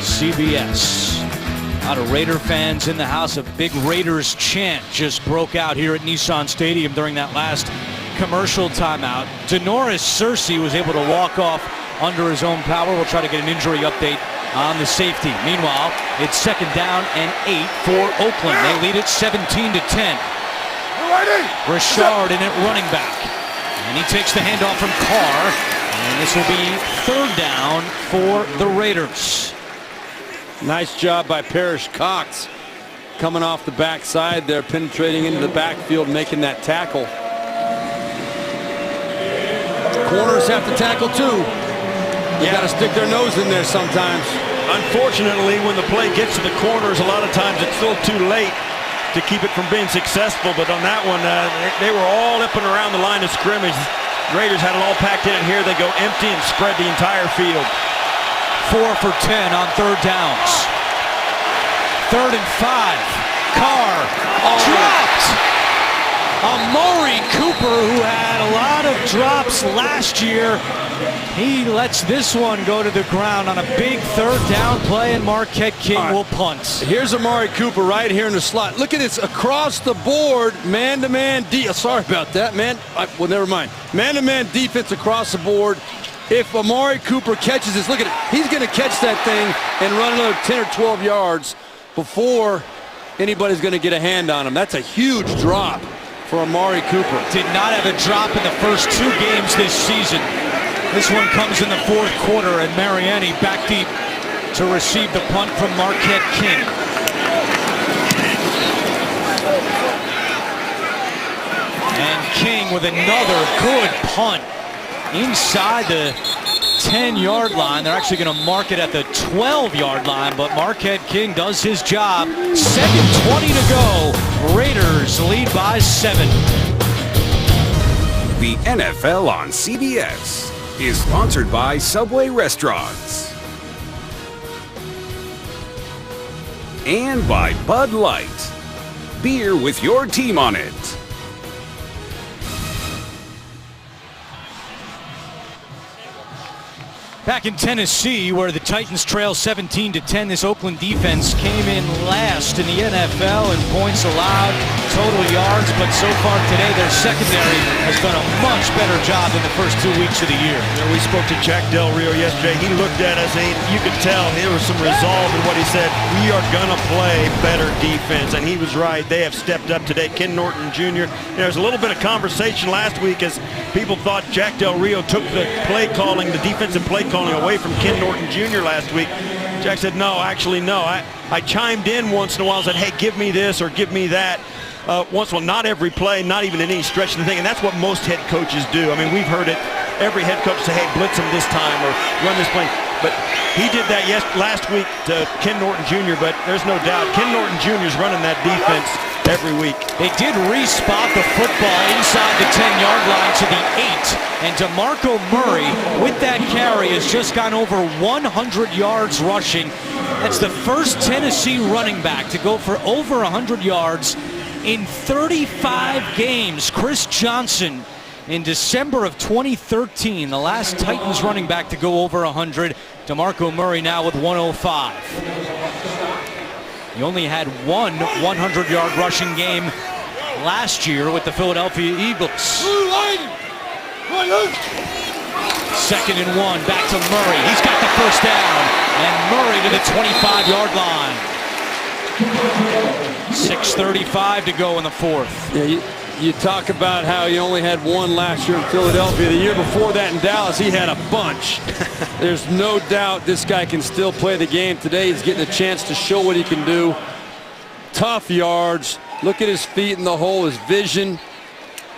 CBS. A lot of Raider fans in the house. A big Raiders chant just broke out here at Nissan Stadium during that last commercial timeout. Denoris Searcy was able to walk off under his own power. We'll try to get an injury update on the safety. Meanwhile, it's 2nd down and 8 for Oakland. They lead it 17-10. Richard in at running back. And he takes the handoff from Carr. And this will be 3rd down for the Raiders. Nice job by Parrish Cox. Coming off the backside there, penetrating into the backfield, making that tackle. Corners have to tackle too. You got to stick their nose in there sometimes. unfortunately, when the play gets to the corners, a lot of times it's still too late to keep it from being successful. But on that one, they were all up and around the line of scrimmage. Raiders had it all packed in, and here they go empty and spread the entire field. 4 for 10 on third downs. 3rd and 5. Carr dropped. Amari Cooper, who had a lot of drops last year, he lets this one go to the ground on a big 3rd down play, and Marquette King will punt. Here's Amari Cooper right here in the slot. Look at this across the board, man-to-man. Sorry about that, man. Well, never mind. Man-to-man defense across the board. if Amari Cooper catches this, look at it. He's going to catch that thing and run another 10 or 12 yards before anybody's going to get a hand on him. That's a huge drop for Amari Cooper. Did not have a drop in the first 2 games this season. This one comes in the 4th quarter, and Mariani back deep to receive the punt from Marquette King. And King with another good punt inside the 10-yard line. They're actually going to mark it at the 12-yard line, but Marquette King does his job. 2:20 to go. Raiders lead by 7. The NFL on CBS is sponsored by Subway Restaurants and by Bud Light. Beer with your team on it. Back in Tennessee, where the Titans trail 17-10, this Oakland defense came in last in the NFL in points allowed, total yards, but so far today their secondary has done a much better job than the first 2 weeks of the year. Yeah, we spoke to Jack Del Rio yesterday. He looked at us and you could tell there was some resolve in what he said. We are going to play better defense, and he was right. They have stepped up today. Ken Norton Jr. There was a little bit of conversation last week as people thought Jack Del Rio took the play calling, the defensive play calling away from Ken Norton Jr. last week. Jack said, no, actually, no. I chimed in once in a while and said, hey, give me this or give me that. Once in a while, not every play, not even in any stretch of the thing. And that's what most head coaches do. I mean, we've heard it. Every head coach say, hey, blitz him this time or run this play. But he did that last week to Ken Norton Jr., but there's no doubt Ken Norton Jr. is running that defense every week. They did respot the football inside the 10-yard line to the 8. And DeMarco Murray, with that carry, has just gone over 100 yards rushing. That's the first Tennessee running back to go for over 100 yards in 35 games. Chris Johnson in December of 2013, the last Titans running back to go over 100. DeMarco Murray now with 105. He only had one 100-yard rushing game last year with the Philadelphia Eagles. 2nd and 1, back to Murray. He's got the first down, and Murray to the 25-yard line. 6:35 to go in the 4th. Yeah, you talk about how he only had one last year in Philadelphia. The year before that in Dallas, he had a bunch. There's no doubt this guy can still play the game. Today he's getting a chance to show what he can do. Tough yards. Look at his feet in the hole, his vision.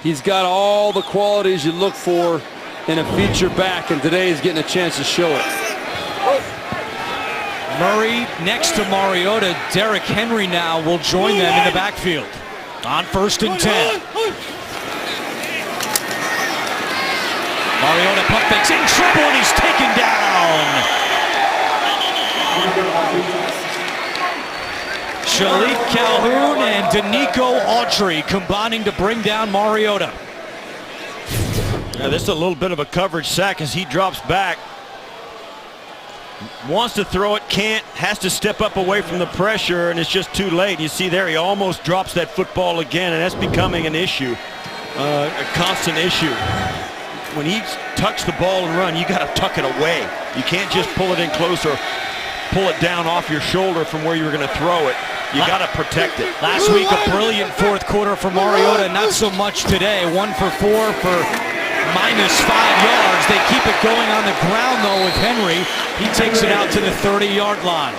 He's got all the qualities you look for in a feature back, and today he's getting a chance to show it. Murray next to Mariota. Derrick Henry now will join them in the backfield on 1st and 10. Mariota pump fakes in trouble, and he's taken down. Shalik Calhoun and Danico Autry combining to bring down Mariota. Yeah, this is a little bit of a coverage sack as he drops back. Wants to throw it, can't, has to step up away from the pressure, and it's just too late. You see there, he almost drops that football again, and that's becoming an issue, a constant issue. When he tucks the ball and run, you got to tuck it away. You can't just pull it in close or pull it down off your shoulder from where you're going to throw it. You got to protect it. Last week, a brilliant 4th quarter for Mariota, not so much today. 1 for 4 for -5 yards. They keep it going on the ground, though, with Henry. He takes it out to the 30-yard line.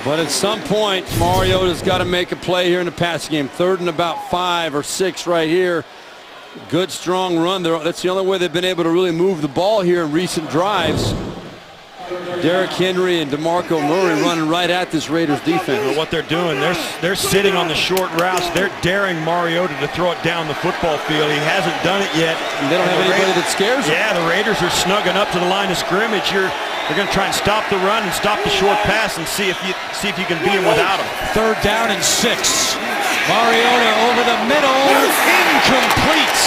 But at some point, Mariota's got to make a play here in the passing game. 3rd and about 5 or 6 right here. Good, strong run. That's the only way they've been able to really move the ball here in recent drives. Derrick Henry and DeMarco Murray running right at this Raiders defense. Well, what they're doing, they're sitting on the short routes. They're daring Mariota to throw it down the football field. He hasn't done it yet. And they don't have anybody that scares him. Yeah, the Raiders are snugging up to the line of scrimmage. They're going to try and stop the run and stop the short pass and see if you can beat him without him. 3rd down and 6. Mariota over the middle, incomplete.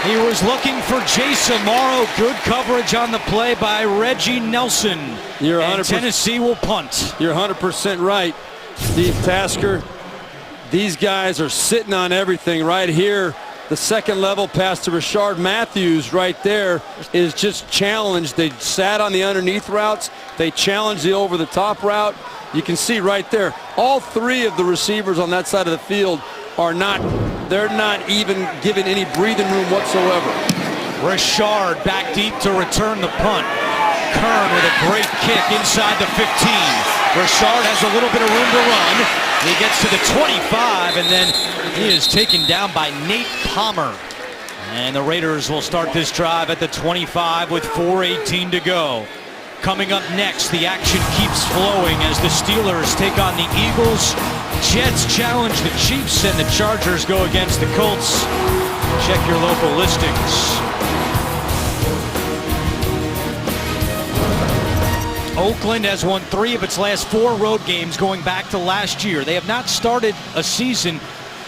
He was looking for Jace Amaro. Good coverage on the play by Reggie Nelson. You're 100%. And Tennessee will punt. You're 100% right, Steve Tasker. These guys are sitting on everything right here. The second level pass to Rashard Matthews right there is just challenged. They sat on the underneath routes. They challenged the over-the-top route. You can see right there, all three of the receivers on that side of the field are they're not even given any breathing room whatsoever. Rashard back deep to return the punt. Kern with a great kick inside the 15. Rashard has a little bit of room to run. He gets to the 25, and then he is taken down by Nate Palmer. And the Raiders will start this drive at the 25 with 4:18 to go. Coming up next, the action keeps flowing as the Steelers take on the Eagles. Jets challenge the Chiefs, and the Chargers go against the Colts. Check your local listings. Oakland has won 3 of its last 4 road games going back to last year. They have not started a season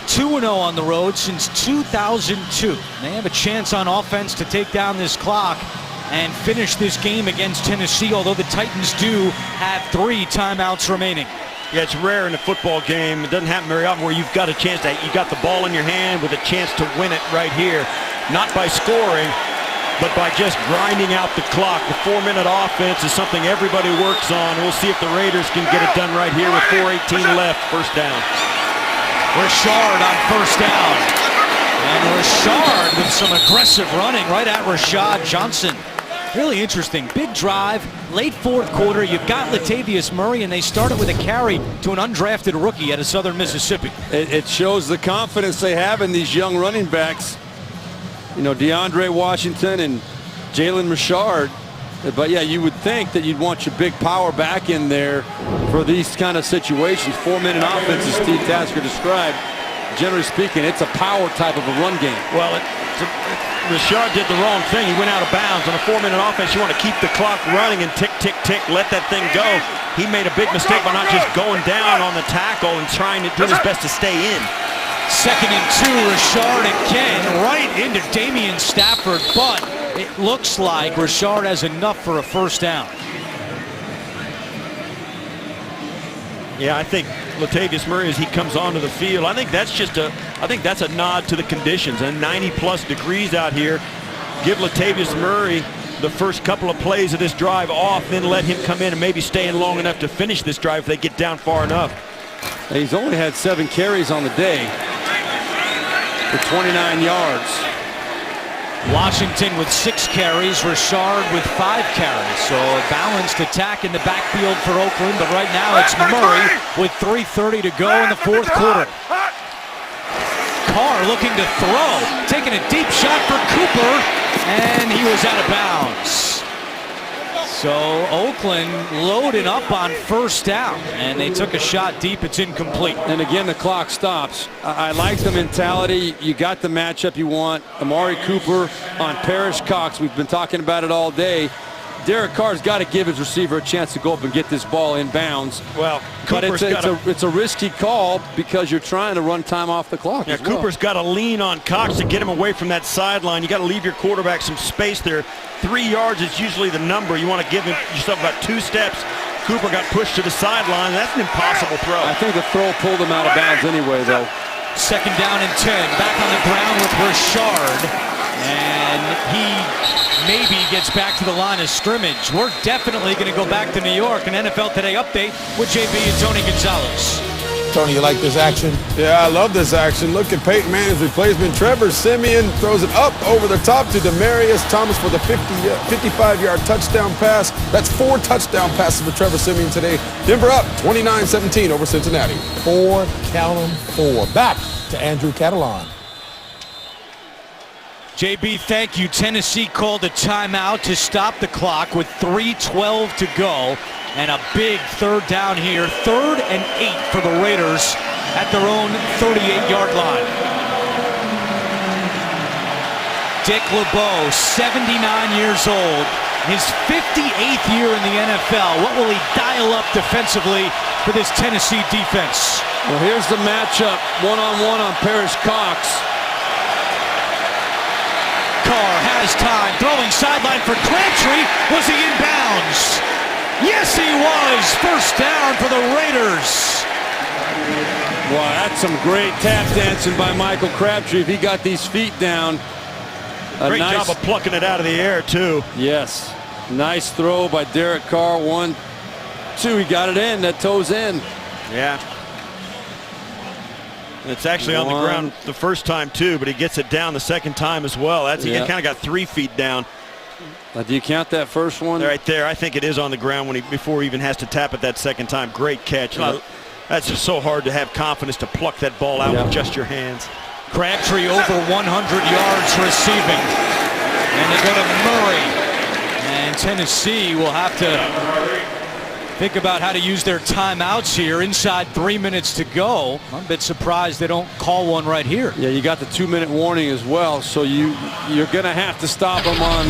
2-0 on the road since 2002. They have a chance on offense to take down this clock and finish this game against Tennessee, although the Titans do have 3 timeouts remaining. Yeah, it's rare in a football game. It doesn't happen very often where you've got a chance to, you got the ball in your hand with a chance to win it right here. Not by scoring, but by just grinding out the clock. The 4-minute offense is something everybody works on. We'll see if the Raiders can get it done right here with 4:18 left. First down. Rashard on first down. And Rashard with some aggressive running right at Rashad Johnson. Really interesting. Big drive, late 4th quarter. You've got Latavius Murray, and they started with a carry to an undrafted rookie out of Southern Mississippi. It shows the confidence they have in these young running backs. You know, DeAndre Washington and Jalen Rashard. But yeah, you would think that you'd want your big power back in there for these kind of situations. 4-minute offense, as Steve Tasker described. Generally speaking, it's a power type of a run game. Well, Rashard did the wrong thing. He went out of bounds. On a 4-minute offense, you want to keep the clock running and tick, tick, tick, let that thing go. He made a big mistake by not just going down on the tackle and trying to do his best to stay in. 2nd and 2, Rashard again, right into Damian Stafford, but it looks like Rashard has enough for a first down. Yeah, I think Latavius Murray, as he comes onto the field, I think that's a nod to the conditions. And 90+ degrees out here. Give Latavius Murray the first couple of plays of this drive off, then let him come in and maybe stay in long enough to finish this drive if they get down far enough. He's only had 7 carries on the day for 29 yards. Washington with 6 carries, Rashard with 5 carries. So a balanced attack in the backfield for Oakland, but right now it's Murray with 3:30 to go in the 4th quarter. Carr looking to throw, taking a deep shot for Cooper, and he was out of bounds. So Oakland loading up on first down, and they took a shot deep. It's incomplete. And again, the clock stops. I like the mentality. You got the matchup you want. Amari Cooper on Parrish Cox. We've been talking about it all day. Derek Carr's got to give his receiver a chance to go up and get this ball in bounds. Well, but it's a risky call because you're trying to run time off the clock. Yeah, Cooper's got to lean on Cox to get him away from that sideline. You got to leave your quarterback some space there. 3 yards is usually the number. You want to give yourself about 2 steps. Cooper got pushed to the sideline. That's an impossible throw. I think the throw pulled him out of bounds anyway, though. 2nd down and 10. Back on the ground with Rashard. And he maybe gets back to the line of scrimmage. We're definitely going to go back to New York. An NFL Today update with JB and Tony Gonzalez. Tony, you like this action? Yeah, I love this action. Look at Peyton Manning's replacement. Trevor Siemian throws it up over the top to Demaryius Thomas for the 55-yard touchdown pass. That's 4 touchdown passes for Trevor Siemian today. Denver up 29-17 over Cincinnati. 4, count 'em, 4. Back to Andrew Catalan. JB, thank you. Tennessee called a timeout to stop the clock with 3:12 to go. And a big 3rd down here. 3rd and 8 for the Raiders at their own 38-yard line. Dick LeBeau, 79 years old. His 58th year in the NFL. What will he dial up defensively for this Tennessee defense? Well, here's the matchup. One-on-one on Parrish Cox. Carr has time, throwing sideline for Crabtree. Was he in bounds? Yes, he was. First down for the Raiders. Wow, that's some great tap dancing by Michael Crabtree. If he got these feet down. Great job of plucking it out of the air, too. Yes. Nice throw by Derek Carr. 1, 2. He got it in. That toes in. Yeah. It's actually on the ground the first time, too, but he gets it down the second time as well. He kind of got 3 feet down. Do you count that first one? Right there. I think it is on the ground before he even has to tap it that second time. Great catch. That's just so hard to have confidence to pluck that ball out with just your hands. Crabtree over 100 yards receiving. And they go to Murray. And Tennessee will have to think about how to use their timeouts here. Inside 3 minutes to go. I'm a bit surprised they don't call one right here. Yeah, you got the 2-minute warning as well. So you're going to have to stop them on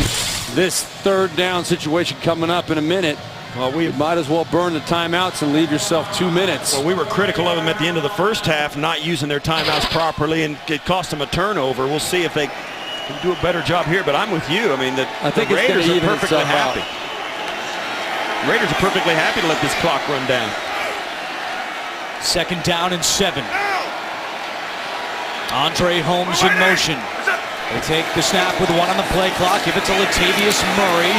this third down situation coming up in a minute. Well, we might as well burn the timeouts and leave yourself 2 minutes. Well, we were critical of them at the end of the first half, not using their timeouts properly, and it cost them a turnover. We'll see if they can do a better job here, but I'm with you. I mean, I think the Raiders are perfectly happy. Raiders are perfectly happy to let this clock run down. 2nd down and 7. Andre Holmes in motion. They take the snap with 1 on the play clock. Give it to Latavius Murray.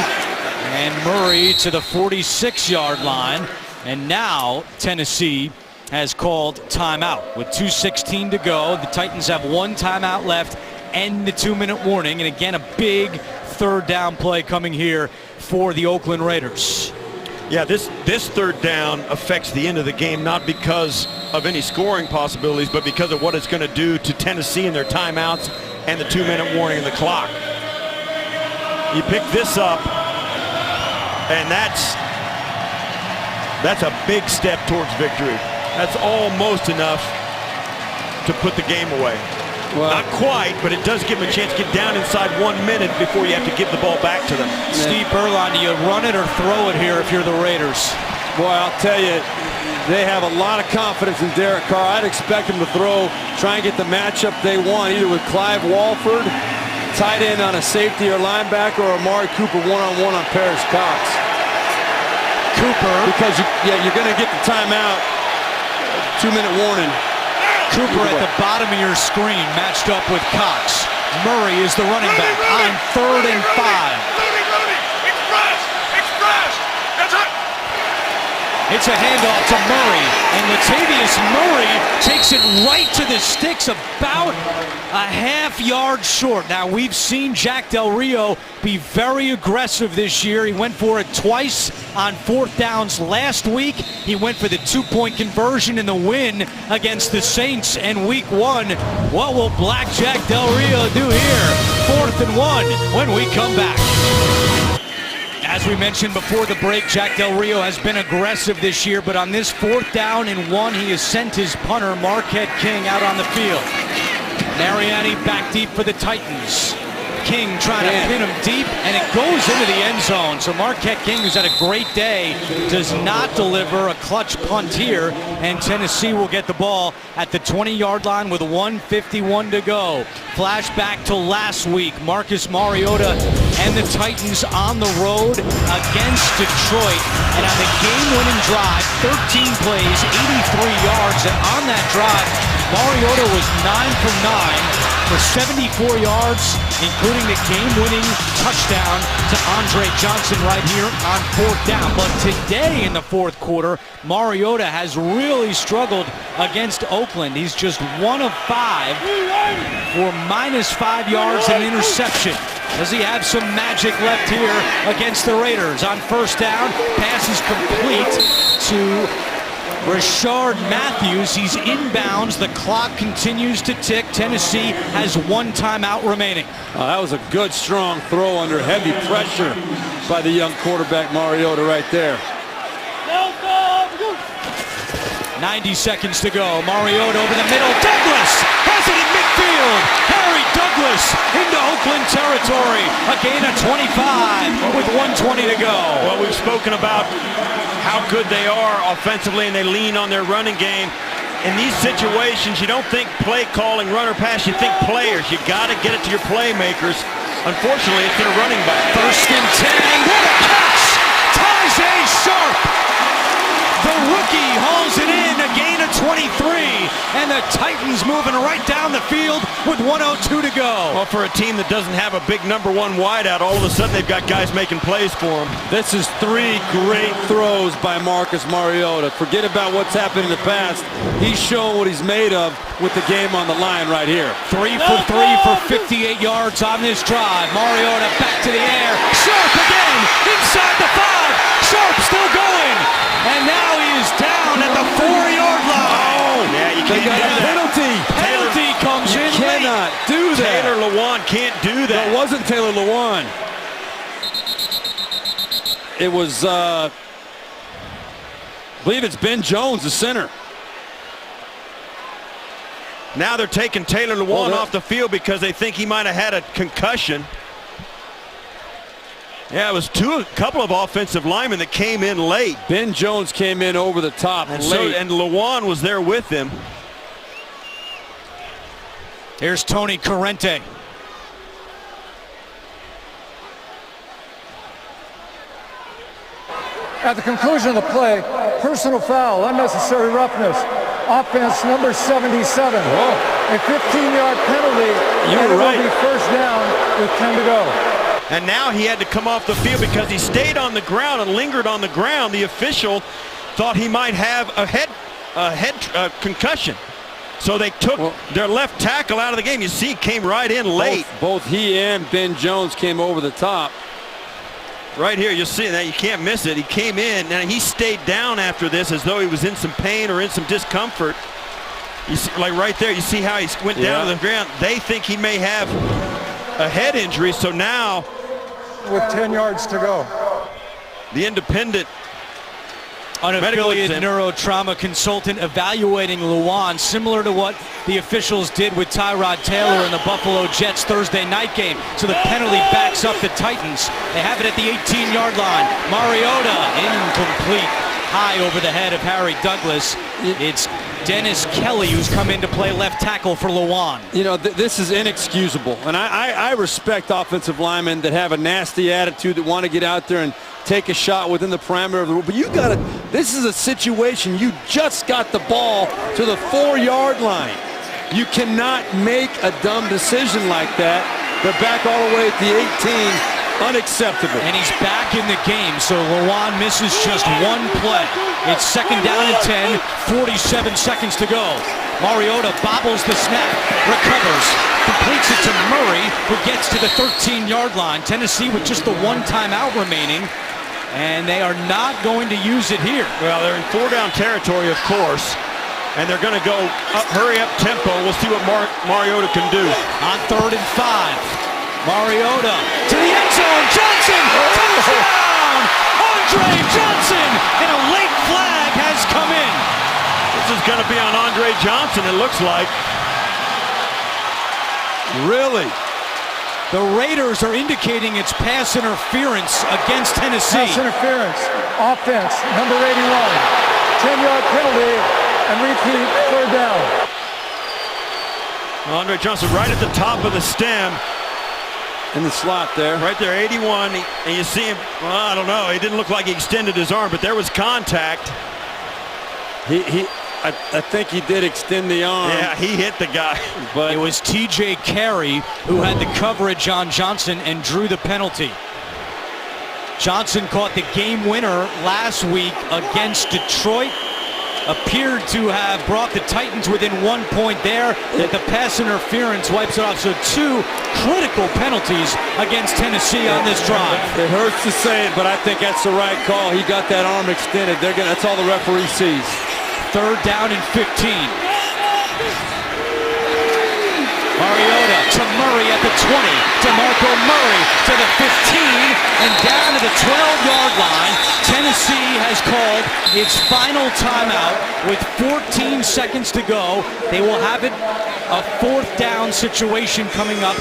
And Murray to the 46-yard line. And now Tennessee has called timeout. With 2:16 to go, the Titans have 1 timeout left and the 2-minute warning. And again, a big third down play coming here for the Oakland Raiders. Yeah, this third down affects the end of the game, not because of any scoring possibilities, but because of what it's going to do to Tennessee and their timeouts and the 2-minute warning in the clock. You pick this up, and that's a big step towards victory. That's almost enough to put the game away. Well, not quite, but it does give them a chance to get down inside 1 minute before you have to give the ball back to them. Steve Beuerlein, do you run it or throw it here if you're the Raiders? Boy, I'll tell you, they have a lot of confidence in Derek Carr. I'd expect him to throw, try and get the matchup they want, either with Clive Walford, tight end on a safety or linebacker, or Amari Cooper one-on-one on Paris Cox. Cooper. Because you're going to get the timeout, 2-minute warning. Cooper at the bottom of your screen, matched up with Cox. Murray is the running back on 3rd and 5. Rudy, express, that's it. It's a handoff to Murray, and Latavius Murray takes it right to the sticks, about a half-yard short. Now, we've seen Jack Del Rio be very aggressive this year. He went for it twice on 4th downs last week. He went for the 2-point conversion in the win against the Saints in Week 1. What will Black Jack Del Rio do here? 4th and 1 when we come back. As we mentioned before the break, Jack Del Rio has been aggressive this year, but on this 4th down and 1, he has sent his punter, Marquette King, out on the field. Mariani back deep for the Titans. King trying to pin him deep, and it goes into the end zone. So Marquette King, who's had a great day, does not deliver a clutch punt here, and Tennessee will get the ball at the 20-yard line with 1:51 to go. Flashback to last week. Marcus Mariota and the Titans on the road against Detroit, and on the game-winning drive, 13 plays, 83 yards, and on that drive, Mariota was 9 for 9 for 74 yards, including the game-winning touchdown to Andre Johnson right here on 4th down. But today in the 4th quarter, Mariota has really struggled against Oakland. He's just 1 of 5 for -5 yards and an interception. Does he have some magic left here against the Raiders? On 1st down, pass is complete to Rashard Matthews. He's inbounds. The clock continues to tick. Tennessee has 1 timeout remaining. That was a good, strong throw under heavy pressure by the young quarterback Mariota right there. 90 seconds to go. Mariota over the middle. Douglas has it in midfield. Harry Douglas into Oakland territory. A gain of 25 with 1:20 to go. Well, we've spoken about how good they are offensively, and they lean on their running game. In these situations, you don't think play calling, run or pass, you think players. You got to get it to your playmakers. Unfortunately, it's their running back. 1st and 10. What a catch! Tajay Sharp. The rookie hauls it in, a gain of 23, the Titans moving right down the field with 1:02 to go. Well, for a team that doesn't have a big #1 wideout, all of a sudden they've got guys making plays for them. This is 3 great throws by Marcus Mariota. Forget about what's happened in the past. He's showing what he's made of with the game on the line right here. 3 for 3 for 58 yards on this drive. Mariota back to the air. Sharp again inside the 5. Sharp still going. And now he is down at the 4-yard line. Oh, yeah, you They can't got do a that. penalty. Penalty comes in late. Cannot do that. Taylor Lewan can't do that. That wasn't Taylor Lewan. It was, I believe it's Ben Jones, the center. Now they're taking Taylor Lewan that- off the field because they think he might have had a concussion. Yeah, it was a couple of offensive linemen that came in late. Ben Jones came in over the top late. And Lewan was there with him. Here's Tony Corrente. At the conclusion of the play, personal foul, unnecessary roughness, offense number 77. A 15-yard penalty, You're and it right. will be first down with 10 to go. And now he had to come off the field because he stayed on the ground and lingered on the ground. The official thought he might have a head concussion. So they took their left tackle out of the game. You see, he came right in late. Both he and Ben Jones came over the top. Right here, you'll see that. You can't miss it. He came in, and he stayed down after this as though he was in some pain or in some discomfort. You see, like right there, you see how he went down to the ground. They think he may have a head injury, so now With 10 yards to go. the independent Unaffiliated exam. neurotrauma consultant evaluating Lewan, similar to what the officials did with Tyrod Taylor in the Buffalo Jets Thursday night game. So the penalty backs up the Titans. They have it at the 18-yard line. Mariota, incomplete, high over the head of Harry Douglas. It's Dennis Kelly who's come in to play left tackle for Lewan. You know, this is inexcusable. And I respect offensive linemen that have a nasty attitude, that want to get out there and take a shot within the parameter of the rule. But you got to, this is a situation, you just got the ball to the 4-yard line. You cannot make a dumb decision like that. They're back all the way at the 18. Unacceptable. And he's back in the game, so Lewan misses just one play. It's second down and 10, 47 seconds to go. Mariota bobbles the snap, recovers, completes it to Murray, who gets to the 13-yard line. Tennessee with just the one timeout remaining, and they are not going to use it here. Well, they're in 4-down territory, of course, and they're going to go hurry up tempo. We'll see what Mariota can do. On 3rd and 5. Mariota to the end zone. Johnson, touchdown! Andre Johnson, and a late flag has come in. This is going to be on Andre Johnson, it looks like. Really? The Raiders are indicating it's pass interference against Tennessee. Pass interference, offense, number 81. 10-yard penalty, and repeat, 3rd down. Andre Johnson right at the top of the stem. In the slot there. Right there, 81, and you see him, well, I don't know, he didn't look like he extended his arm, but there was contact. I think he did extend the arm. Yeah, he hit the guy. But it was T.J. Carey who had the coverage on Johnson and drew the penalty. Johnson caught the game winner last week against Detroit. Appeared to have brought the Titans within 1 point there. The pass interference wipes it off. So 2 critical penalties against Tennessee on this drive. It hurts to say it, but I think that's the right call. He got that arm extended. That's all the referee sees. 3rd down and 15. Mariota to Murray at the 20. DeMarco Murray to the 15 and down to the 12-yard line. Tennessee has called its final timeout with 14 seconds to go. They will have it a 4th down situation coming up.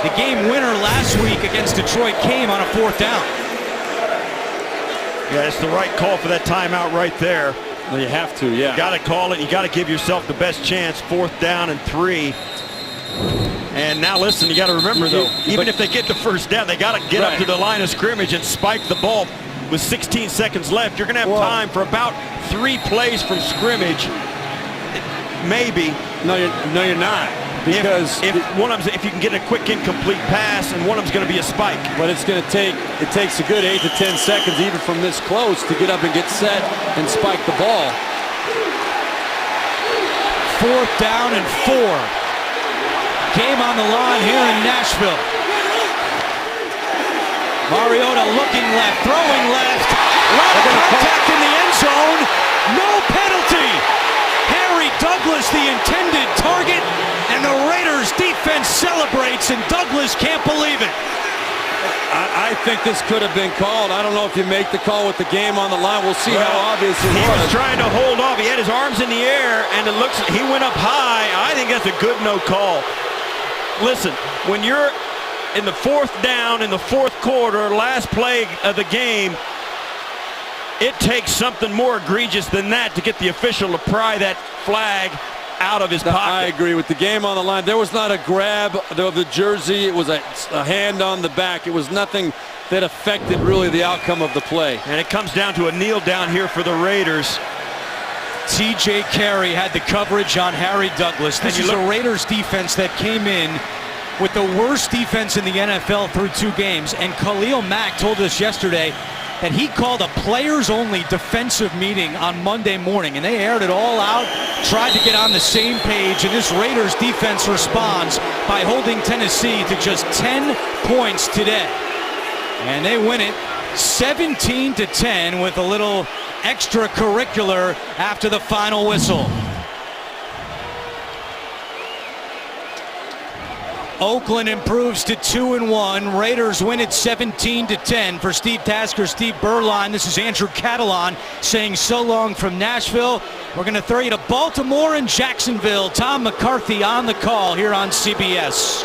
The game winner last week against Detroit came on a 4th down. Yeah, it's the right call for that timeout right there. Well, you have to, yeah. You got to call it. You got to give yourself the best chance. 4th down and 3. And now listen, you got to remember though, even if they get the 1st down, they got to get up to the line of scrimmage and spike the ball with 16 seconds left. You're going to have time for about 3 plays from scrimmage. maybe. No, you're not. Because if you can get a quick incomplete pass, and one of them's going to be a spike. But it takes a good 8 to 10 seconds even from this close to get up and get set and spike the ball. 4th down and 4. Game on the line here in Nashville. Mariota looking left, throwing left. Contact in the end zone. No penalty. Harry Douglas, the intended target, and the Raiders defense celebrates, and Douglas can't believe it. I think this could have been called. I don't know if you make the call with the game on the line. We'll see how obvious it was. He was trying to hold off. He had his arms in the air, and it looks he went up high. I think that's a good no call. Listen, when you're in the 4th down in the 4th quarter, last play of the game, it takes something more egregious than that to get the official to pry that flag out of his pocket. I agree with the game on the line. There was not a grab of the jersey. It was a hand on the back. It was nothing that affected really the outcome of the play. And it comes down to a kneel down here for the Raiders. TJ Carey had the coverage on Harry Douglas. This is a Raiders defense that came in with the worst defense in the NFL through 2 games. And Khalil Mack told us yesterday that he called a players-only defensive meeting on Monday morning, and they aired it all out, tried to get on the same page, and this Raiders defense responds by holding Tennessee to just 10 points today. And they win it 17-10 with a little extracurricular after the final whistle. Oakland improves to 2-1. Raiders win it 17-10. For Steve Tasker, Steve Berline, this is Andrew Catalon saying so long from Nashville. We're going to throw you to Baltimore and Jacksonville. Tom McCarthy on the call here on CBS.